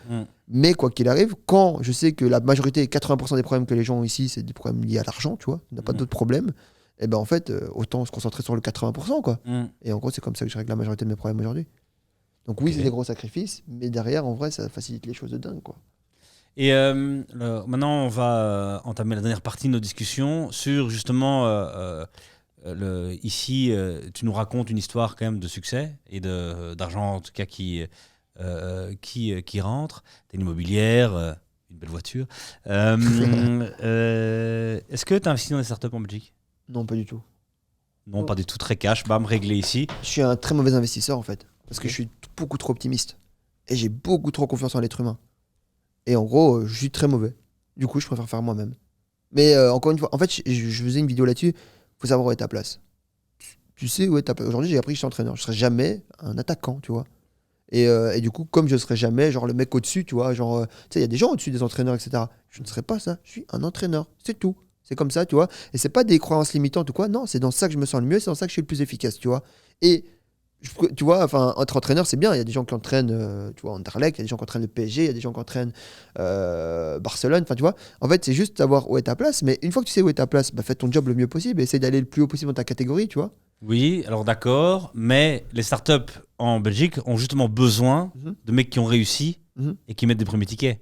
Mais quoi qu'il arrive, quand je sais que la majorité, 80% des problèmes que les gens ont ici, c'est des problèmes liés à l'argent, tu vois. Il n'y a pas d'autres problèmes. Et ben en fait, autant se concentrer sur le 80%, quoi. Et en gros, c'est comme ça que je règle la majorité de mes problèmes aujourd'hui. Donc oui, c'est des gros sacrifices, mais derrière, en vrai, ça facilite les choses de dingue, quoi. Et maintenant, on va entamer la dernière partie de nos discussions sur justement, ici, tu nous racontes une histoire quand même de succès et d'argent en tout cas qui rentre, t'as une immobilière, une belle voiture. Est-ce que tu as investi dans des startups en Belgique ? Non, pas du tout. Non, pas du tout, très cash, bam, réglé ici. Je suis un très mauvais investisseur en fait, parce que je suis beaucoup trop optimiste et j'ai beaucoup trop confiance en l'être humain. Et en gros, je suis très mauvais. Du coup, je préfère faire moi-même. Mais encore une fois, en fait, je faisais une vidéo là-dessus. Faut savoir où est ta place. Tu sais où est ta place. Aujourd'hui, j'ai appris que je suis entraîneur. Je serai jamais un attaquant, tu vois. Et du coup, comme je ne serai jamais genre le mec au-dessus, tu vois, genre, tu sais, il y a des gens au-dessus des entraîneurs, etc. Je ne serai pas ça. Je suis un entraîneur. C'est tout. C'est comme ça, tu vois. Et c'est pas des croyances limitantes ou quoi. Non, c'est dans ça que je me sens le mieux. C'est dans ça que je suis le plus efficace, tu vois. Et tu vois, enfin, être entraîneur, c'est bien. Il y a des gens qui entraînent, tu vois, Anderlecht, il y a des gens qui entraînent le PSG, il y a des gens qui entraînent Barcelone. Enfin, tu vois, en fait, c'est juste savoir où est ta place. Mais une fois que tu sais où est ta place, bah, fais ton job le mieux possible et essaie d'aller le plus haut possible dans ta catégorie, tu vois. Oui, alors d'accord, mais les startups en Belgique ont justement besoin de mecs qui ont réussi et qui mettent des premiers tickets.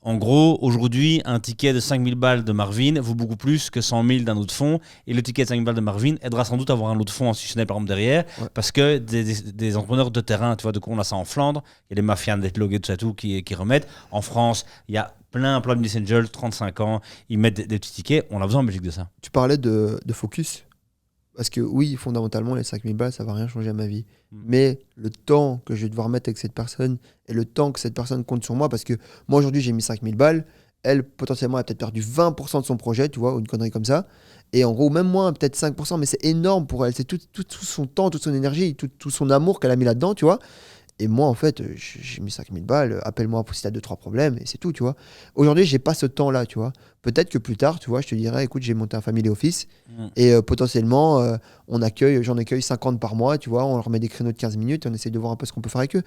En gros, aujourd'hui, un ticket de 5000 balles de Marvin vaut beaucoup plus que 100 000 d'un autre fonds. Et le ticket de 5000 balles de Marvin aidera sans doute à avoir un autre fonds institutionnel, par exemple, derrière. Ouais. Parce que des entrepreneurs de terrain, tu vois, de quoi on a ça en Flandre, il y a les mafias de Netlogue et tout ça, tout, qui remettent. En France, il y a plein de business angels, 35 ans, ils mettent des petits tickets. On a besoin en Belgique de ça. Tu parlais de focus. Parce que oui, fondamentalement, les 5000 balles, ça va rien changer à ma vie. Mais le temps que je vais devoir mettre avec cette personne et le temps que cette personne compte sur moi, parce que moi aujourd'hui j'ai mis 5000 balles, elle potentiellement a peut-être perdu 20% de son projet, tu vois, ou une connerie comme ça. Et en gros, même moins, peut-être 5%, mais c'est énorme pour elle. C'est tout son temps, toute son énergie, tout son amour qu'elle a mis là-dedans, tu vois. Et moi, en fait, j'ai mis 5000 balles, appelle-moi si t'as 2-3 problèmes, et c'est tout, tu vois. Aujourd'hui, j'ai pas ce temps-là, tu vois. Peut-être que plus tard, tu vois, je te dirais, écoute, j'ai monté un family office, et potentiellement, j'en accueille 50 par mois, tu vois, on leur met des créneaux de 15 minutes, et on essaie de voir un peu ce qu'on peut faire avec eux.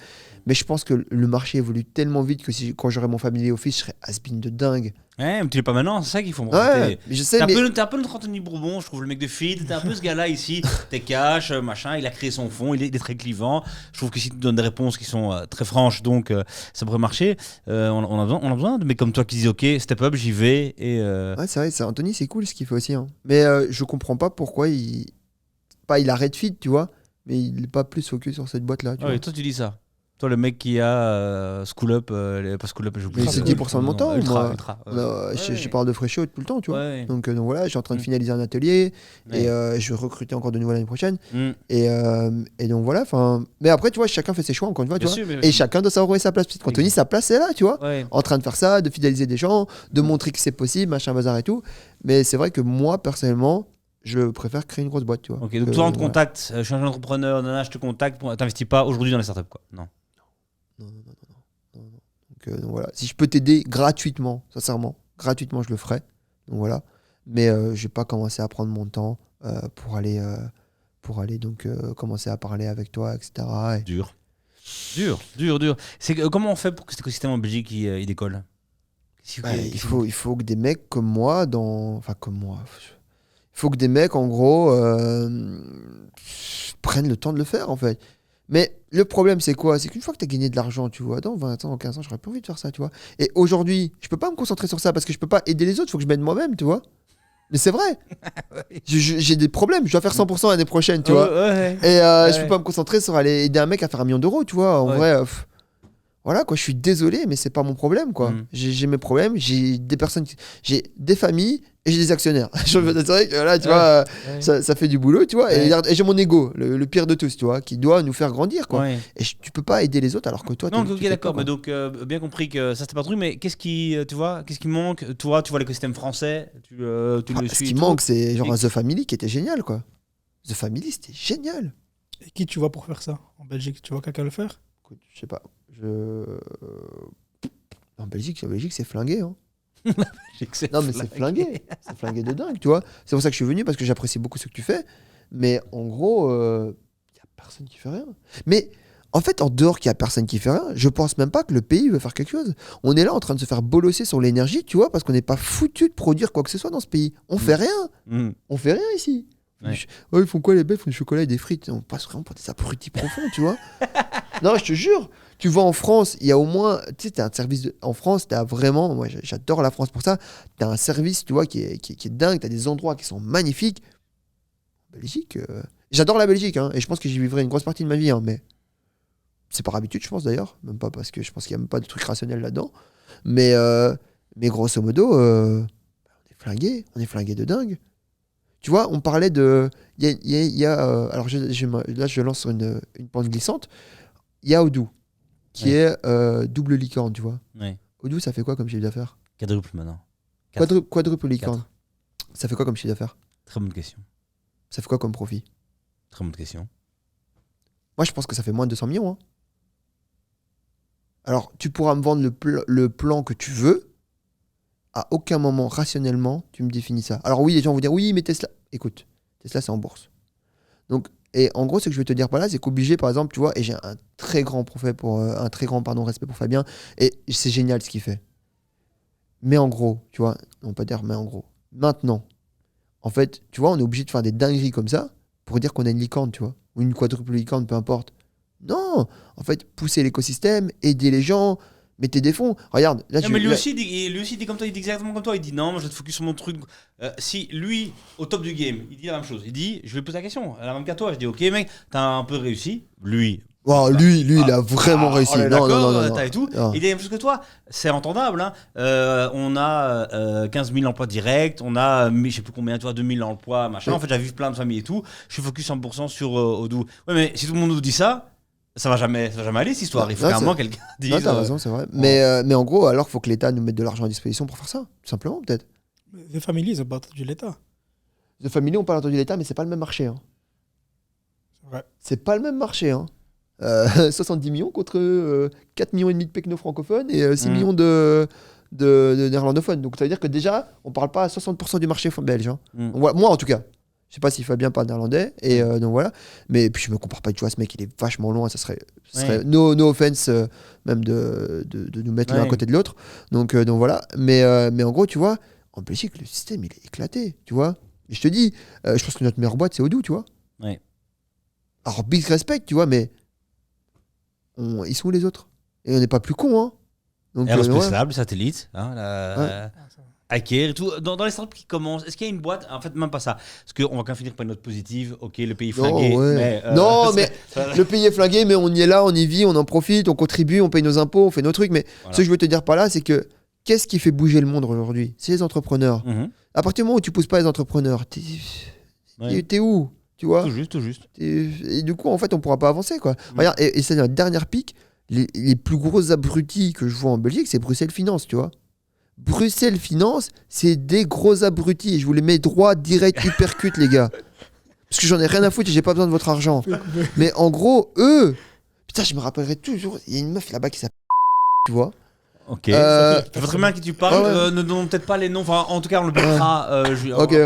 Mais je pense que le marché évolue tellement vite que quand j'aurai mon family office, je serai has-been de dingue. Ouais, mais tu l'es pas maintenant, c'est ça qu'il faut me Ouais, profiter. mais je sais, T'es un peu notre Anthony Bourbon, je trouve, le mec de feed. T'es un peu ce gars-là ici. T'es cash, machin. Il a créé son fonds, il est très clivant. Je trouve que si tu donnes des réponses qui sont très franches, donc ça pourrait marcher. On a besoin de mecs comme toi qui disent ok, step up, j'y vais. Ouais, c'est vrai, Anthony, c'est cool ce qu'il fait aussi. Hein. Mais je comprends pas pourquoi il arrête feed, tu vois, mais il est pas plus focus sur cette boîte-là. Ouais, toi, tu dis ça. Toi, le mec qui a School Up, pas School Up, j'ai oublié. Mais c'est 10% de mon temps. Ultra, Moi. ultra. Je parle de Fréchot tout le temps, tu vois. Ouais. Donc voilà, je suis en train de finaliser un atelier Ouais. et je vais recruter encore de nouveau l'année prochaine. Mm. Et donc voilà, mais après, tu vois, chacun fait ses choix, encore une fois, tu Bien vois. sûr, Et chacun doit savoir où est sa place. Quand Anthony, sa place, c'est là, tu vois. Ouais. En train de faire ça, de fidéliser des gens, de montrer que c'est possible, machin, bazar et tout. Mais c'est vrai que moi, personnellement, je préfère créer une grosse boîte, tu vois. Ok, donc toi, on te contacte, je suis un jeune entrepreneur, je te contacte, t'investis pas aujourd'hui dans les startups, quoi. Non. Non. Donc voilà, si je peux t'aider gratuitement, sincèrement, gratuitement, je le ferai. Donc voilà. Mais je vais pas commencer à prendre mon temps pour aller donc commencer à parler avec toi, etc. Et... Dur. Comment on fait pour que cet écosystème en Belgique il décolle? Il faut que des mecs comme moi, enfin comme moi, il faut que des mecs en gros prennent le temps de le faire en fait. Mais le problème, c'est quoi? C'est qu'une fois que tu as gagné de l'argent, tu vois, dans 20 ans, dans 15 ans, j'aurais pas envie de faire ça, tu vois. Et aujourd'hui, je peux pas me concentrer sur ça parce que je peux pas aider les autres, il faut que je m'aide moi-même, tu vois. Mais c'est vrai. J'ai des problèmes, je dois faire 100% l'année prochaine, tu vois. Et je peux pas me concentrer sur aller aider un mec à faire 1 million d'euros, tu vois. En vrai, voilà, quoi, je suis désolé, mais c'est pas mon problème, quoi. J'ai mes problèmes, j'ai des personnes, j'ai des familles et j'ai des actionnaires. C'est vrai que là, tu vois, ça fait du boulot, tu vois. Et j'ai mon ego, le pire de tous, tu vois, qui doit nous faire grandir, quoi. Et tu peux pas aider les autres alors que toi, non, ok, d'accord. Mais donc, bien compris que ça, c'était pas le truc, mais qu'est-ce qui manque? Toi, tu vois l'écosystème français, tu le suis. Ce qui manque, c'est genre The Family qui était génial, quoi. The Family, c'était génial. Et qui tu vois pour faire ça en Belgique? Tu vois quelqu'un le faire? Écoute, je sais pas. En Belgique, c'est flingué. Hein. Non, mais c'est flingué. C'est flingué de dingue, tu vois. C'est pour ça que je suis venu, parce que j'apprécie beaucoup ce que tu fais. Mais en gros, il n'y a personne qui fait rien. Mais en fait, en dehors qu'il n'y a personne qui fait rien, je pense même pas que le pays veut faire quelque chose. On est là en train de se faire bolosser sur l'énergie, tu vois, parce qu'on n'est pas foutu de produire quoi que ce soit dans ce pays. On fait rien. On fait rien ici. Ouais. Ils font quoi les bêtes? Ils font du chocolat et des frites. On passe vraiment pour des abrutis profonds, tu vois. Non, je te jure. Tu vois, en France, il y a au moins, tu sais, t'as un service en France, t'as vraiment, moi j'adore la France pour ça, t'as un service, tu vois, qui est dingue, t'as des endroits qui sont magnifiques. En Belgique, j'adore la Belgique, hein, et je pense que j'y vivrai une grosse partie de ma vie, hein, mais c'est par habitude, je pense d'ailleurs, même pas parce que je pense qu'il n'y a même pas de truc rationnel là-dedans, mais grosso modo, on est flingué de dingue. Tu vois, on parlait de, alors là je lance sur une pente glissante, il y a Odoo. Qui est double licorne, tu vois. Ouais. Odoo, ça fait quoi comme chiffre d'affaires? Quadruple maintenant. Quadruple licorne. 4. Ça fait quoi comme chiffre d'affaires? Très bonne question. Ça fait quoi comme profit? Très bonne question. Moi, je pense que ça fait moins de 200 millions. Hein. Alors, tu pourras me vendre le plan que tu veux. À aucun moment, rationnellement, tu me définis ça. Alors oui, les gens vont dire, oui, mais Tesla... Écoute, Tesla, c'est en bourse. Donc, et en gros, ce que je veux te dire par là, c'est qu'obligé, par exemple, tu vois, et j'ai un très grand respect pour Fabien, et c'est génial ce qu'il fait. Mais en gros, tu vois, on peut pas dire mais en gros. Maintenant, en fait, tu vois, on est obligé de faire des dingueries comme ça pour dire qu'on a une licorne, tu vois, ou une quadruple licorne, peu importe. Non, en fait, pousser l'écosystème, aider les gens, mettez des fonds. Regarde, là, non, mais lui aussi dit comme toi, il dit exactement comme toi. Il dit non, moi je vais te focus sur mon truc. Si lui, au top du game, il dit la même chose. Il dit, je vais poser la question, la même qu'à toi. Je dis, ok mec, t'as un peu réussi. Lui. Oh, lui, il a vraiment réussi. Non, t'as et tout. Non. Il dit la même chose que toi. C'est entendable. Hein. On a 15 000 emplois directs. On a, je sais plus combien, tu vois, 2 000 emplois, machin. Oui. En fait, j'ai vu plein de familles et tout. Je suis focus 100% sur Odoo. Ouais, mais si tout le monde nous dit ça, ça va jamais aller cette histoire. Il faut qu'à un moment quelqu'un dise. Non, t'as raison, c'est vrai. Mais en gros, alors, il faut que l'État nous mette de l'argent à disposition pour faire ça, tout simplement, peut-être. Les familles, ils ont pas entendu l'État. The Family, on parle entendu l'État, mais c'est pas le même marché. Hein. C'est vrai. C'est pas le même marché. Hein. 70 millions contre 4 millions et demi de pecnos francophones et 6 millions de néerlandophones. Donc ça veut dire que déjà, on parle pas à 60% du marché belge. Hein. Donc, voilà, moi, en tout cas. Je sais pas si Fabien parle néerlandais, et donc voilà. Mais puis je me compare pas du tout à ce mec, il est vachement loin, ça serait no offense, même de nous mettre l'un à côté de l'autre. Donc voilà. Mais en gros, tu vois, en Belgique, le système, il est éclaté, tu vois. Et je te dis, je pense que notre meilleure boîte, c'est Odoo, tu vois. Ouais. Alors, big respect, tu vois, mais ils sont où les autres? Et on n'est pas plus cons, hein. Donc, Aerospace satellite, hein, Hacker et tout. Dans les startups qui commencent, est-ce qu'il y a une boîte? En fait, même pas ça. Parce qu'on va quand même finir par une note positive. Ok, le pays flingué. Mais, non, mais le pays est flingué, mais on y est là, on y vit, on en profite, on contribue, on paye nos impôts, on fait nos trucs. Mais ce que je veux te dire par là, c'est que qu'est-ce qui fait bouger le monde aujourd'hui? C'est les entrepreneurs. À partir du moment où tu pousses pas les entrepreneurs, t'es où? Tu vois? Tout juste. Et du coup, en fait, on pourra pas avancer, quoi. Regarde, et c'est la dernière pique. Les plus gros abrutis que je vois en Belgique, c'est Bruxelles Finance, tu vois. Bruxelles Finance, c'est des gros abrutis. Et je vous les mets droit, direct, hypercute, les gars. Parce que j'en ai rien à foutre et j'ai pas besoin de votre argent. Mais en gros, eux... Putain, je me rappellerai toujours... Il y a une meuf là-bas qui s'appelle... Tu vois. Ok. Je vois très bien à qui tu parles. Ne donnons peut-être pas les noms. Enfin, en tout cas, on le bipera. Ok.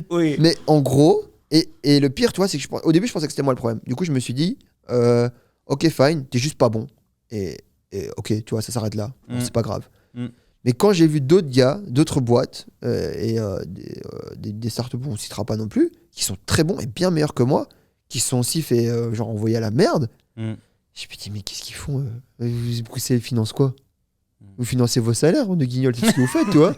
Oui. Mais en gros... Et le pire, tu vois, c'est que au début, je pensais que c'était moi le problème. Du coup, je me suis dit... ok, fine, t'es juste pas bon. Et ok, tu vois, ça s'arrête là. Bon, c'est pas grave. Mais quand j'ai vu d'autres gars, d'autres boîtes, et des startups, on ne citera pas non plus, qui sont très bons et bien meilleurs que moi, qui sont aussi fait genre envoyés à la merde, je me suis dit, mais qu'est-ce qu'ils font Vous Bruxelles finance quoi Vous financez vos salaires, de guignol, c'est ce que vous faites, tu vois.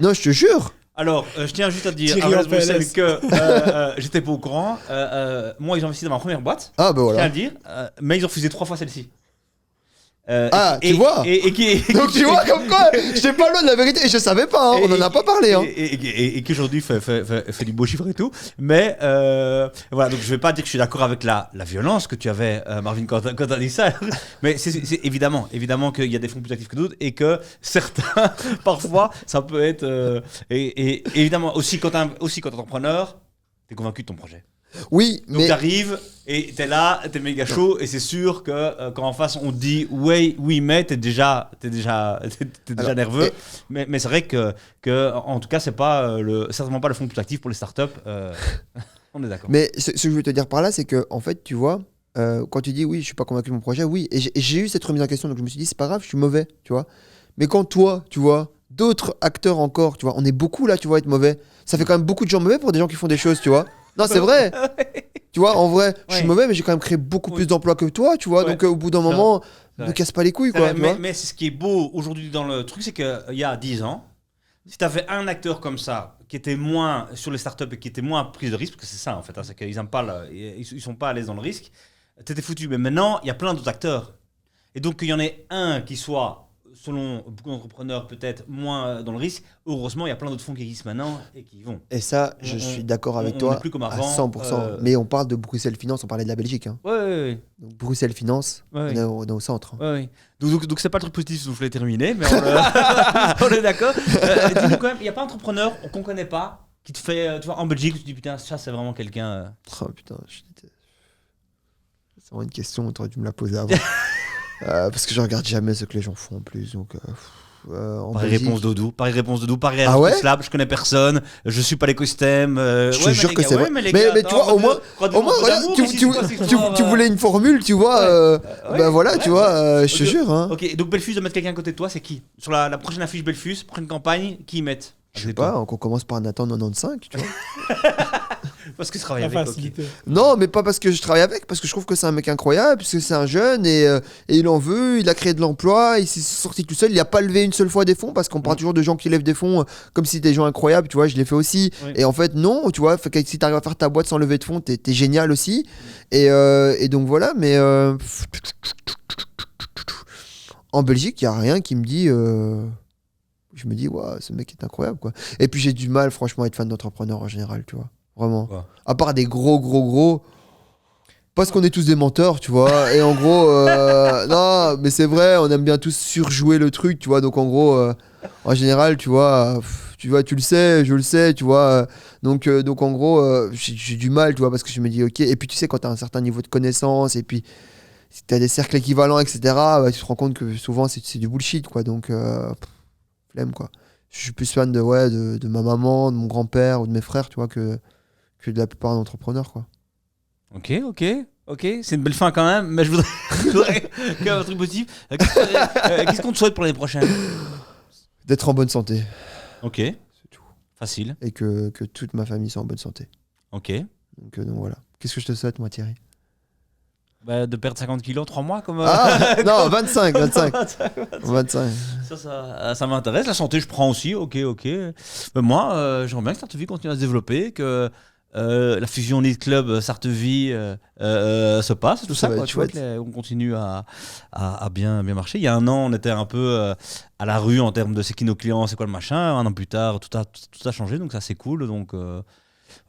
Non, je te jure. Alors, je tiens juste à te dire que j'étais pas au courant. Moi, ils ont investi dans ma première boîte. Ah, bah voilà. Je tiens à le dire. Mais ils ont refusé 3 fois celle-ci. Tu vois. Donc tu vois comme quoi, j'étais pas loin de la vérité et je savais pas, hein, on en a pas parlé. Hein. Et qui aujourd'hui fait du beau chiffre et tout. Mais voilà, donc je vais pas dire que je suis d'accord avec la violence que tu avais, Marvin, quand t'as dit ça. Mais c'est évidemment qu'il y a des fonds plus actifs que d'autres et que certains, parfois, ça peut être. Et évidemment, aussi quand t'es entrepreneur, t'es convaincu de ton projet. Oui, donc mais t'arrives et t'es là, t'es méga chaud et c'est sûr que quand en face on te dit oui mais t'es déjà nerveux. Mais c'est vrai que en tout cas c'est pas certainement pas le fonds plus actif pour les startups. On est d'accord. Mais ce que je veux te dire par là, c'est que en fait tu vois, quand tu dis oui, je suis pas convaincu de mon projet, oui, et j'ai eu cette remise en question, donc je me suis dit c'est pas grave, je suis mauvais, tu vois. Mais quand toi, tu vois, d'autres acteurs encore, tu vois, on est beaucoup là, tu vois, être mauvais. Ça fait quand même beaucoup de gens mauvais pour des gens qui font des choses, tu vois. Non, c'est vrai. Tu vois, en vrai, je suis mauvais, mais j'ai quand même créé beaucoup plus d'emplois que toi, tu vois. Donc, au bout d'un moment, ne casse pas les couilles, quoi. Mais c'est ce qui est beau aujourd'hui dans le truc, c'est qu'il y a 10 ans, si tu avais un acteur comme ça, qui était moins sur les startups et qui était moins prise de risque, parce que c'est ça, en fait, hein, c'est qu'ils aiment pas ils sont pas à l'aise dans le risque, t'étais foutu. Mais maintenant, il y a plein d'autres acteurs. Et donc, qu'il y en ait un qui soit, selon beaucoup d'entrepreneurs, peut-être moins dans le risque. Heureusement, il y a plein d'autres fonds qui existent maintenant et qui y vont. Et ça, je suis d'accord avec toi plus comme avant, à 100%. Mais on parle de Bruxelles Finance, on parlait de la Belgique. Hein. Ouais. Donc, Bruxelles Finance, on est au centre. Hein. Ouais. Donc c'est pas le truc positif si vous voulez terminer, mais on est d'accord. Dis-nous quand même, il n'y a pas d'entrepreneur qu'on connaît pas qui te fait, tu vois, en Belgique, tu te dis putain, ça c'est vraiment quelqu'un. Oh putain, c'est vraiment une question, tu aurais dû me la poser avant. Parce que je regarde jamais ce que les gens font en plus. Donc, en Pareil Belgique, réponse Doudou, pareil réponse Doudou, pareil Ah ouais réponse Lab, je connais personne, je suis pas l'écosystème. Je te jure que c'est vrai. Mais, les Mais gars, tu vois, au moins, voilà, tu voulais une formule, tu vois. Voilà, tu vois, je te jure. Hein. Ok, donc Belfus de mettre quelqu'un à côté de toi, c'est qui? Sur la prochaine affiche Belfus, prochaine campagne, qui y mettent? Je sais pas, on commence par Nathan 95, tu vois. Parce que je travaille La avec. facilité. Non, mais pas parce que je travaille avec, parce que je trouve que c'est un mec incroyable, parce que c'est un jeune et il en veut, il a créé de l'emploi, il s'est sorti tout seul, il a pas levé une seule fois des fonds, parce qu'on parle toujours de gens qui lèvent des fonds comme si c'était des gens incroyables, tu vois, je l'ai fait aussi. Oui. Et en fait, non, tu vois, fait que si t'arrives à faire ta boîte sans lever de fonds, t'es génial aussi. Et donc voilà, mais en Belgique, il y a rien qui me dit. Je me dis, waouh, ce mec est incroyable, quoi. Et puis j'ai du mal, franchement, à être fan d'entrepreneurs en général, tu vois. Vraiment. Ouais. À part des gros. Parce qu'on est tous des menteurs, tu vois. Et en gros, non, mais c'est vrai, on aime bien tous surjouer le truc, tu vois. Donc en gros, en général, tu vois, tu le sais, je le sais, tu vois. Donc en gros, j'ai du mal, tu vois, parce que je me dis, ok. Et puis tu sais, quand tu as un certain niveau de connaissance, et puis si tu as des cercles équivalents, etc., bah, tu te rends compte que souvent, c'est du bullshit, quoi. Donc, flemme, quoi. Je suis plus fan de ma maman, de mon grand-père ou de mes frères, tu vois, que de la plupart d'entrepreneurs, quoi. Ok, c'est une belle fin quand même, mais je voudrais quand même un truc positif. Qu'est-ce qu'on te souhaite pour l'année prochaine? D'être en bonne santé. Ok, C'est tout. facile. Et que toute ma famille soit en bonne santé. Ok. Donc voilà. Qu'est-ce que je te souhaite, moi, Thierry? Bah, de perdre 50 kilos en 3 mois comme. Ah non, 25. 25. Ça m'intéresse. La santé, je prends aussi. Ok. Mais moi, j'aimerais bien que Sartevie continue à se développer, que la fusion Lead Club Sartevie se passe, tout Ça ça. va Quoi, être tu vois, chouette. on continue à bien marcher. Il y a un an, on était un peu à la rue en termes de c'est qui nos clients, c'est quoi le machin. Un an plus tard, tout a changé, donc ça c'est cool. Donc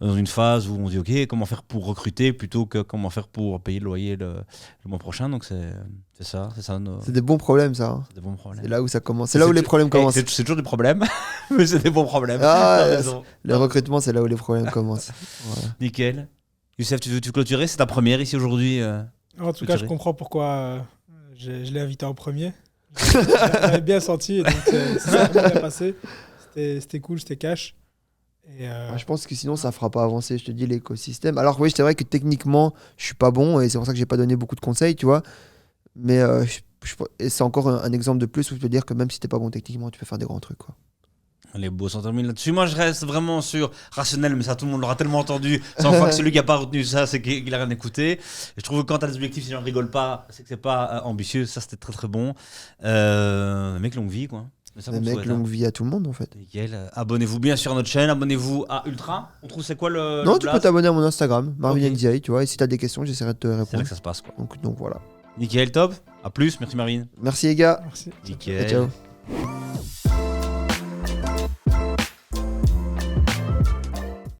dans une phase où on dit ok, comment faire pour recruter plutôt que comment faire pour payer le loyer le mois prochain. Donc c'est ça C'est des bons problèmes, ça. Hein. c'est des bons problèmes. C'est là où ça commence. C'est là où les problèmes commencent. C'est toujours des problèmes, mais c'est des bons problèmes. Ah, T'as raison. le recrutement, c'est là où les problèmes commencent. Voilà. Nickel. Youssef, tu veux clôturer? C'est ta première ici aujourd'hui. En tout cas, je Clôturer. comprends pourquoi je l'ai invité en premier. J'avais bien senti, et donc ça a bien passé. C'était cool, c'était cash. Et Je pense que sinon, ça fera pas avancer, je te dis, l'écosystème. Alors oui, c'est vrai que techniquement, je suis pas bon et c'est pour ça que j'ai pas donné beaucoup de conseils, tu vois. Mais et c'est encore un exemple de plus où je peux dire que même si t'es pas bon techniquement, tu peux faire des grands trucs, quoi. Les beaux s'en terminent là-dessus. Moi, je reste vraiment sur rationnel, mais ça, tout le monde l'aura tellement entendu. Sans fois que celui qui a pas retenu ça, c'est qu'il a rien écouté. Et je trouve que quand t'as des objectifs, si les gens rigolent pas, c'est que c'est pas ambitieux. Ça, c'était très bon. Mec, longue vie, quoi. C'est ça Les qu'on mecs, souhaite, hein. longue vie à tout le monde, en fait. Nickel. Abonnez-vous bien sûr à notre chaîne. Abonnez-vous à Ultra. On trouve c'est quoi le. Non, le tu peux blast t'abonner à mon Instagram, Marvin Ok. NDI, tu vois. Et si t'as des questions, j'essaierai de te C'est là répondre. que ça se passe, quoi. Donc voilà. Nickel, top. À plus. Merci, Marvin. Merci les gars. merci. Nickel. Et ciao.